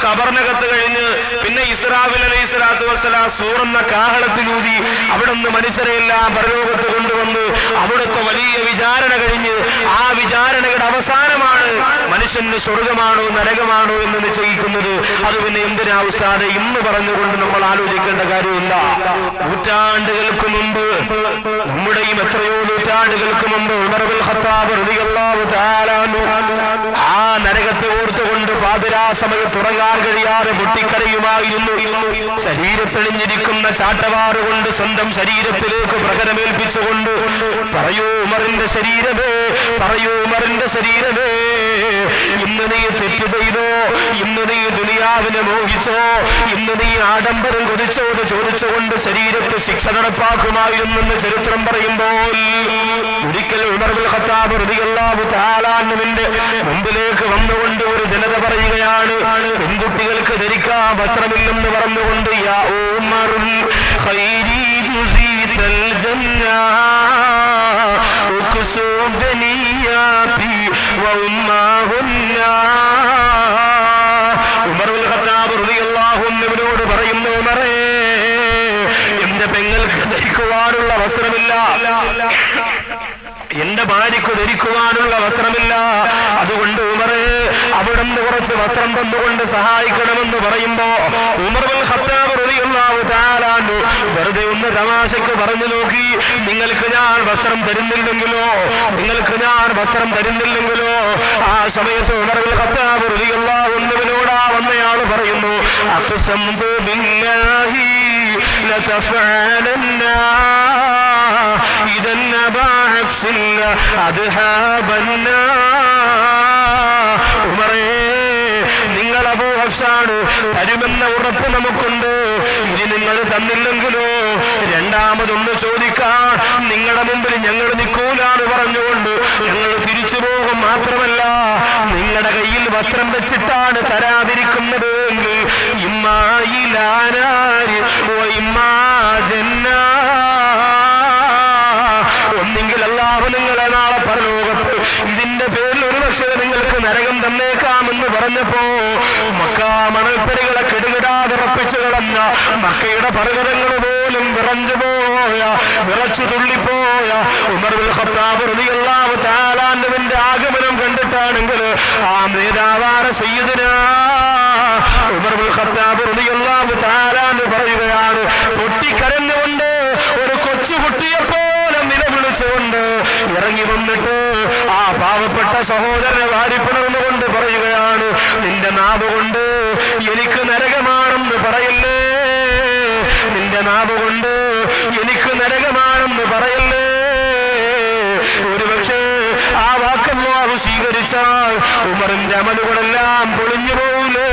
ഖബറിനകത്ത് കഴിഞ്ഞ് പിന്നെ ഇസ്രാഫീൽ അലൈഹിസ്സലാത്തു വസ്സലാം സൂറെന്ന കാഹളത്തിലൂതി അവിടുന്ന് മനുഷ്യരെയെല്ലാം പരലോകത്ത് കൊണ്ടുവന്ന് അവിടുത്തെ വലിയ വിചാരണ കഴിഞ്ഞ് ആ വിചാരണയുടെ അവസാനമാണ് മനുഷ്യന് സ്വർഗമാണോ നരകമാണോ എന്ന് നിശ്ചയിക്കുന്നത്. അത് പിന്നെ എന്തിനാ ഉസ്താദെ ഇന്ന് പറഞ്ഞുകൊണ്ട് നമ്മൾ ആലോചിക്കേണ്ട കാര്യമില്ല. നൂറ്റാണ്ടുകൾക്ക് മുമ്പ്, നമ്മുടെയും എത്രയോ നൂറ്റാണ്ടുകൾക്ക് മുമ്പ് ഉമർ ഇബ്നുൽ ഖത്താബ് റളിയല്ലാഹു തആല അൻഹു ആ നരകത്തെ ഓർത്തുകൊണ്ട് പാതിരാ സമയത്ത് ഉറങ്ങാൻ കഴിയാതെ പൊട്ടിക്കരയുമായിരുന്നു. ശരീരത്തെളിഞ്ഞിരിക്കുന്ന ചാട്ടവാറ് കൊണ്ട് സ്വന്തം ശരീരത്തിലേക്ക് പ്രഹരമേൽപ്പിച്ചുകൊണ്ട് പറയൂ ഉമറിന്റെ ശരീരമേ, പറയൂ ഉമറിന്റെ ശരീരമേ, ഇന്ന് നീ തെറ്റ് ചെയ്തോ, ഇന്ന് നീ ദുനിയാവിനെ മോഹിച്ചോ, ഇന്ന് നീ ആഡംബരം കൊതിച്ചോ എന്ന് ചോദിച്ചുകൊണ്ട് ശരീരത്തെ ശിക്ഷ നടപ്പാക്കുമായിരുന്നെന്ന് ചരിത്രം പറയുമ്പോൾ ഒരിക്കൽ ഉമർ ഇബ്നുൽ ഖത്താബ് റളിയല്ലാഹു തആല അൻഹുവിന്റെ മുമ്പിലേക്ക് വന്നുകൊണ്ട് ഒരു ജനത പറയുകയാണ്, പെൺകുട്ടികൾക്ക് ധരിക്കാൻ വസ്ത്രമില്ലെന്ന് പറഞ്ഞുകൊണ്ട് യാ ഉമറുൽ ഖൈരി ജുസീതൽ ജന്ന ഉഖ്സുദനിയാതി വഉമ്മാഹുന്ന. ഉമർ ഇബ്നുൽ ഖത്താബ് റളിയല്ലാഹു അൻഹുവിനോട് പറയുന്നു, ഉമറേ, എന്റെ പെങ്ങൾക്ക് ധരിക്കുവാനുള്ള വസ്ത്രമില്ല, എന്റെ ഭാര്യയ്ക്ക് ധരിക്കുവാനുള്ള വസ്ത്രമില്ല, അതുകൊണ്ട് ഉമറേ അവിടുന്ന് കുറച്ച് വസ്ത്രം തന്നുകൊണ്ട് സഹായിക്കണമെന്ന് പറയുമ്പോ ഉമർ ഇബ്നുൽ ഖത്താബ് റളിയല്ലാഹു തആല അൻഹു വെറുതെ ഒന്ന് തമാശക്ക് പറഞ്ഞു നോക്കി, നിങ്ങൾക്ക് ഞാൻ വസ്ത്രം തരുന്നില്ലെങ്കിലോ, നിങ്ങൾക്ക് ഞാൻ വസ്ത്രം തരുന്നില്ലെങ്കിലോ. ആ സമയത്ത് ഉമർ ഇബ്നുൽ ഖത്താബ് റളിയല്ലാഹു അൻഹുവിനോട് വന്നയാൾ പറയുന്നു, അഖ്സംതു ബില്ലാഹി ലതഫഅലന്ന ഇദൻ നബാ ഹഫ്സിൽ അദ്ഹാബന്ന. ഉമറേ, നിങ്ങൾ അബൂ ഹഫ്സാണ്, തരുമെന്ന ഉറപ്പ് നമുക്കുണ്ട്, ഇനി നിങ്ങൾ തന്നില്ലെങ്കിലോ രണ്ടാമതൊന്ന് ചോദിക്കാൻ നിങ്ങളുടെ മുമ്പിൽ ഞങ്ങൾ നിൽക്കൂലാന്ന് പറഞ്ഞുകൊണ്ട് ഞങ്ങൾ തിരിച്ചു പോകും. മാത്രമല്ല, നിങ്ങളുടെ കയ്യിൽ വസ്ത്രം വെച്ചിട്ടാണ് തരാതിരിക്കുന്നത് എങ്കിൽ ഇമ്മായിലാനാരി ഇമ്മാ ജന്ന, ഒന്നെങ്കിൽ അല്ലാഹു നിങ്ങളെ നാളെ പരലോകത്ത് ഇതിന്റെ പേരിൽ ഒരുപക്ഷെ നിങ്ങൾക്ക് നരകം തന്നേക്കാമെന്ന് പറഞ്ഞപ്പോ മക്കാ മണൽപ്പരികളെ കെടുകിടാതിറപ്പിച്ചു കളഞ്ഞ മക്കയുടെ പർവ്വതങ്ങൾ പോലും വിറച്ചു തുള്ളിപ്പോയ ഉമർ ഇബ്നുൽ ഖത്താബ് റളിയല്ലാഹു തആല അൻഹുവിന്റെ ആഗമനം കണ്ടിട്ടാണെങ്കിൽ ആ നേതാവായ സയ്യിദുനാ ഉമർ ഇബ്നുൽ ഖത്താബ് റളിയല്ലാഹു തആല അൻഹു പറയുകയാണ്, പൊട്ടിക്കരഞ്ഞുകൊണ്ട് ഒരു കൊച്ചുകുട്ടിയെ പോലെ നിലവിളിച്ചുകൊണ്ട് ഇറങ്ങി വന്നിട്ട് ആ പാവപ്പെട്ട സഹോദരനെ വാരിപ്പിണർന്നുകൊണ്ട് പറയുകയാണ്, നിന്റെ നാവ് കൊണ്ട് എനിക്ക് നരകമാണെന്ന് പറയല്ലേ, നിന്റെ നാവ് കൊണ്ട് എനിക്ക് നരകമാണെന്ന് പറയല്ലേ. ഒരുപക്ഷെ ആ വാക്കല്ലാഹു സ്വീകരിച്ചാൽ ഉമറിന്റെ അമലുകളെല്ലാം പൊളിഞ്ഞു പോകൂലേ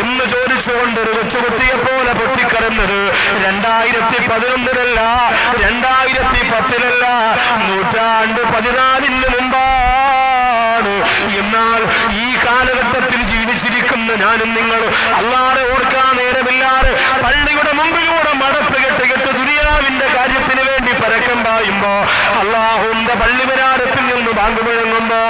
എന്ന് ചോദിച്ചുകൊണ്ട് ഒരു കൊച്ചുകുട്ടിയെ പോലെ പൊട്ടിക്കരഞ്ഞത് 2011-ലല്ല, 2010-ലല്ല, 1400 മുമ്പാണ്. എന്നാൽ ഈ കാലഘട്ടത്തിൽ ജീവിച്ചിരിക്കുന്ന ഞാനും നിങ്ങൾ അല്ലാഹുവെ ഓർക്കാൻ നേരമില്ലാതെ പള്ളിയുടെ മുമ്പിലൂടെ മടപ്പ് കെട്ട് ദുനിയാവിന്റെ കാര്യത്തിന് വേണ്ടി പരക്കം പായുമ്പോ അല്ലാഹുവിന്റെ പള്ളിവരാരത്തിൽ നിന്ന് ബാങ്ക് മുഴങ്ങുമ്പോ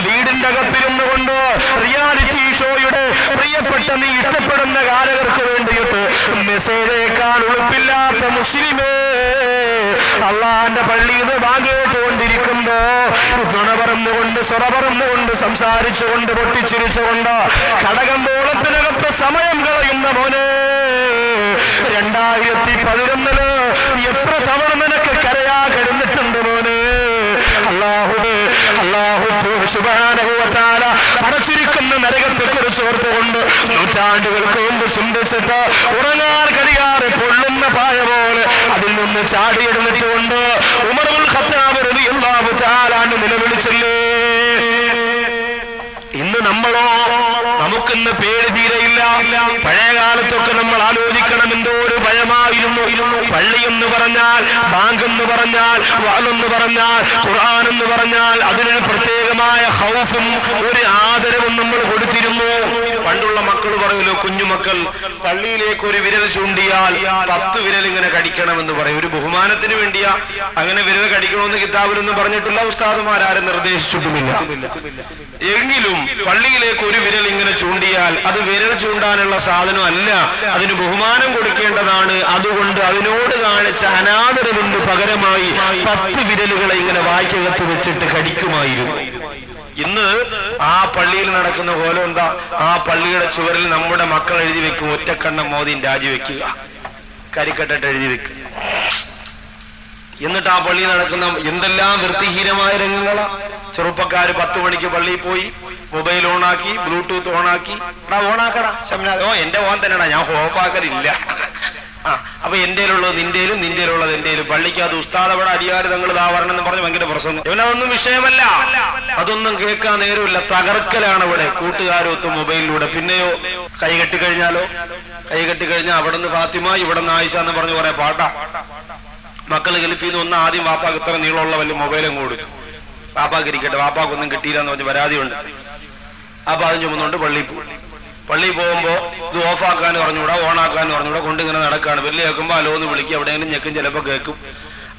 വീടിന്റെ അകത്തിരുന്നു കൊണ്ട് റിയാലിറ്റി ഷോയുടെ പ്രിയപ്പെട്ട നീ ഇഷ്ടപ്പെടുന്ന ഗായകർക്ക് വേണ്ടിയിട്ട് മെസ്സേജേക്കാൻ ഉളുപ്പില്ലാത്ത മുസ്ലിമേ അള്ളാന്റെ പള്ളിയിൽ ബാങ്ക് കേട്ടുകൊണ്ടിരിക്കുമ്പോ തുണ പറന്നുകൊണ്ട് സ്വറ പറന്നുകൊണ്ട് സംസാരിച്ചുകൊണ്ട് പൊട്ടിച്ചിരിച്ചുകൊണ്ട് കടകമ്പോളത്തിനകത്ത് സമയം കളയുന്ന മോനെ, 2011-ല് എത്ര തവണ നിനക്ക് കരയാ കഴിഞ്ഞിട്ടുണ്ട് മോനെ. അല്ലാഹു സുബ്ഹാനഹു വ തആല അടച്ചിരിക്കുന്ന നരകത്തെ കുറിച്ച് ഓർത്തുകൊണ്ട് നൂറ്റാണ്ടുകൾക്ക് മുമ്പ് ചിന്തിച്ചിട്ട് ഉറങ്ങാൻ കഴിയാതെ പൊള്ളുന്ന പായ പോലെ അതിൽ നിന്ന് ചാടിയെടുത്തിട്ടുകൊണ്ട് ഉമർ ഇബ്നുൽ ഖത്താബ് റളിയല്ലാഹു തആല അൻഹു നിലവിളിച്ചില്ലേ. ഇന്ന് നമ്മളോ, നമുക്കിന്ന് പേര് തീരെയില്ല. പഴയ കാലത്തൊക്കെ നമ്മൾ ആലോചിക്കണം, എന്തോ ഒരു ഭയമായിരുന്നു. പള്ളിയെന്ന് പറഞ്ഞാൽ, ബാങ്ക് എന്ന് പറഞ്ഞാൽ, വഅ്ളെന്ന് പറഞ്ഞാൽ, ഖുർആൻ എന്ന് പറഞ്ഞാൽ അതിന് പ്രത്യേകമായ ഖൗഫും ഒരു ആദരവും നമ്മൾ കൊടുത്തിരുന്നു. പണ്ടുള്ള മക്കൾ പറയുമല്ലോ, കുഞ്ഞുമക്കൾ പള്ളിയിലേക്ക് ഒരു വിരൽ ചൂണ്ടിയാൽ 10 വിരൽ ഇങ്ങനെ കടിക്കണമെന്ന് പറയും. ഒരു ബഹുമാനത്തിന് വേണ്ടിയാ അങ്ങനെ വിരൽ കടിക്കണമെന്ന് കിതാബിലൊന്നും പറഞ്ഞിട്ടില്ല, ഉസ്താദുമാരും നിർദ്ദേശിച്ചിട്ടുമില്ല. എങ്കിലും പള്ളിയിലേക്ക് ഒരു വിരൽ ഇങ്ങനെ ചൂണ്ടിയാൽ അത് വിരൽ ചൂണ്ടാനുള്ള സാധനം അല്ല, അതിന് ബഹുമാനം കൊടുക്കേണ്ടതാണ്. അതുകൊണ്ട് അതിനോട് കാണിച്ച അനാദരവിന് പകരമായി 10 വിരലുകളെ ഇങ്ങനെ വായ്ക്കകത്ത് വെച്ചിട്ട് കടിക്കുമായിരുന്നു. ഇന്ന് ആ പള്ളിയിൽ നടക്കുന്ന പോലെ എന്താ, ആ പള്ളിയുടെ ചുവരിൽ നമ്മുടെ മക്കൾ എഴുതി വെക്കും, ഒറ്റക്കണ്ണം മോദി രാജിവെക്കുക, കരിക്കട്ടിട്ട് എഴുതി വെക്കും. എന്നിട്ട് ആ പള്ളിയിൽ നടക്കുന്ന എന്തെല്ലാം വൃത്തിഹീനമായ രംഗങ്ങളാ. ചെറുപ്പക്കാര് 10 മണിക്ക് പള്ളിയിൽ പോയി മൊബൈൽ ഓണാക്കി, ബ്ലൂടൂത്ത് ഓണാക്കി. ഓണാക്കടാ ശംനാഥ്, എന്റെ ഓൺ തന്നെടാ, ഞാൻ ഓഫാക്കലില്ല. അപ്പൊ എന്റേലുള്ളത് നിന്റേലും, നിന്റേലുള്ളത് എന്റേലും. പള്ളിക്കകത്ത് ഉസ്താദവിടെ അടിയാറ് തങ്ങൾ വരണം എന്ന് പറഞ്ഞ് ഭയങ്കര പ്രസംഗം. ഇവനതൊന്നും വിഷയമല്ല, അതൊന്നും കേൾക്കാൻ നേരമില്ല. തകർക്കലാണ് ഇവിടെ കൂട്ടുകാരൊത്തും മൊബൈലിലൂടെ. പിന്നെയോ കൈ കെട്ടിക്കഴിഞ്ഞാലോ, കൈ കെട്ടിക്കഴിഞ്ഞാൽ അവിടെ നിന്ന് ഫാത്തിമ, ഇവിടെ നിന്ന് ആയിഷ എന്ന് പറഞ്ഞ് കുറെ പാട്ടാ. മക്കൾ ഗൾഫിന്ന് ഒന്ന് ആദ്യം വാപ്പാക്ക് ഇത്ര നീളമുള്ള വലിയ മൊബൈലും കൊടുക്കും, വാപ്പാക്ക് ഇരിക്കട്ടെ, വാപ്പാക്കൊന്നും കിട്ടിയില്ല എന്ന് പറഞ്ഞ് പരാതിയുണ്ട്. അപ്പൊ അതും ചുമന്നുകൊണ്ട് പള്ളിയിൽ പോകുമ്പോ ഇത് ഓഫാക്കാൻ പറഞ്ഞുകൂടാ, ഓണാക്കാൻ പറഞ്ഞുകൂടാ, കൊണ്ടിങ്ങനെ നടക്കാണ്. വെള്ളി കേൾക്കുമ്പോ അലോന്ന് വിളിക്കും, എവിടെയെങ്കിലും ഞെക്കും, ചിലപ്പോൾ കേൾക്കും.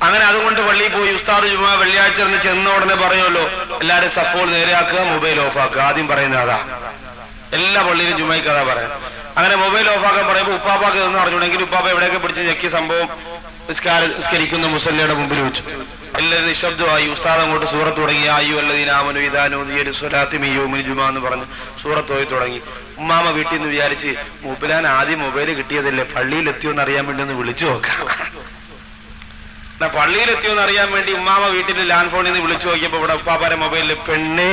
അങ്ങനെ അതുകൊണ്ട് പള്ളിയിൽ പോയി ഉസ്താദ് ജുമാ വെള്ളിയാഴ്ച ചെന്ന ഉടനെ പറയുമല്ലോ, എല്ലാരും സഫോൾ നേരെയാക്കുക, മൊബൈൽ ഓഫാക്കുക. ആദ്യം പറയുന്നത് അതാ, എല്ലാ പള്ളിയിലും ജുമായിക്ക് അതാ പറയാം. അങ്ങനെ മൊബൈൽ ഓഫാക്കാൻ പറയുമ്പോൾ ഉപ്പാപ്പാക്ക് എന്ന് പറഞ്ഞുണ്ടെങ്കിൽ ഉപ്പാപ്പ എവിടെയൊക്കെ പിടിച്ച് ഞെക്കിയ സംഭവം നിസ്കരിക്കുന്ന മുസല്ലയുടെ മുമ്പിൽ വെച്ചു. എല്ലാവരും നിശബ്ദമായി. ഉസ്താദ് അങ്ങോട്ട് സൂറത്ത് തുടങ്ങി, ആയു അല്ലദീനാമനു ഇദാനു ദിയരു സ്വലാത്തി മിൻ യൗമിൽ ജുമാ എന്ന് പറഞ്ഞ് സൂറത്ത് ഓതി തുടങ്ങി. ഉമ്മാമ വീട്ടിൽ നിന്ന് വിചാരിച്ച് മൂപ്പിലാൻ ആദ്യം മൊബൈൽ കിട്ടിയതല്ലേ, പള്ളിയിലെത്തിയോന്ന് അറിയാൻ വേണ്ടി ഒന്ന് വിളിച്ചു നോക്കാം. പള്ളിയിലെത്തിയോന്ന് അറിയാൻ വേണ്ടി ഉമ്മാമ വീട്ടിൽ ലാൻഡ് ഫോണിൽ നിന്ന് വിളിച്ചു നോക്കിയപ്പോ ഇവിടെ ഉപ്പാപ്പാരെ മൊബൈലിൽ പെണ്ണേ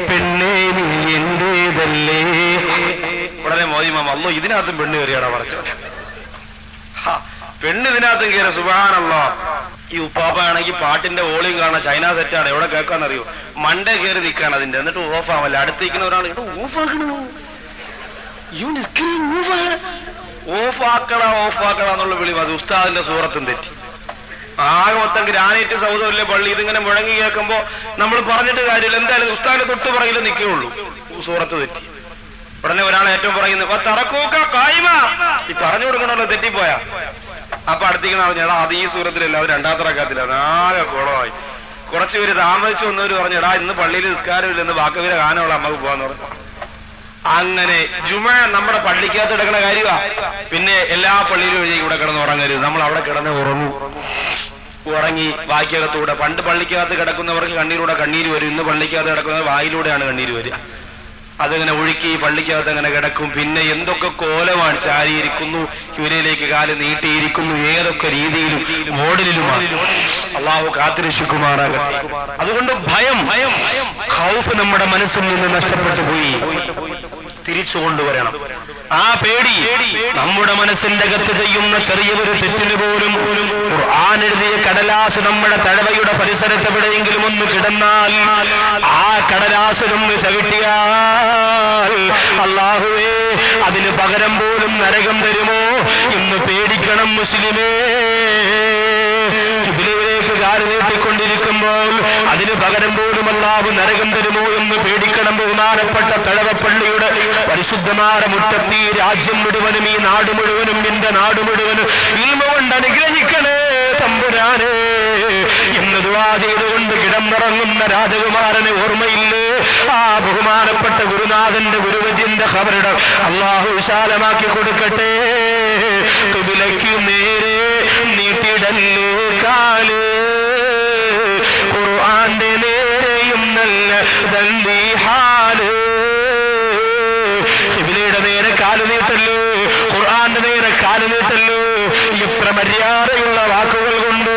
പെണ്ണേ നീ എന്റേതല്ലേ. ഉടനെ മോദി മാമ, അല്ലോ ഇതിനകത്തും പെണ്ണ് കയറിയാടാ പറച്ചോനെ, പെണ്ണ് ഇതിനകത്തും കയറി. സുബ്ഹാനല്ലാഹ്. ഈ ഉപ്പാപ്പ ആണെങ്കിൽ പാട്ടിന്റെ വോളിയം കാണാൻ ചൈന സെറ്റാണ്, എവിടെ കേൾക്കാന്നറിയോ, മണ്ടേ കയറി നിൽക്കാണ് അതിന്റെ. എന്നിട്ട് ഓഫ് ആവല്ല, അടുത്തേക്കുന്ന ഒരാൾ ഓഫാക്കണ എന്നുള്ള വിളി മതി. ഉസ്താദിന്റെ സൂറത്തും തെറ്റി. ആകെ മൊത്തം ഗ്രാനൈറ്റ് സൗദല്ലേ പള്ളി. ഇതിങ്ങനെ മുഴങ്ങി കേൾക്കുമ്പോ നമ്മൾ പറഞ്ഞിട്ട് കാര്യമില്ല, എന്തായാലും ഉസ്താദിന്റെ തൊട്ട് പറയില്ല നിൽക്കുകയുള്ളൂ. സൂറത്ത് തെറ്റി. ഉടനെ ഒരാൾ ഏറ്റവും പറയുന്നത് തറക്കൂക്ക കായ്മ, ഈ പറഞ്ഞു കൊടുക്കണല്ലോ തെറ്റിപ്പോയാ. അപ്പൊ അടുത്തേക്ക് പറഞ്ഞാ അത് ഈ സൂറത്തിലല്ല, അത് 2ാമത്തെ റക്അത്തില്ല. ആകെ കുളമായി. കുറച്ചു പേര് താമസിച്ചു വന്നവര് പറഞ്ഞടാ ഇന്ന് പള്ളിയിൽ നിസ്കാരമില്ലെന്ന് ബാക്കവരെ ഗാനമുള്ള അമ്മക്ക് പോവാന്ന് പറഞ്ഞു. അങ്ങനെ ജുമാ നമ്മുടെ പള്ളിക്കകത്ത് കിടക്കുന്ന കാര്യമാ. പിന്നെ എല്ലാ പള്ളിയിലും എഴുതി ഇവിടെ കിടന്ന് ഉറങ്ങരുത്, നമ്മൾ അവിടെ കിടന്ന് ഉറങ്ങി വായിക്കകത്തൂടെ. പണ്ട് പള്ളിക്കകത്ത് കിടക്കുന്നവർക്ക് കണ്ണീരൂടെ കണ്ണീര് വരും, ഇന്ന് പള്ളിക്കകത്ത് കിടക്കുന്നത് വായിലൂടെയാണ് കണ്ണീര് വരിക. അതിങ്ങനെ ഒഴുക്കി പള്ളിക്കകത്ത് അങ്ങനെ കിടക്കും. പിന്നെ എന്തൊക്കെ കോലമാണ്, ചാരിയിരിക്കുന്നു, ഹ്യൂരയിലേക്ക് കാല് നീട്ടിയിരിക്കുന്നു, ഏതൊക്കെ രീതിയിലും മോഡലിലുമാണ്. അള്ളാഹു കാത്തിരക്ഷിക്കുമാറാകട്ടെ. അതുകൊണ്ട് ഭയം ഖൗഫ് നമ്മുടെ മനസ്സിൽ നിന്ന് നഷ്ടപ്പെട്ടു പോയി, തിരിച്ചു കൊണ്ടുവരണം. ആ പേടി നമ്മുടെ മനസ്സിന്റെ അകത്ത് ചെയ്യുന്ന ചെറിയൊരു തെറ്റിന് പോലും ഖുർആൻ എഴുതിയ കടലാസ് നമ്മുടെ തഴവയുടെ പരിസരത്ത് എവിടെയെങ്കിലും ഒന്ന് കിടന്നാൽ ആ കടലാസിലൊന്ന് ചവിട്ടിയാൽ അല്ലാഹുവേ അതിന് പകരം പോലും നരകം തരുമോ എന്ന് പേടിക്കണം മുസ്ലിമേ. ഖിബ്ലയിലേക്ക് കാല് നീട്ടിക്കൊണ്ടിരിക്കുമ്പോൾ അതിന് പകരം പോലും അല്ലാഹു നരകം തരുമോ എന്ന് പേടിക്കണം. ബഹുമാനപ്പെട്ട തഴവപ്പള്ളിയുടെ പരിശുദ്ധമായ മുറ്റത്ത് ഈ രാജ്യം മുഴുവനും ഈ നാട് മുഴുവനും എന്റെ നാട് മുഴുവനും ഇൽമ കൊണ്ട് അനുഗ്രഹിക്കണേ തമ്പുരാനെ എന്ന് ദുആ ചെയ്തുകൊണ്ട് കിടന്നിറങ്ങുന്ന രാജകുമാരനെ ഓർമ്മയില്ലേ? ആ ബഹുമാനപ്പെട്ട ഗുരുനാഥന്റെ ഗുരുവര്യന്റെ ഖബറിടം അല്ലാഹു വിശാലമാക്കി കൊടുക്കട്ടെ. ഖിബ്ലയ്ക്ക് നേരെ നീട്ടിടല്ലേ കാല്, ഖുർആന്റെ നേരെയും നല്ല ദല്ലി ഹാല്. ഖിബ്ലയുടെ നേരെ കാല് നീട്ടല്ലോ, ഖുർആന്റെ നേരെ കാല് നീട്ടല്ലോ. എത്ര മര്യാദയുള്ള വാക്കുകൾ കൊണ്ട്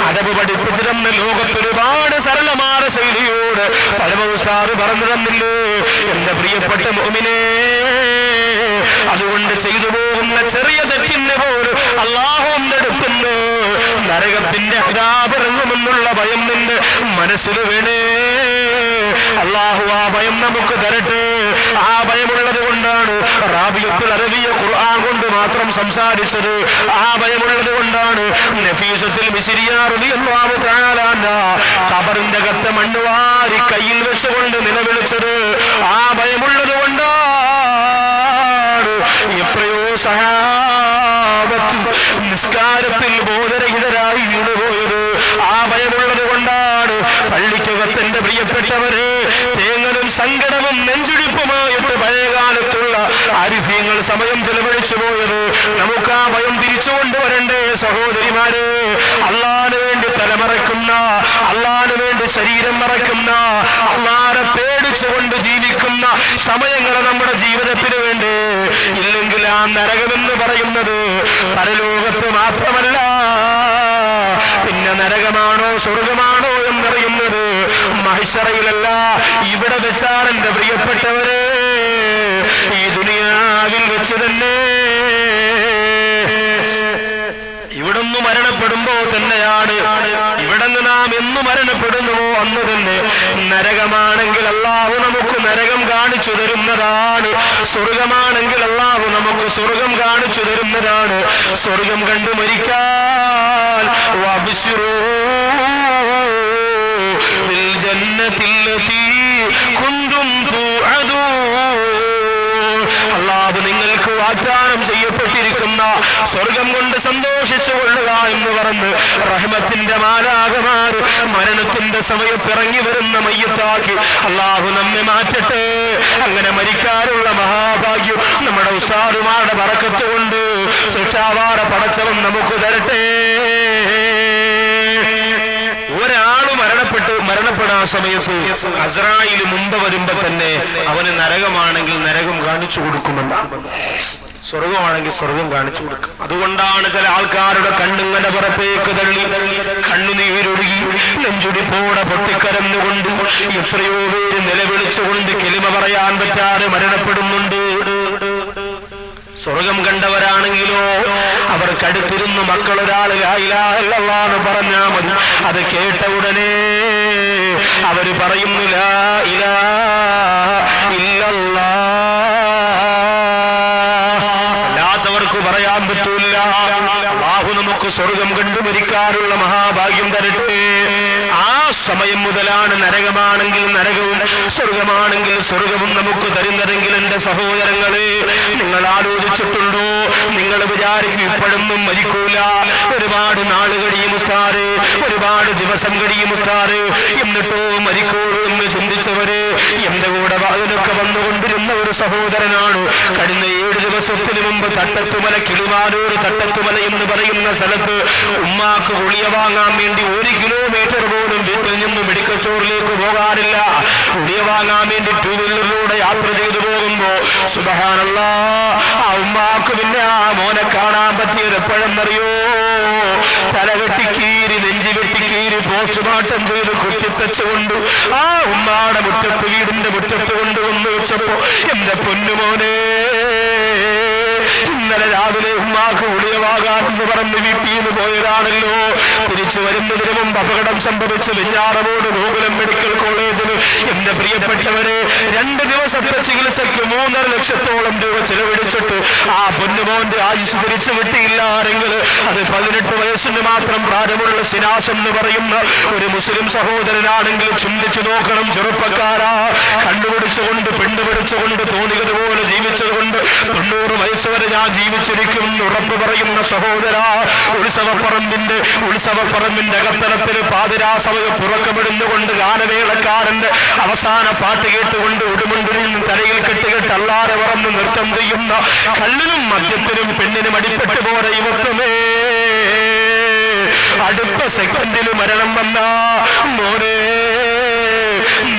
അദബ് പഠിപ്പിച്ചു തന്ന ലോകത്തൊരുപാട് സരളമായ ശൈലിയോട് പരമ ഉസ്താദ് പറഞ്ഞു തന്നില്ലേ എന്റെ പ്രിയപ്പെട്ട മുഅ്മിനേ. അതുകൊണ്ട് ചെയ്തു പോകുന്ന ചെറിയ തെറ്റിന് പോലും അല്ലാഹുവിന്റെ അടുത്തുണ്ട് നരകത്തിന്റെ അദാബിറങ്ങുമെന്നുള്ള ഭയം നിന്റെ മനസ്സിൽ വേണേ. അല്ലാഹു ആ ഭയം നമുക്ക് തരട്ടെ. ആ ഭയമുള്ളത് കൊണ്ടാണ് അറബിയത്തുൽ അറബിയ ഖുർആൻ കൊണ്ട് മാത്രം സംസാരിച്ചത്. ആ ഭയമുള്ളത് കൊണ്ടാണ് നഫീസത്തുൽ മിസ്രിയ റളിയല്ലാഹു തആല ഖബറിന്റെ അകത്ത് മണ്ണ് വാരി കയ്യിൽ വെച്ചുകൊണ്ട് നിലവിളിച്ചത്. ആ ഭയമുള്ളത് കൊണ്ടാണ് എത്രയോ സഹാബത്ത് നിസ്കാരത്തിൽ ബോധരഹിതരായി വീണുപോയത്. ആ ഭയമുള്ളത് കൊണ്ടാണ് പള്ളിക്കകത്തിന്റെ പ്രിയപ്പെട്ടവരെ തേങ്ങലും സങ്കടവും നെഞ്ചുടിപ്പുമായിട്ട് പഴയകാലത്തുള്ള ആരിഫ്യങ്ങൾ സമയം ചെലവഴിച്ചു പോയത്. നമുക്ക് ആ ഭയം തിരിച്ചു കൊണ്ടുവരണ്ടേ സഹോദരിമാരെ? അള്ളാഹുവിന് വേണ്ടി തലമറക്കുന്ന, അള്ളാഹുവിന് വേണ്ടി ശരീരം മറക്കുന്ന, അള്ളാഹുവിനെ പേടിച്ചുകൊണ്ട് ജീവിക്കുന്ന സമയങ്ങൾ നമ്മുടെ ജീവിതത്തിന് വേണ്ടി. ഇല്ലെങ്കിൽ ആ നരകമെന്ന് പറയുന്നത് പരലോകത്ത് മാത്രമല്ല, പിന്നെ നരകമാണോ സ്വർഗമാണോ എന്നറിയുന്നത് മഹ്ശറയിലല്ല, ഇവിടെ വെച്ചാണ് എന്റെ പ്രിയപ്പെട്ടവരെ, ഈ ദുനിയാവിൽ വെച്ച് തന്നെ. ഇവിടുന്ന് മരണപ്പെടുമ്പോ തന്നെയാണ്, ഇവിടുന്ന് നാം എന്ന് മരണപ്പെടുന്നുവോ അന്ന് തന്നെ നരകമാണെങ്കിൽ അല്ലാഹു നമുക്ക് നരകം കാണിച്ചു തരുന്നതാണ്, സ്വർഗമാണെങ്കിൽ അല്ലാഹു നമുക്ക് സ്വർഗം കാണിച്ചു തരുന്നതാണ്. സ്വർഗം കണ്ടു മരിക്കാൻ വബിശ്റൂ ബിൽ ജന്നത്തില്ലതീ കുന്തും തുഅദൂൻ. അല്ലാഹു നിങ്ങൾക്ക് വാഗ്ദാനം ചെയ്യപ്പെട്ടിരിക്കുന്ന സ്വർഗം കൊണ്ട് സന്തോഷിച്ചു കൊള്ളുക എന്ന് പറഞ്ഞ് റഹ്മത്തിന്റെ മാലാഖമാർ മരണത്തിന്റെ സമയത്ത് ഇറങ്ങി വരുന്ന മയ്യത്താക്കി അല്ലാഹു നമ്മെ മാറ്റട്ടെ. അങ്ങനെ മരിക്കാനുള്ള മഹാഭാഗ്യം നമ്മുടെ ഉസ്താദുമാരുടെ ബറക്കത്ത് കൊണ്ട് സുഷാവാറ പടച്ചവൻ നമുക്ക് തരട്ടെ. ഒരാള് മരണപ്പെടാൻ സമയത്ത് അസ്രായിൽ മുമ്പ് വരുമ്പോ തന്നെ അവന് നരകമാണെങ്കിൽ നരകം കാണിച്ചു കൊടുക്കുമെന്നാണ്, സ്വർഗമാണെങ്കിൽ സ്വർഗം കാണിച്ചു കൊടുക്കും. അതുകൊണ്ടാണ് ചില ആൾക്കാരുടെ കണ്ണിങ്ങനെ പുറത്തേക്ക് തള്ളി കണ്ണുനീരൊഴുകി നെഞ്ചുടിപ്പോടെ പൊട്ടിക്കരന്നുകൊണ്ട് എത്രയോ പേര് നിലവിളിച്ചുകൊണ്ട് കെലിമ പറയാൻ പറ്റാതെ മരണപ്പെടുന്നുണ്ട്. സ്വർഗം കണ്ടവരാണെങ്കിലോ അവർക്കടുത്തിരുന്ന് മക്കളൊരാൾ ലാ ഇലാഹ ഇല്ലല്ലാഹ് എന്ന് പറഞ്ഞാൽ മതി, അത് കേട്ട ഉടനെ അവര് പറയുന്നു ലാ ഇലാഹ ഇല്ലല്ലാഹ്. അല്ലാത്തവർക്ക് പറയാൻ പറ്റൂല. അല്ലാഹു നമുക്ക് സ്വർഗം കണ്ടു മരിക്കാനുള്ള മഹാഭാഗ്യം തരട്ടെ. ആ സമയം മുതലാണ് നരകമാണെങ്കിൽ നരകവും സ്വർഗമാണെങ്കിൽ സ്വർഗവും നമുക്ക് തരുന്നതെങ്കിൽ എന്റെ സഹോദരങ്ങളെ, നിങ്ങൾ ആലോചിച്ചിട്ടുണ്ടോ? നിങ്ങൾ വിചാരിക്കും ഇപ്പോഴൊന്നും മരിക്കൂല, ഒരുപാട് നാൾ കഴിയും ഉസ്താദ്, ഒരുപാട് ദിവസം കഴിയും ഉസ്താദ്, എന്നിട്ടോ മരിക്കൂളൂ എന്ന് ചിന്തിച്ചവര് എന്റെ കൂടെ അതിനൊക്കെ വന്നുകൊണ്ടിരുന്ന ഒരു സഹോദരനാണ്. കഴിഞ്ഞ 7 ദിവസത്തിന് മുമ്പ് തട്ടത്തുമല, കിളിമാനൂർ തട്ടത്തുമല എന്ന് പറയുന്ന സ്ഥലത്ത് ഉമ്മാക്ക് ഗുളിക വാങ്ങാൻ വേണ്ടി 1 കിലോമീറ്റർ പോലും വീട്ടിൽ നിന്ന് മെഡിക്കൽ സ്റ്റോറിലേക്ക് പോകാറില്ല. ഗുളിക വാങ്ങാൻ വേണ്ടി 2 വീലറിലൂടെ യാത്ര ചെയ്തു പോകുമ്പോ സുബ്ഹാനല്ലാഹ്, ആ ഉമ്മാക്ക് പിന്നെ ആ മോനെ കാണാൻ പറ്റിയത് എപ്പോഴെന്നറിയോ? തലവെട്ടിക്കീരി നെഞ്ചി വെട്ടിക്കീരി പോസ്റ്റ്മോർട്ടം ചെയ്ത് കുത്തിത്തച്ചുകൊണ്ട് ആ ഉമ്മാടെ മുറ്റത്ത്, വീടിന്റെ മുറ്റത്ത് കൊണ്ടുവന്ന് വെച്ചപ്പോ എന്റെ പൊന്നുമോനെ, ഇന്നലെ രാവിലെ ഉമ്മാക്ക് ഗുളികവാകാമെന്ന് പറഞ്ഞ് വീട്ടിൽ നിന്ന് പോയതാണല്ലോ, തിരിച്ചു വരുന്നതിന് മുമ്പ് അപകടം സംഭവിച്ച് വെഞ്ഞാറമൂട് ഗോകുലം മെഡിക്കൽ കോളേജിൽ എന്റെ പ്രിയപ്പെട്ടവരെ 2 ദിവസത്തെ ചികിത്സയ്ക്ക് 3.5 ലക്ഷത്തോളം രൂപ ചെലവഴിച്ചിട്ട് ആ പൊന്നുമോന്റെ ആയുസ് തിരിച്ചു കിട്ടിയില്ലാരെങ്കിൽ അത് 18 വയസ്സിന് മാത്രം പ്രായമുള്ള സിനാസ് എന്ന് പറയുന്ന ഒരു മുസ്ലിം സഹോദരനാണെങ്കിൽ ചിന്തിച്ചു നോക്കണം. ചെറുപ്പക്കാരാ, കണ്ടുപിടിച്ചുകൊണ്ട് പെണ്ണുപിടിച്ചുകൊണ്ട് തോന്നിയതുപോലെ ജീവിച്ചതുകൊണ്ട് 90 വയസ്സ് വരെ ഞാൻ ജീവിച്ചിരിക്കും ഉറപ്പ് പറയുന്ന സഹോദര, ഉത്സവപ്പറമ്പിന്റെ അകത്തലത്തിന് പാതിരാ സമയം പുറക്കമിടുന്നുകൊണ്ട് ഗാനമേളക്കാരന്റെ അവസാന പാട്ട് കേട്ടുകൊണ്ട് ഉടുമുണ്ടിൽ തലയിൽ കെട്ടുകെട്ട് അല്ലാതെ പറന്ന് നൃത്തം ചെയ്യുന്ന കള്ളിനും മദ്യത്തിനും പെണ്ണിനും അടിപ്പെട്ട് പോലെ യുവത്വമേ, അടുത്ത സെക്കൻഡിൽ മരണം വന്ന മോനെ,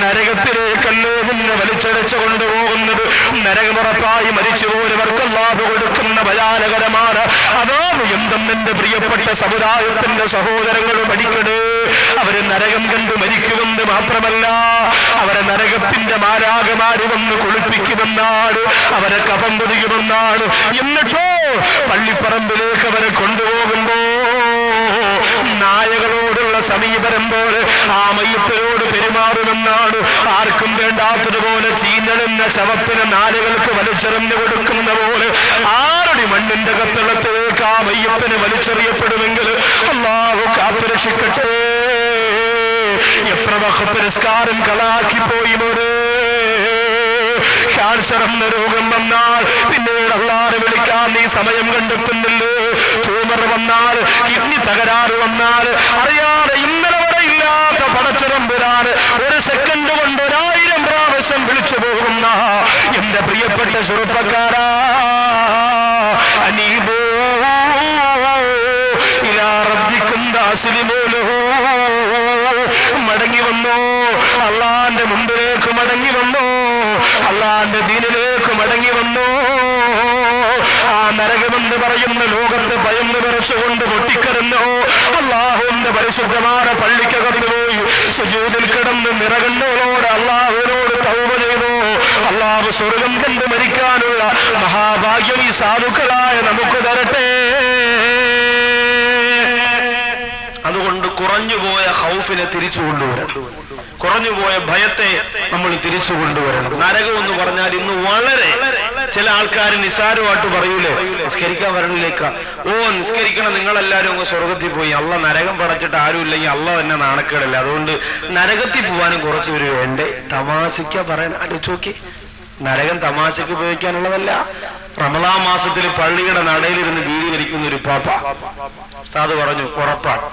നരകത്തിലേക്കല്ലോ നിന്നെ വലിച്ചടച്ചു കൊണ്ടുപോകുന്നത്. നരകമുറപ്പായി മരിച്ചുപോയവർക്ക് അല്ലാഹു കൊടുക്കുന്ന ഭയാനകരമാണ് അതാത് എന്തെന്നെ പ്രിയപ്പെട്ട സമുദായത്തിന്റെ സഹോദരങ്ങൾ പഠിക്കണേ. അവര് നരകം കണ്ട് മരിക്കുമെന്ന് മാത്രമല്ല, അവരെ നരകത്തിന്റെ മാരാകമാര് വന്ന് കുളിപ്പിക്കുമെന്നാണ്, അവരെ കഫം പൊതിയുമെന്നാണ്. എന്നിട്ടോ പള്ളിപ്പറമ്പിലേക്ക് അവരെ കൊണ്ടുപോകുമ്പോ നായകളോടുള്ള സമീപനം പോലെ ആ മയ്യത്തിനോട് പെരുമാറുമെന്നാണ്. ആർക്കും വേണ്ടാത്തതുപോലെ ചീഞ്ഞെഴുന്ന ശവത്തിന് നാലുകൾക്ക് വലിച്ചെറിഞ്ഞു കൊടുക്കുന്ന പോലെ ആരുടെ മണ്ണിന്റെ കത്തളത്തിലേക്ക് ആ മയ്യത്തിന് വലിച്ചെറിയപ്പെടുമെങ്കിൽ അല്ലാഹു കാത്തുരക്ഷിക്കട്ടെ. എത്ര വഖത്ത് നിസ്കാരം കളാക്കിപ്പോയി മോനെ. ക്യാൻസർ എന്ന രോഗം വന്നാൽ പിന്നീട് അല്ലാഹുവിനെ വിളിക്കാൻ നീ സമയം കണ്ടെത്തുന്നില്ലേ? ട്യൂമർ വന്നാൽ, കിഡ്നി തകരാറ് വന്നാൽ അറിയാതെ ഇന്നലെ വരെ ഇല്ലാത്ത പടച്ചുറമ്പുരാന് ഒരു സെക്കൻഡ് കൊണ്ട് 1000 പ്രാവശ്യം വിളിച്ചു പോകുന്ന എന്റെ പ്രിയപ്പെട്ട ചെറുപ്പക്കാരാ, അനീബൂ ഇലാ റബ്ബിക്കും ദാസിലിമൂ ലഹു. മടങ്ങി വന്നോ, അള്ളാന്റെ മുമ്പിലേക്ക് മടങ്ങി വന്നോ, അള്ളാന്റെ ദീനിലേക്ക് മടങ്ങി വന്നോ. ആ നരകമെന്ന് പറയുന്ന ലോകത്തെ ഭയന്ന് വിറച്ചുകൊണ്ട് പൊട്ടിക്കരഞ്ഞോ. അള്ളാഹുവിന്റെ പരിശുദ്ധമായ പള്ളിക്കകത്ത് പോയി സുജൂദിൽ കിടന്ന് നിറകണ്ണോട് അള്ളാഹുവിനോട് തൗബ ചെയ്തു. അള്ളാഹു സ്വർഗം കണ്ട് മരിക്കാനുള്ള മഹാഭാഗ്യം ഈ സാധുക്കളായ നമുക്ക് തരട്ടെ. അതുകൊണ്ട് കുറഞ്ഞുപോയ ഖൗഫിനെ തിരിച്ചു കൊണ്ടുവരണം, കുറഞ്ഞുപോയ ഭയത്തെ നമ്മൾ തിരിച്ചു കൊണ്ടുവരണം. നരകം എന്ന് പറഞ്ഞാൽ ഇന്ന് വളരെ ചില ആൾക്കാർ നിസ്സാരമായിട്ട് പറയൂലേ, നിസ്കരിക്കാൻ വരണില്ലേക്ക, ഓ നിസ്കരിക്കണം, നിങ്ങളെല്ലാരും അങ്ങ് സ്വർഗത്തിൽ പോയി, അള്ള നരകം പടച്ചിട്ട് ആരും ഇല്ലെങ്കിൽ അള്ള തന്നെ നാണക്കേടല്ല, അതുകൊണ്ട് നരകത്തിൽ പോവാനും കുറച്ച് പേര് വേണ്ടേ. തമാശയ്ക്ക പറയാൻ ആലോചിച്ചോക്കി. നരകം തമാശയ്ക്ക് ഉപയോഗിക്കാനുള്ളതല്ല. റമദാൻ മാസത്തിൽ പള്ളിയുടെ നടയിലിരുന്ന് ബീഡി വലിക്കുന്ന ഒരു പാപ്പ ഉസ്താദ് പറഞ്ഞു, ഉറപ്പാണ്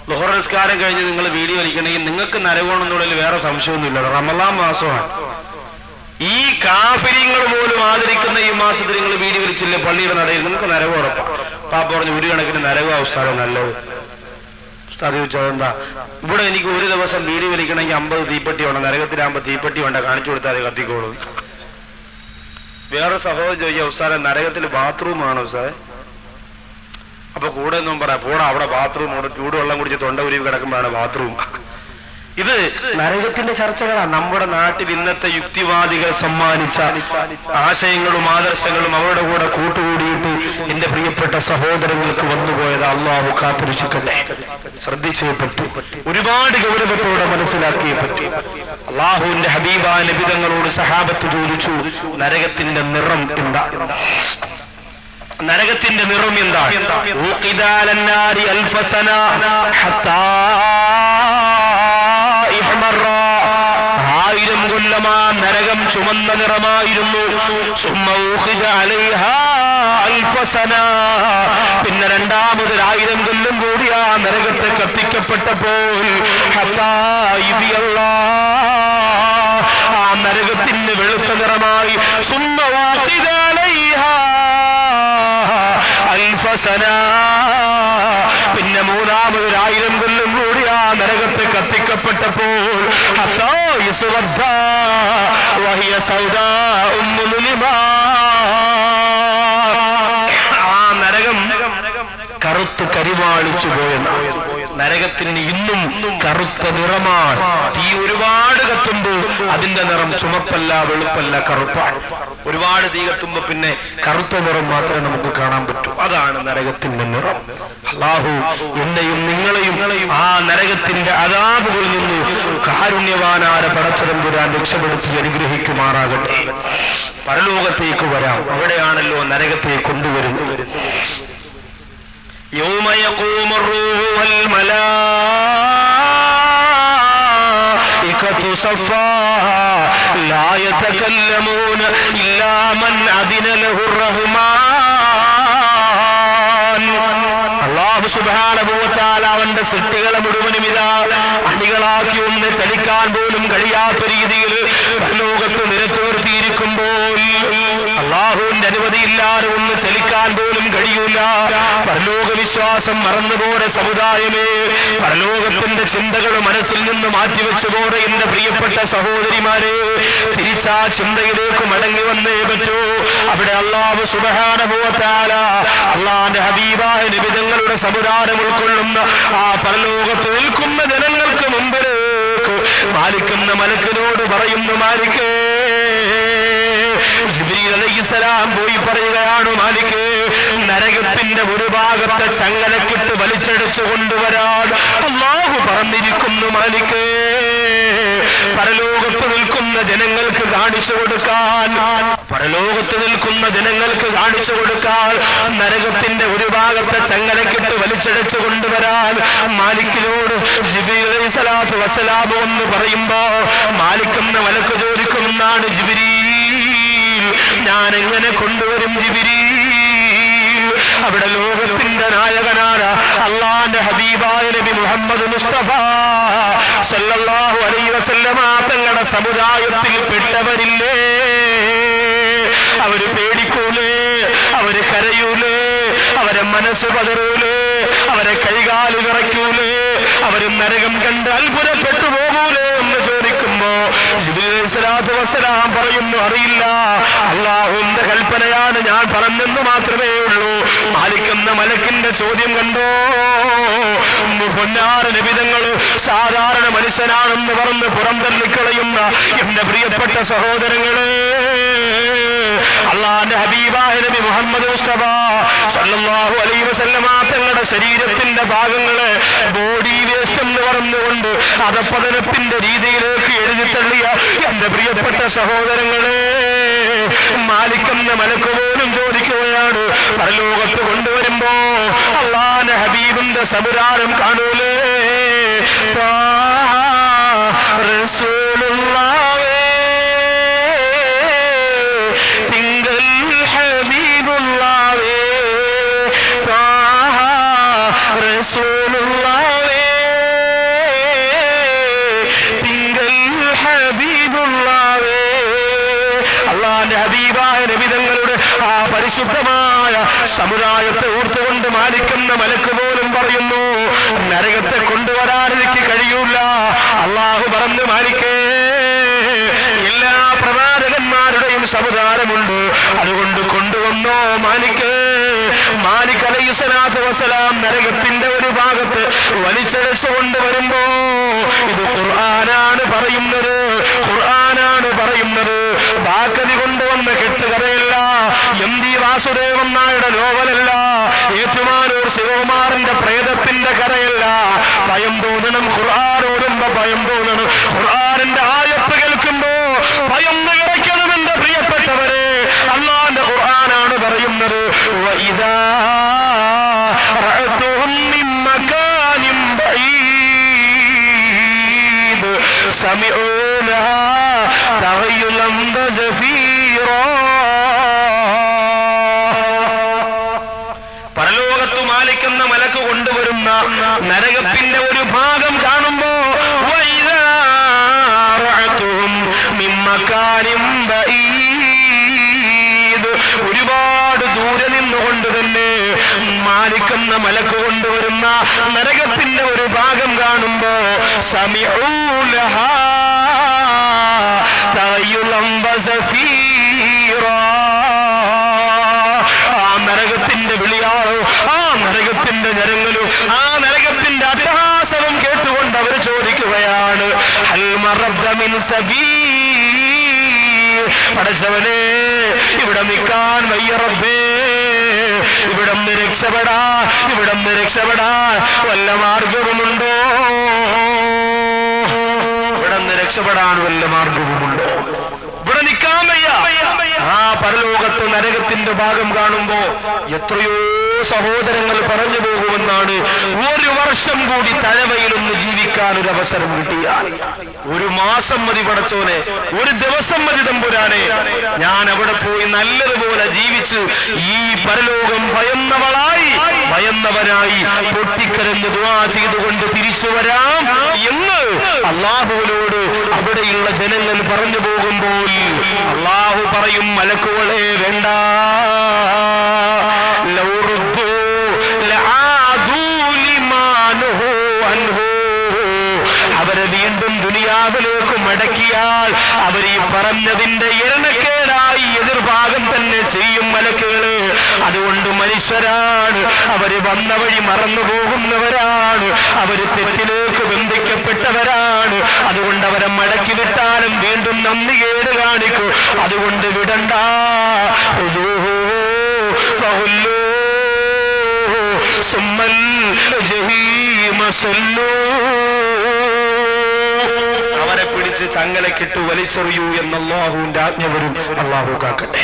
ളുഹർ നിസ്കാരം കഴിഞ്ഞ് നിങ്ങൾ ബീഡി വലിക്കണമെങ്കിൽ നിങ്ങൾക്ക് നരകമാണെന്നുള്ളതിൽ വേറെ സംശയമൊന്നുമില്ല, റമദാൻ മാസമാണ്. ഈ കാഫിര്യങ്ങൾ പോലും ആദരിക്കുന്ന ഈ മാസത്തിൽ നിങ്ങൾ ബീഡി വലിച്ചില്ലേ പള്ളിയുടെ നടയിൽ, നിങ്ങൾക്ക് നരകം ഉറപ്പാണ്. പാപ്പ പറഞ്ഞു, ഒരു കണക്കിന് നരകം ഉസ്താദ് നല്ലത്. ഉസ്താദ് ചോദിച്ചത് എന്താ? ഇവിടെ എനിക്ക് ഒരു ദിവസം ബീഡി വലിക്കണമെങ്കിൽ 50 തീപ്പെട്ടി വേണം, നരകത്തിലാകുമ്പോൾ തീപ്പെട്ടി വേണ്ട, കാണിച്ചു കൊടുത്താൽ അത് കത്തിക്കോളൂ. വേറെ സഹോദരൻ ചോദിക്കുക, ഉസ്താദെ നരകത്തിൽ ബാത്റൂമാണ് ഉസ്താദെ. അപ്പൊ കൂടെ ഒന്നും പറയാം, പോടാ അവിടെ ബാത്റൂം, ചൂടുവെള്ളം കുടിച്ച് തൊണ്ട ഉരുവി കിടക്കുമ്പോഴാണ് ബാത്റൂം. ഇത് നരകത്തിന്റെ ചർച്ചകളാണ്. നമ്മുടെ നാട്ടിൽ ഇന്നത്തെ യുക്തിവാദികൾ സമ്മാനിച്ച ആശയങ്ങളും ആദർശങ്ങളും അവരുടെ കൂടെ കൂട്ടുകൂടിയിട്ട് എന്റെ പ്രിയപ്പെട്ട സഹോദരങ്ങൾക്ക് വന്നുപോയത് അള്ളാഹു കാത്തുരക്ഷിക്കട്ടെ. ശ്രദ്ധിച്ചേ പറ്റൂ, ഒരുപാട് ഗൗരവത്തോടെ മനസ്സിലാക്കിയേ പറ്റൂ. അള്ളാഹുവിന്റെ ഹബീബായ നബിതങ്ങളോട് സഹാബത്ത് ചോദിച്ചു, നരകത്തിന്റെ നിറം എന്താ? നരകത്തിന്റെ നിറം എന്താ? 1000 കൊല്ലമാ നരകം ചുമന്ന നിറമായിരുന്നു. പിന്നെ രണ്ടാമത് 1000 കൊല്ലം കൂടി ആ നരകത്തെ കത്തിക്കപ്പെട്ടപ്പോൾ ആ നരകത്തിന് വെളുത്ത നിറമായി. പിന്നെ മൂന്നാമത് 1000 കൊല്ലം കൂടി ആ നരകത്തെ കത്തിക്കപ്പെട്ടപ്പോൾ ആ നരകം കറുത്ത് കരിവാളിച്ചു പോയെന്ന്. നരകത്തിന് ഇന്നും കറുത്ത നിറമാണ്. തീ ഒരുപാട് കത്തുമ്പോൾ അതിന്റെ നിറം ചുമപ്പല്ല, വെളുപ്പല്ല, കറുപ്പാണ്. ഒരുപാട് തീ കത്തുമ്പോ പിന്നെ കറുത്ത നിറം മാത്രമേ നമുക്ക് കാണാൻ പറ്റൂ. അതാണ് നരകത്തിന്റെ നിറം. അല്ലാഹു എന്നെയും നിങ്ങളെയും ആ നരകത്തിന്റെ അദാബുകളിൽ നിന്ന് കാരുണ്യവാനായ പടച്ചതമ്പുരാൻ രക്ഷപ്പെടുത്തി അനുഗ്രഹിക്കുമാറാകട്ടെ. പരലോകത്തേക്ക് വരാം, അവിടെയാണല്ലോ നരകത്തെ കൊണ്ടുവരുന്നത്. يوم يقوم الروح والملائكة صفا لا يتكلمون إلا من أذن له الرحمن. അല്ലാഹു സുബ്ഹാനഹു വ തആല അവന്റെ സൃഷ്ടികളെ മുഴുവനും ഇതാ അണികളാക്കി ഒന്ന് ചലിക്കാൻ പോലും കഴിയാത്ത രീതിയിൽ പരലോകത്ത് നിരത്തുവർത്തിയിരിക്കുമ്പോൾ അല്ലാഹുവിന്റെ അനുമതിയില്ലാതെ ഒന്ന് ചലിക്കാൻ പോലും കഴിയൂല. പരലോക വിശ്വാസം മറന്നുപോയ സമുദായമേ, പരലോകത്തിന്റെ ചിന്തകൾ മനസ്സിൽ നിന്ന് മാറ്റിവെച്ചുപോടെ എന്റെ പ്രിയപ്പെട്ട സഹോദരിമാരെ, തിരിച്ചാ ചിന്തയിലേക്ക് മടങ്ങി വന്നേ പറ്റൂ. അവിടെ അല്ലാഹു സുബ്ഹാനഹു വ തആല അല്ലാഹുവിന്റെ ഹബീബായ നബിതങ്ങളുടെ സമുദായം ഉൾക്കൊള്ളുന്ന ആ പരലോകത്ത് നിൽക്കുന്ന ജനങ്ങൾക്ക് മുമ്പിലേക്ക് മാലിക്കുന്ന മലക്കിനോട് പറയുന്നു, മാലിക്കേ, ജിബ്രീൽ അലൈഹിസ്സലാം പോയി പറയുകയാണ്, മാലിക്കേ, നരകത്തിന്റെ ഒരു ഭാഗത്തെ ചങ്ങലക്കിട്ട് വലിച്ചടിച്ചു കൊണ്ടുവരാൻ അല്ലാഹു പറഞ്ഞിരിക്കുന്നു. മാലിക്കേ, പരലോകത്ത് നിൽക്കുന്ന ജനങ്ങൾക്ക് കാണിച്ചു കൊടുക്കാൻ, പരലോകത്ത് നിൽക്കുന്ന ജനങ്ങൾക്ക് കാണിച്ചു കൊടുക്കാൻ നരകത്തിന്റെ ഒരു ഭാഗത്തെ ചങ്ങലക്കിട്ട് വലിച്ചടിച്ചു കൊണ്ടുവരാൻ മാലിക്കിനോട് ജിബ്രീൽ അലൈഹിസ്സലാത്തു വസ്സലാം എന്ന് പറയുമ്പോ മാലിക്കെന്ന മലക്ക് ചോദിക്കുമെന്നാണ് ജിബ്രീൽ, ഞാൻ എങ്ങനെ കൊണ്ടുവരും ജിബ്രീൽ? അവിടെ ലോകത്തിന്റെ നായകനായ അല്ലാഹുവിന്റെ ഹബീബായ നബി മുഹമ്മദ് മുസ്തഫ സല്ലല്ലാഹു അലൈഹി വസല്ലമ തങ്ങളുടെ സമുദായത്തിൽ പെട്ടവരില്ലേ? അവര് പേടിക്കൂലേ? അവര് കരയൂലേ? അവരെ മനസ്സ് പതറൂലേ? അവരെ കൈകാല് വിറയ്ക്കൂലേ? അവര് നരകം കണ്ട് അത്ഭുതപ്പെട്ടു പോകൂലേ എന്ന് ചോദിക്കുമ്പോ ജിബ്രീൽ അലൈഹിസ്സലാത്തു വസ്സലാം പറയുന്നു, അറിയില്ല, അല്ലാഹുവിന്റെ കൽപ്പനയാണ്, ഞാൻ പറഞ്ഞെന്ന് മാത്രമേ ഉള്ളൂ. മാലിക്കെന്ന മലക്കിന്റെ ചോദ്യം കണ്ടോ? പൊന്നാര നബിതങ്ങള് സാധാരണ മനുഷ്യനാണെന്ന് പറഞ്ഞ് പുറംതള്ളിക്കളയുന്ന എന്റെ പ്രിയപ്പെട്ട സഹോദരങ്ങളെ, അല്ലാഹുവിന്റെ ഹബീബായ നബി മുഹമ്മദ് മുസ്തഫ സല്ലല്ലാഹു അലൈഹി വസല്ലമ തങ്ങളുടെ ശരീരത്തിന്റെ ഭാഗങ്ങള് ബോഡി വേസ്റ്റ് എന്ന് പറഞ്ഞുകൊണ്ട് അധപ്പതനത്തിന്റെ രീതിയിലേക്ക് എഴുതി തള്ളിയ എന്റെ പ്രിയപ്പെട്ട സഹോദരങ്ങളെ, മാലിക്കെന്ന മലക്ക് പോലും ചോദിക്കുകയാണ്, പരലോകത്ത് കൊണ്ടുവരുമ്പോ അല്ലാഹുവിന്റെ ഹബീബിന്റെ സമുദായം കാണൂലേ? റസൂലുള്ളാഹേ തിങ്കൾ ഹബീബുള്ളാഹേ റസൂലുള്ളാഹേ തിങ്കൾ ഹബീബുള്ളാഹേ. അല്ലാഹുവിന്റെ ഹബീബായ നബിതങ്ങളുടെ ആ പരിശുദ്ധമായ സമുദായത്തെ ഓർത്തുകൊണ്ട് മാലിക്കുന്ന മലക്ക് പോലും പറയുന്നു, നരകത്തെ കൊണ്ടുവരാൻ എനിക്ക് കഴിയൂല. അല്ലാഹു പറഞ്ഞു, മാലിക്കേ, എല്ലാ പ്രവാചകന്മാരുടെയും സമുദായമുണ്ട്, അതുകൊണ്ട് കൊണ്ടുവന്നോ മാലിക്കേ. മാലിക് അലൈഹിസ്സലാത്തു വസ്സലാം നരകത്തിന്റെ ഒരു ഭാഗത്ത് വലിച്ചഴച്ചു കൊണ്ടുവരുമ്പോ ഇത് ഖുർആനാണ് പറയുന്നത്, ഖുർആനാണ് പറയുന്നത്. ബാക്കതി കൊണ്ടുവന്ന കെട്ടുകഥയല്ല, എം ഡി വാസുദേവൻ നായരുടെ നോവലല്ല, ഏറ്റുമാനൂർ ശിവകുമാറിന്റെ പ്രേതത്തിന്റെ കഥയല്ല. ഭയം തോന്നണം, ഖുർആൻ ഓടുമ്പോ ഭയം തോന്നണം, ഖുർആനിന്റെ ആയത്ത് കേൾക്കുമ്പോ ഭയം വിറയ്ക്കണം എന്റെ പ്രിയപ്പെട്ടവരെ. അല്ലാഹുവിന്റെ ഖുർആനാണ് പറയുന്നത്, വഇദാ റഅതുഹും മിൻ മകാനിൻ ബഈദ് സമിഉ ലഹാ തഗയ്യുലൻ വസഫീറാ. പരലോകത്തു മാലിക്കുന്ന മലക്ക് കൊണ്ടുവരുന്ന നരകത്തിന്റെ ഒരു ഭാഗം കാണുമ്പോ വഇദാ റഅതുഹും മിൻ മകാനിൻ ബഈദ്, ഒരുപാട് ദൂരെ നിന്നുകൊണ്ട് തന്നെ മാലിക്കുന്ന മലക്ക് കൊണ്ടുവരുന്ന നരകത്തിന്റെ ഒരു ഭാഗം കാണുമ്പോ സമിഉ ലഹാ തഗയ്യുലൻ വസഫീറാ. ആ നരകത്തിന്റെ വിളിയാളോ, ആ നരകത്തിന്റെ ഞരങ്ങലോ, ആ നരകത്തിന്റെ അട്ടഹാസവും കേട്ടുകൊണ്ട് അവർ ചോദിക്കുകയാണ്, ഹൽ മറബ്ത മിൻ സബീൽ, പടച്ചവനെ ഇവിടെ നിൽക്കാൻ വയ്യ റബ്ബേ, ഇവിടന്ന് രക്ഷപ്പെടാൻ വല്ല മാർഗവുമുണ്ടോ? ഇവിടന്ന് രക്ഷപ്പെടാൻ വല്ല മാർഗവുമുണ്ടോ? ഇവിടെ നിൽക്കാൻ വയ്യ. ആ പരലോകത്ത് നരകത്തിന്റെ ഭാഗം കാണുമ്പോ എത്രയോ സഹോദരങ്ങൾ പറഞ്ഞു പോകുമെന്നാണ്. ഒരു വർഷം കൂടി തഴവയിലൊന്ന് ജീവിക്കാൻ ഒരു അവസരം കിട്ടിയാൽ, ഒരു മാസം മതി പടച്ചോനെ, ഒരു ദിവസം മതി തമ്പുരാനെ, ഞാൻ അവിടെ പോയി നല്ലതുപോലെ ജീവിച്ച് ഈ പരലോകം ഭയന്നവനായി പൊട്ടിക്കരഞ്ഞ് ദുആ ചെയ്തുകൊണ്ട് തിരിച്ചു വരാം എന്ന് അല്ലാഹുവിനോട് അവിടെയുള്ള ജനങ്ങൾ പറഞ്ഞു പോകുമ്പോൾ അല്ലാഹു പറയും, മലക്കുകളെ വേണ്ട, അവരെ വീണ്ടും ദുനിയാവിലേക്ക് മടക്കിയാൽ അവർ ഈ പറഞ്ഞതിന്റെ ഇരണക്കേടായി എതിർഭാഗം തന്നെ ചെയ്യും മലക്കുകള്. അതുകൊണ്ട് മനുഷ്യരാണ്, അവര് വന്ന വഴി മറന്നു പോകുന്നവരാണ്, അവര് തെറ്റിലേക്ക് ബന്ധിക്കപ്പെട്ടവരാണ്. അതുകൊണ്ട് അവരെ മടക്കി വിട്ടാലും വീണ്ടും നന്ദികേട് കാണിക്കും. അതുകൊണ്ട് വിടണ്ട, സുമ്മൽ ജഹീമ സല്ലൂ, അവരെ പിടിച്ച് ചങ്ങലക്കിട്ട് വലിച്ചെറിയൂ എന്ന് അല്ലാഹുവിന്റെ ആജ്ഞ വരും. അല്ലാഹു കാക്കട്ടെ.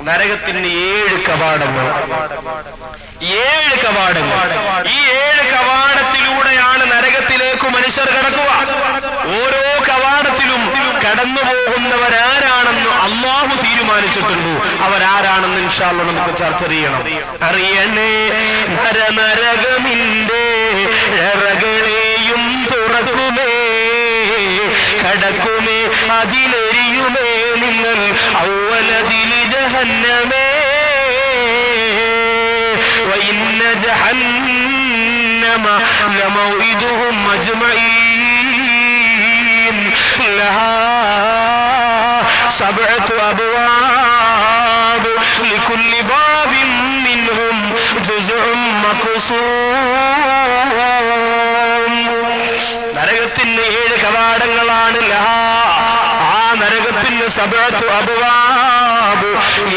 നരകത്തിന് 7 കവാടങ്ങൾ. 7 കവാടങ്ങൾ. ഈ 7 കവാടത്തിലൂടെയാണ് നരകത്തിലേക്ക് മനുഷ്യർ കടക്കുക. ഓരോ കവാടത്തിലും കടന്നു പോകുന്നവരാരാണെന്ന് അല്ലാഹു തീരുമാനിച്ചിട്ടുണ്ട്. അവരാരാണെന്ന് ഇൻഷാ അല്ലാഹ് നമുക്ക് ചർച്ച ചെയ്യണം. അറിയണേ നരകമിന്റെ ഇറകളെയും തുറക്കുമേ, കടക്കുമേ അതിലെരിയുമേ നിങ്ങൾ ഔവലദിൽ ജഹന്നമേ, വഇന്ന ജഹന്നമ ലമൗഇദുഹും അജ്മഈൻ ലഹാ സബ്അതു അബ്വാബ് ലികുല്ലി ബാബിൻ മിൻഹും ജുസ്ഉം മഖ്സൂം. നരകത്തിന് 7 കവാടങ്ങളാണ്. ആ നരകത്തിന് സബ്അതു അബ്വാബ്,